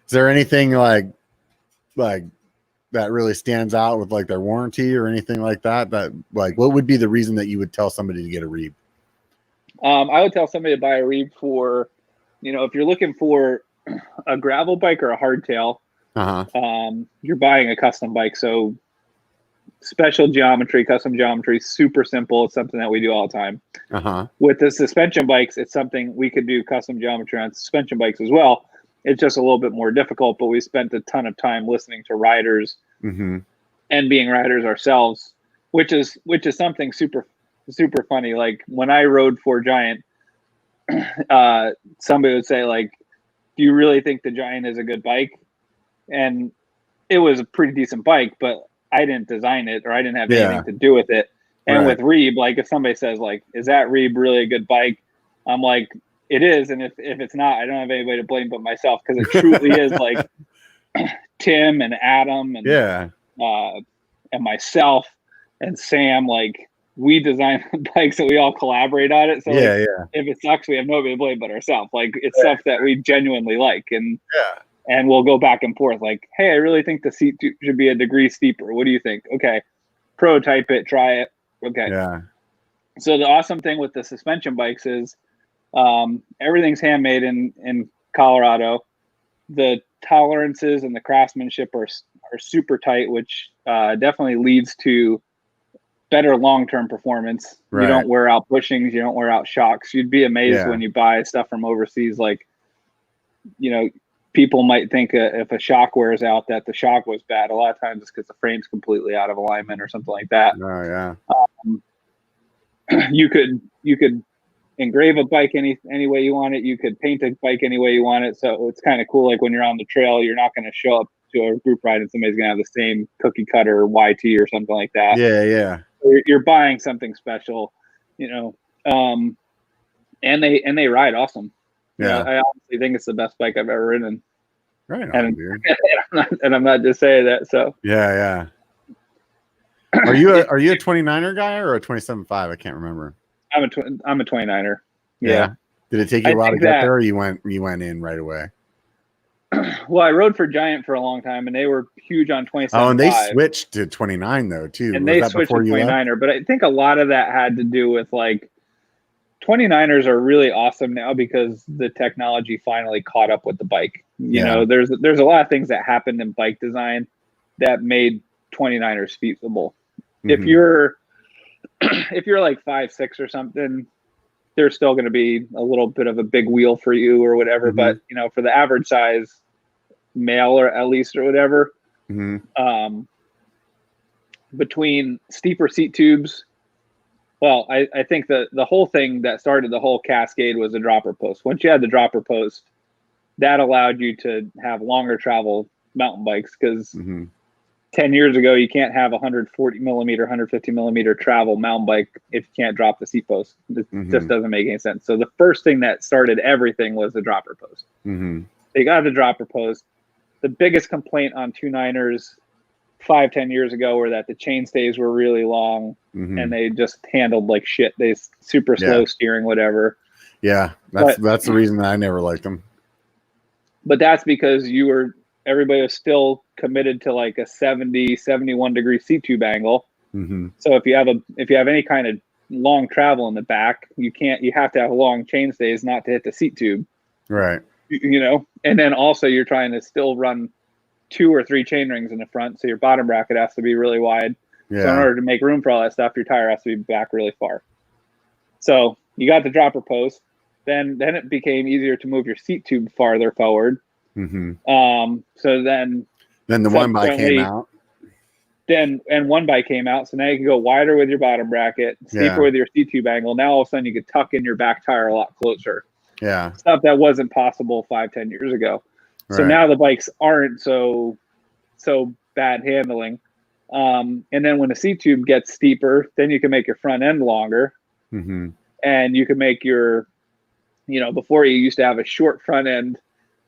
Is there anything like that really stands out with like their warranty or anything like that? That like, what would be the reason that you would tell somebody to get a REEB? I would tell somebody to buy a REEB for, you know, if you're looking for a gravel bike or a hardtail, you're buying a custom bike. So custom geometry, super simple. It's something that we do all the time. With the suspension bikes, it's something we could do custom geometry on suspension bikes as well. It's just a little bit more difficult, but we spent a ton of time listening to riders and being riders ourselves, which is something super, super funny. Like when I rode for Giant, somebody would say like, do you really think the Giant is a good bike? And it was a pretty decent bike, but I didn't design it, or I didn't have anything to do with it. And with REEB, like if somebody says like, is that REEB really a good bike? I'm like, it is. And if it's not, I don't have anybody to blame but myself, because it truly is like Tim and Adam and myself and Sam, like we design bikes and we all collaborate on it. So if it sucks, we have nobody to blame but ourselves. Like it's stuff that we genuinely like. And we'll go back and forth like, hey, I really think the seat should be a degree steeper. What do you think? Okay. Prototype it, try it. Okay. Yeah. So the awesome thing with the suspension bikes is everything's handmade in Colorado. The tolerances and the craftsmanship are super tight, which definitely leads to better long-term performance. Right. You don't wear out bushings, you don't wear out shocks. You'd be amazed when you buy stuff from overseas, like, you know, people might think if a shock wears out that the shock was bad. A lot of times it's because the frame's completely out of alignment or something like that. Oh yeah. You could engrave a bike any way you want it. You could paint a bike any way you want it. So it's kind of cool. Like when you're on the trail, you're not going to show up to a group ride and somebody's going to have the same cookie cutter YT or something like that. Yeah. You're buying something special, you know, and they ride awesome. Yeah. You know, I honestly think it's the best bike I've ever ridden. Right. And I'm not just saying that. So yeah. Are you a 29er guy or a 27.5? I can't remember. I'm a 29er. Yeah. Did it take you a while to get there, or you went in right away? Well, I rode for Giant for a long time, and they were huge on 27.5. Oh, and they switched to 29 though too. And they switched to 29er, but I think a lot of that had to do with like 29ers are really awesome now because the technology finally caught up with the bike. You know, there's a lot of things that happened in bike design that made 29ers feasible. Mm-hmm. If you're like 5'6" or something, there's still going to be a little bit of a big wheel for you or whatever. Mm-hmm. But, you know, for the average size male or at least or whatever, between steeper seat tubes, well, I think the whole thing that started the whole cascade was the dropper post. Once you had the dropper post, that allowed you to have longer travel mountain bikes because 10 years ago, you can't have 140 millimeter, 150 millimeter travel mountain bike if you can't drop the seat post. It just doesn't make any sense. So the first thing that started everything was the dropper post. They got the dropper post. The biggest complaint on 29ers 5-10 years ago were that the chainstays were really long and they just handled like shit. They super slow steering, whatever. Yeah, that's the reason that I never liked them. But that's because everybody was still committed to like a 70, 71 degree seat tube angle. So if you have any kind of long travel in the back, you have to have long chainstays not to hit the seat tube. Right. You know, and then also you're trying to still run 2 or 3 chain rings in the front. So your bottom bracket has to be really wide. Yeah. So in order to make room for all that stuff, your tire has to be back really far. So you got the dropper post. Then it became easier to move your seat tube farther forward. So then the one bike came out. One bike came out. So now you can go wider with your bottom bracket, steeper with your seat tube angle. Now all of a sudden you could tuck in your back tire a lot closer. Yeah. Stuff that wasn't possible 5-10 years ago. So now the bikes aren't so bad handling. And then when the seat tube gets steeper, then you can make your front end longer. And you can make your, you know, before you used to have a short front end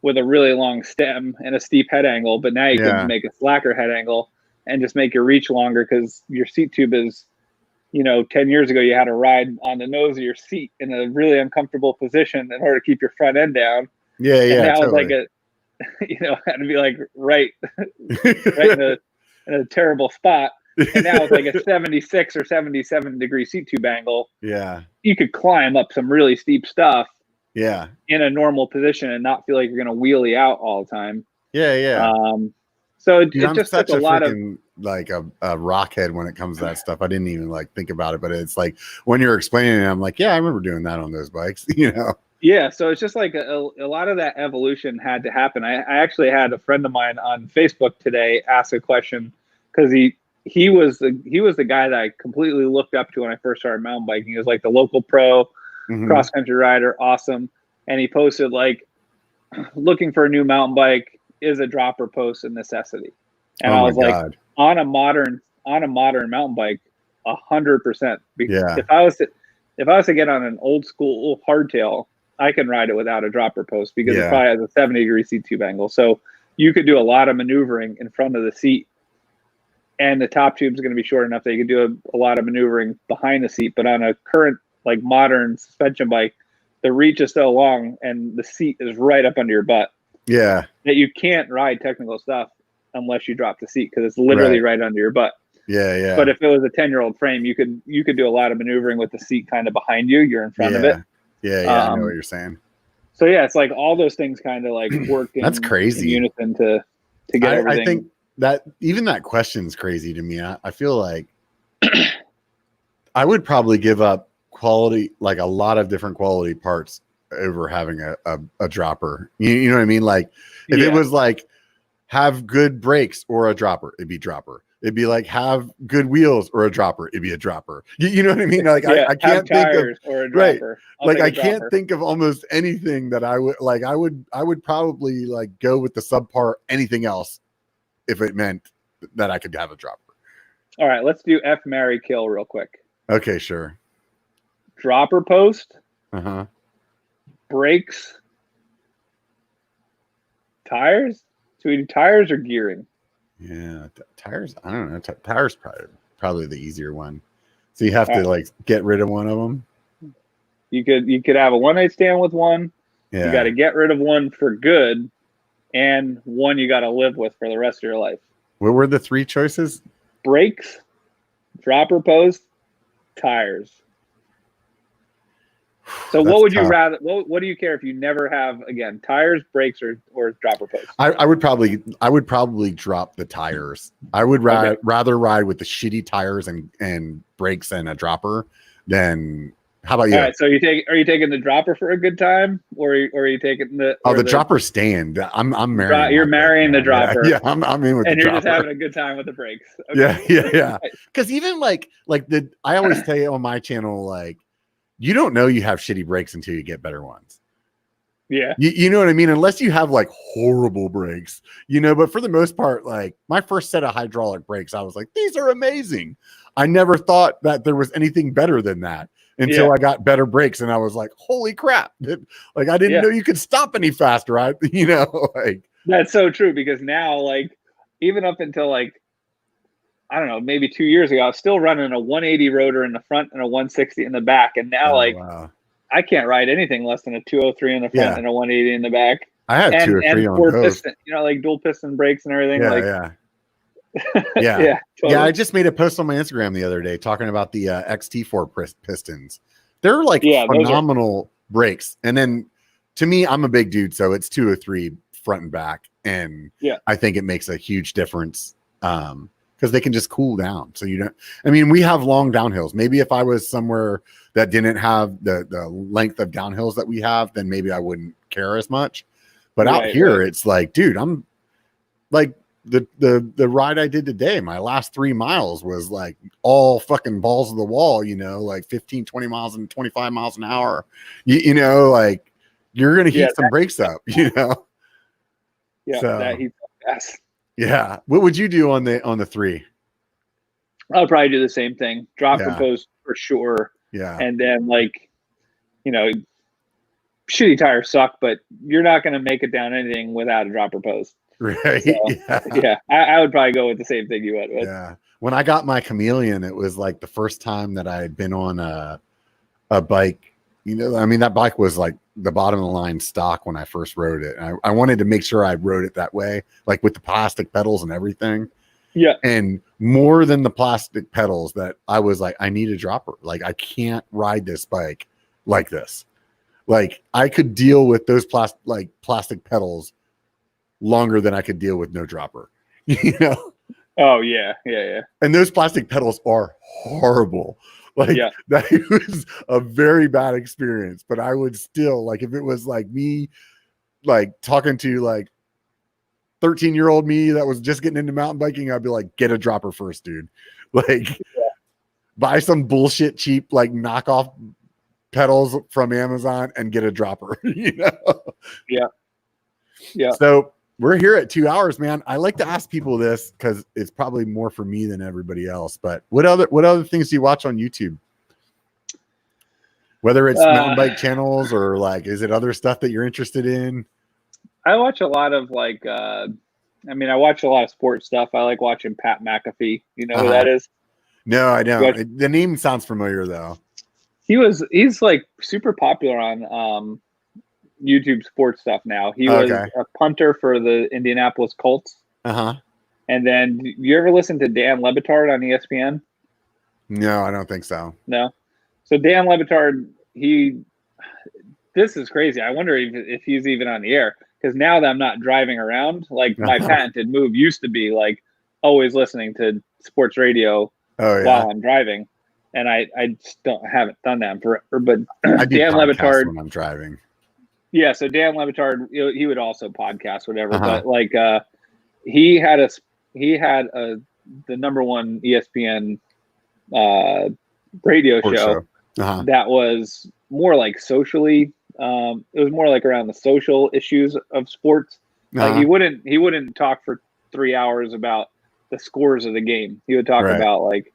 with a really long stem and a steep head angle, but now you can make a slacker head angle and just make your reach longer because your seat tube is, you know, 10 years ago you had to ride on the nose of your seat in a really uncomfortable position in order to keep your front end down. Yeah, and now totally. It's like you know, had to be like right in a terrible spot. And now it's like a 76 or 77 degree seat tube angle. Yeah. You could climb up some really steep stuff. Yeah. In a normal position and not feel like you're going to wheelie out all the time. Yeah. So it just took a lot of like a rockhead when it comes to that stuff. I didn't even like think about it, but it's like when you're explaining it, I'm like, yeah, I remember doing that on those bikes, you know? Yeah. So it's just like a lot of that evolution had to happen. I actually had a friend of mine on Facebook today ask a question because he was the guy that I completely looked up to when I first started mountain biking. He was like the local pro cross country rider, awesome. And he posted like, looking for a new mountain bike, is a dropper post a necessity? And I was like, on a modern mountain bike, 100%. Yeah. If I was to get on an old school hardtail, I can ride it without a dropper post because it probably has a 70 degree seat tube angle. So you could do a lot of maneuvering in front of the seat, and the top tube is going to be short enough that you can do a lot of maneuvering behind the seat. But on a current like modern suspension bike, the reach is so long and the seat is right up under your butt. Yeah. That you can't ride technical stuff unless you drop the seat because it's literally right under your butt. Yeah. But if it was a 10-year-old frame, you could do a lot of maneuvering with the seat kind of behind you. You're in front of it. Yeah. I know what you're saying. So yeah, it's like all those things kind of like work in, That's crazy. in unison to get everything. I think that even that question's crazy to me. I feel like I would probably give up quality, like a lot of different quality parts over having a dropper. You know what I mean? Like if it was like have good brakes or a dropper, it'd be dropper. It'd be like have good wheels or a dropper, it'd be a dropper. You know what I mean? Like I can't think of or a dropper. Like I can't think of almost anything that I would like. I would probably like go with the subpar anything else if it meant that I could have a dropper. All right, let's do F, marry, kill real quick. Okay, sure. Dropper post. Uh-huh. Brakes. Tires. So we do tires or gearing? Yeah, tires. I don't know. Tires probably the easier one. So you have to like get rid of one of them. You could have a one-night stand with one. Yeah. You got to get rid of one for good, and one you got to live with for the rest of your life. What were the three choices? Brakes, dropper post, tires. So what would you rather? What do you care if you never have again? Tires, brakes, or dropper post? I would probably drop the tires. I would rather ride with the shitty tires and brakes and a dropper than. How about you? All right, so are you taking the dropper for a good time, or are you taking the? The dropper stand. I'm marrying. You're marrying the dropper. Yeah, I'm in with the dropper. And you're just having a good time with the brakes. Okay. Yeah. Because even like I always tell you on my channel, like, you don't know you have shitty brakes until you get better ones. Yeah. You know what I mean? Unless you have like horrible brakes, but for the most part, like my first set of hydraulic brakes, I was like, these are amazing. I never thought that there was anything better than that until I got better brakes. And I was like, holy crap. Like, I didn't know you could stop any faster. Like that's so true, because now, like, even up until like, I don't know, maybe 2 years ago, I was still running a 180 rotor in the front and a 160 in the back. And now, wow. I can't ride anything less than a 203 in the front and a 180 in the back. I had 203 on both. Piston, like dual piston brakes and everything. Yeah. Totally. Yeah, I just made a post on my Instagram the other day talking about the XT4 pistons. They're like phenomenal brakes. And then to me, I'm a big dude, so it's 203 front and back. And I think it makes a huge difference. Because they can just cool down. So we have long downhills. Maybe if I was somewhere that didn't have the length of downhills that we have, then maybe I wouldn't care as much. But out here, it's like, dude, I'm like the ride I did today, my last 3 miles was like all fucking balls of the wall, like 15, 20 miles and 25 miles an hour. Like you're going to heat some brakes up, Yeah, so, that heats up fast. Yeah. What would you do on the 3? I'll probably do the same thing. Dropper post for sure. Yeah. And then shitty tires suck, but you're not going to make it down anything without a dropper post. Right. So, I would probably go with the same thing you would. Yeah. When I got my Chameleon, it was like the first time that I had been on a bike. That bike was like the bottom of the line stock when I first rode it. I wanted to make sure I rode it that way, like with the plastic pedals and everything. Yeah. And more than the plastic pedals, that I was like, I need a dropper. Like, I can't ride this bike like this. Like, I could deal with those plastic pedals longer than I could deal with no dropper. Oh yeah. And those plastic pedals are horrible. Like that was a very bad experience, but I would still, like, if it was like me, like talking to like 13-year-old me that was just getting into mountain biking, I'd be like, get a dropper first, dude. Like buy some bullshit cheap, like knockoff pedals from Amazon and get a dropper, Yeah. So we're here at 2 hours, man. I like to ask people this because it's probably more for me than everybody else. But what other things do you watch on YouTube? Whether it's mountain bike channels or like, is it other stuff that you're interested in? I watch a lot of I watch a lot of sports stuff. I like watching Pat McAfee. You know who that is? No, I don't. The name sounds familiar though. He's like super popular on YouTube sports stuff now. He was a punter for the Indianapolis Colts. Uh-huh. And then, you ever listen to Dan Le Batard on ESPN? No, I don't think so. No. So Dan Le Batard, the this is crazy. I wonder if he's even on the air, because now that I'm not driving around, like my patented move used to be like always listening to sports radio while I'm driving. And I just haven't done that forever. But I do Dan Le Batard when I'm driving. Yeah, so Dan Le Batard, he would also podcast, whatever. But like, he had the number one ESPN radio show that was more like socially. It was more like around the social issues of sports. Like he wouldn't talk for 3 hours about the scores of the game. He would talk about like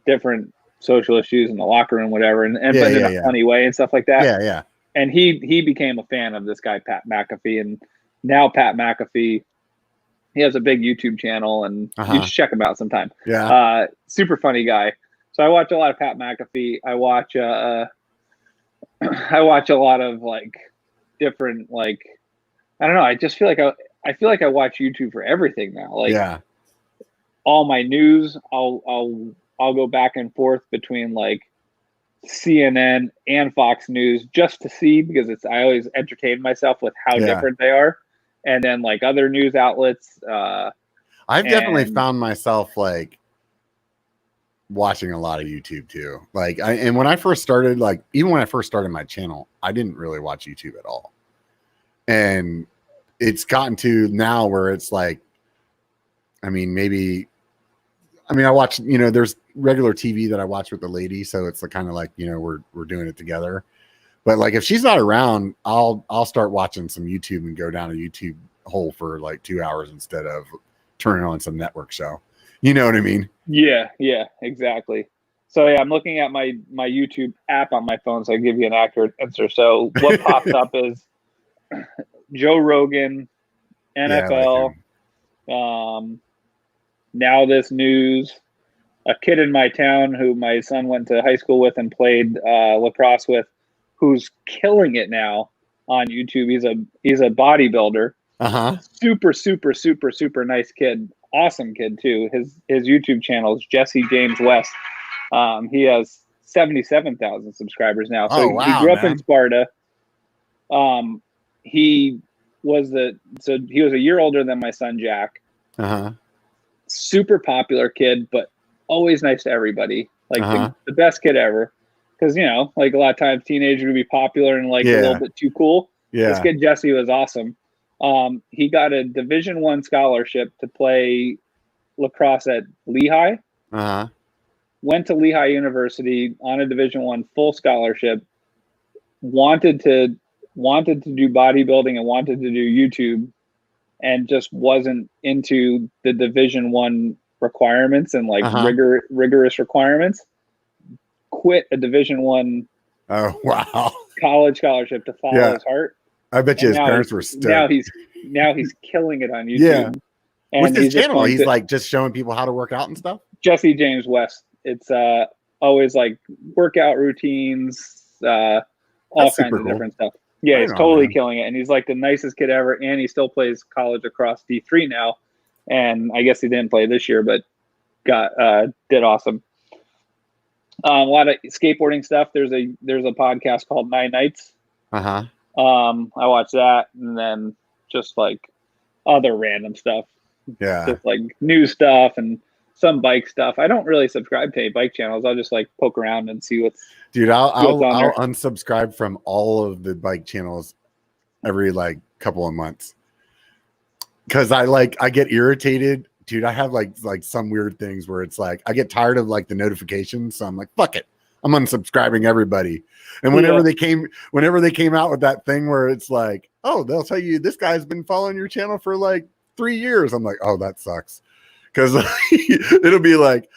different social issues in the locker room, whatever, and but in a funny way and stuff like that. Yeah, yeah. And he became a fan of this guy, Pat McAfee, and now Pat McAfee, he has a big YouTube channel, and you should check him out sometime. Yeah. Super funny guy. So I watch a lot of Pat McAfee. I watch a lot of like different, like, I don't know. I just feel like I watch YouTube for everything now. Like all my news, I'll go back and forth between like CNN and Fox News just to see, because I always entertain myself with how different they are. And then like other news outlets. I've definitely found myself like watching a lot of YouTube too. Like and when I first started, like even when I first started my channel, I didn't really watch YouTube at all. And it's gotten to now where it's like, I watch, there's regular TV that I watch with the lady. So it's kind of like, we're doing it together. But like, if she's not around, I'll start watching some YouTube and go down a YouTube hole for like 2 hours instead of turning on some network show. You know what I mean? Yeah, exactly. So yeah, I'm looking at my YouTube app on my phone, so I give you an accurate answer. So what popped up is Joe Rogan, NFL, Now This News, a kid in my town who my son went to high school with and played lacrosse with, who's killing it now on YouTube. He's a bodybuilder. Super, super, super, super nice kid. Awesome kid too. His YouTube channel is Jesse James West. He has 77,000 subscribers now. So he grew up in Sparta. He was a year older than my son Jack. Super popular kid, but always nice to everybody. Like the best kid ever. Because like a lot of times teenagers would be popular and like a little bit too cool. This kid Jesse was awesome. He got a Division I scholarship to play lacrosse at Lehigh. Went to Lehigh University on a Division I full scholarship. Wanted to do bodybuilding and wanted to do YouTube, and just wasn't into the Division I requirements and like rigorous requirements. Quit a Division I college scholarship to follow his heart. I bet you his parents were stoked. Now he's killing it on YouTube. Yeah. And what's his channel? He's like just showing people how to work out and stuff. Jesse James West. It's always like workout routines, all kinds of different stuff. Yeah, he's totally killing it, and he's like the nicest kid ever. And he still plays college across D3 now. And I guess he didn't play this year, but did awesome. A lot of skateboarding stuff. There's a podcast called 9 Nights. I watch that, and then just like other random stuff. Yeah, just like news stuff and some bike stuff. I don't really subscribe to any bike channels. I'll just like poke around and see what's. Dude, I'll unsubscribe from all of the bike channels every like couple of months because I get irritated. Dude, I have like some weird things where it's like I get tired of like the notifications, so I'm like, fuck it, I'm unsubscribing everybody. And whenever they came out with that thing where it's like, oh, they'll tell you this guy's been following your channel for like 3 years, I'm like, oh, that sucks, because it'll be like,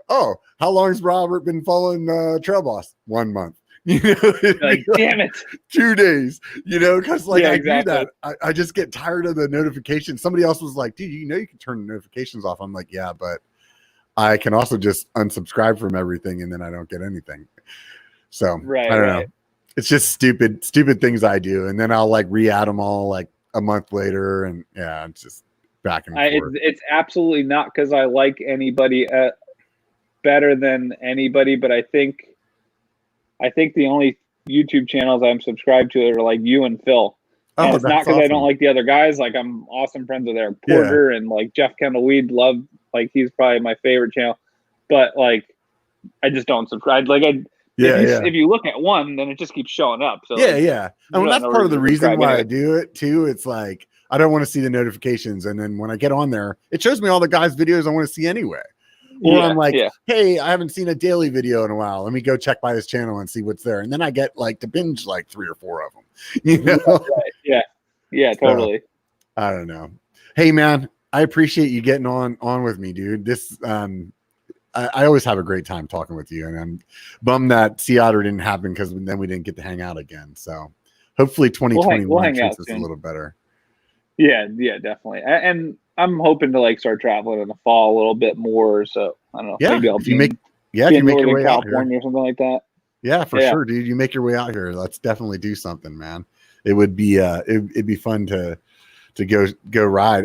oh, how long has Robert been following Trail Boss? 1 month. Like, damn it, 2 days, because like I do that. I just get tired of the notifications. Somebody else was like, dude, you can turn the notifications off. I'm like, yeah, but I can also just unsubscribe from everything and then I don't get anything. So I don't know. It's just stupid things I do. And then I'll like re-add them all like a month later. And yeah, it's just back and forth. It's absolutely not because I like anybody better than anybody, but I think the only YouTube channels I'm subscribed to are like you and Phil. And it's not because I don't like the other guys. Like, I'm awesome friends with Eric Porter and like Jeff Kendall Weed. Love, like, he's probably my favorite channel. But like, I just don't subscribe. Like, if you look at one, then it just keeps showing up. So I mean, that's part of the reason why I do it too. It's like I don't want to see the notifications, and then when I get on there, it shows me all the guys' videos I want to see anyway. Or I'm like, hey, I haven't seen a daily video in a while. Let me go check by his channel and see what's there. And then I get like to binge like 3 or 4 of them. You know? Right. Yeah, totally. So, I don't know. Hey man, I appreciate you getting on with me, dude. This I always have a great time talking with you, and I'm bummed that Sea Otter didn't happen because then we didn't get to hang out again. So hopefully 2021 treats us a little better. Yeah, definitely. And I'm hoping to like start traveling in the fall a little bit more. So I don't know. Yeah, maybe if you make your way out here or something like that. Yeah, for sure, dude. You make your way out here. Let's definitely do something, man. It would be it'd be fun to go ride.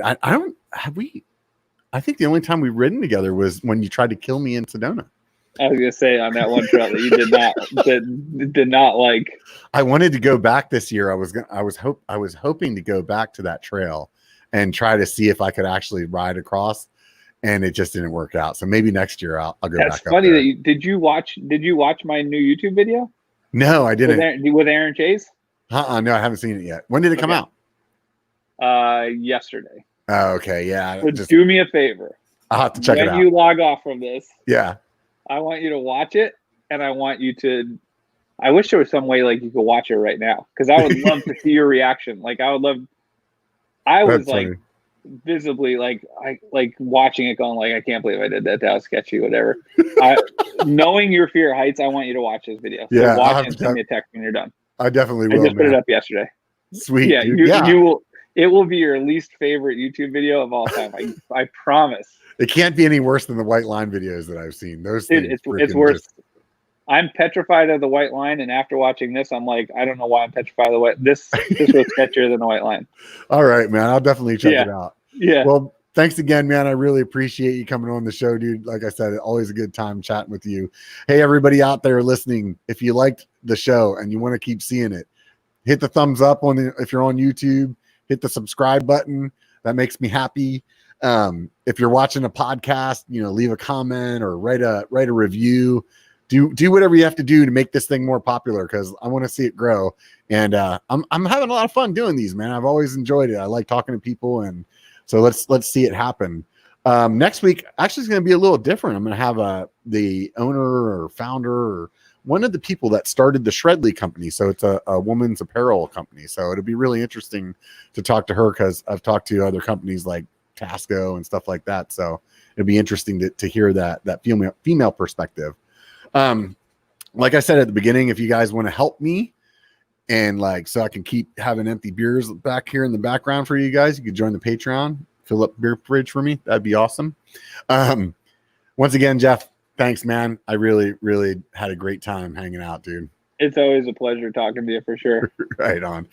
I think the only time we've ridden together was when you tried to kill me in Sedona. I was gonna say on that one trail that you did not like. I wanted to go back this year. I was hoping to go back to that trail and try to see if I could actually ride across, and it just didn't work out. So maybe next year I'll go back. That's funny that did you watch my new YouTube video? No, I didn't. With Aaron Chase? No, I haven't seen it yet. When did it come out? Yesterday. Oh, okay, yeah. So do me a favor. I'll have to check it out. When you log off from this, I want you to watch it, and I want you to. I wish there was some way like you could watch it right now, because I would love to see your reaction. Like I would love. I was like visibly like watching it, going like, I can't believe I did that. That was sketchy. Whatever. Knowing your fear of heights, I want you to watch this video. So watch and send me a text when you're done. I definitely will. I just put it up yesterday. Sweet. Yeah, you will. It will be your least favorite YouTube video of all time. I promise. It can't be any worse than the white line videos that I've seen. Those things, it's worse. I'm petrified of the white line, and after watching this, I'm like, I don't know why I'm petrified of the white. This was sketchier than the white line. All right, man. I'll definitely check it out. Yeah. Well, thanks again, man. I really appreciate you coming on the show, dude. Like I said, always a good time chatting with you. Hey, everybody out there listening, if you liked the show and you want to keep seeing it, hit the thumbs up if you're on YouTube. Hit the subscribe button. That makes me happy. If you're watching a podcast, leave a comment or write a review. Do whatever you have to do to make this thing more popular, because I want to see it grow. And I'm having a lot of fun doing these, man. I've always enjoyed it. I like talking to people, and so let's see it happen. Next week actually is going to be a little different. I'm going to have the owner or founder or one of the people that started the Shredley company. So it's a woman's apparel company. So it'll be really interesting to talk to her, because I've talked to other companies like Tasco and stuff like that. So it'll be interesting to hear that female perspective. Like I said at the beginning, if you guys want to help me and so I can keep having empty beers back here in the background for you guys, you could join the Patreon, fill up the beer fridge for me. That'd be awesome. Once again, Jeff, thanks, man. I really, really had a great time hanging out, dude. It's always a pleasure talking to you, for sure. Right on.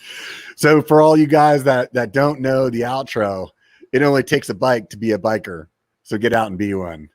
So for all you guys that don't know the outro, it only takes a bike to be a biker. So get out and be one.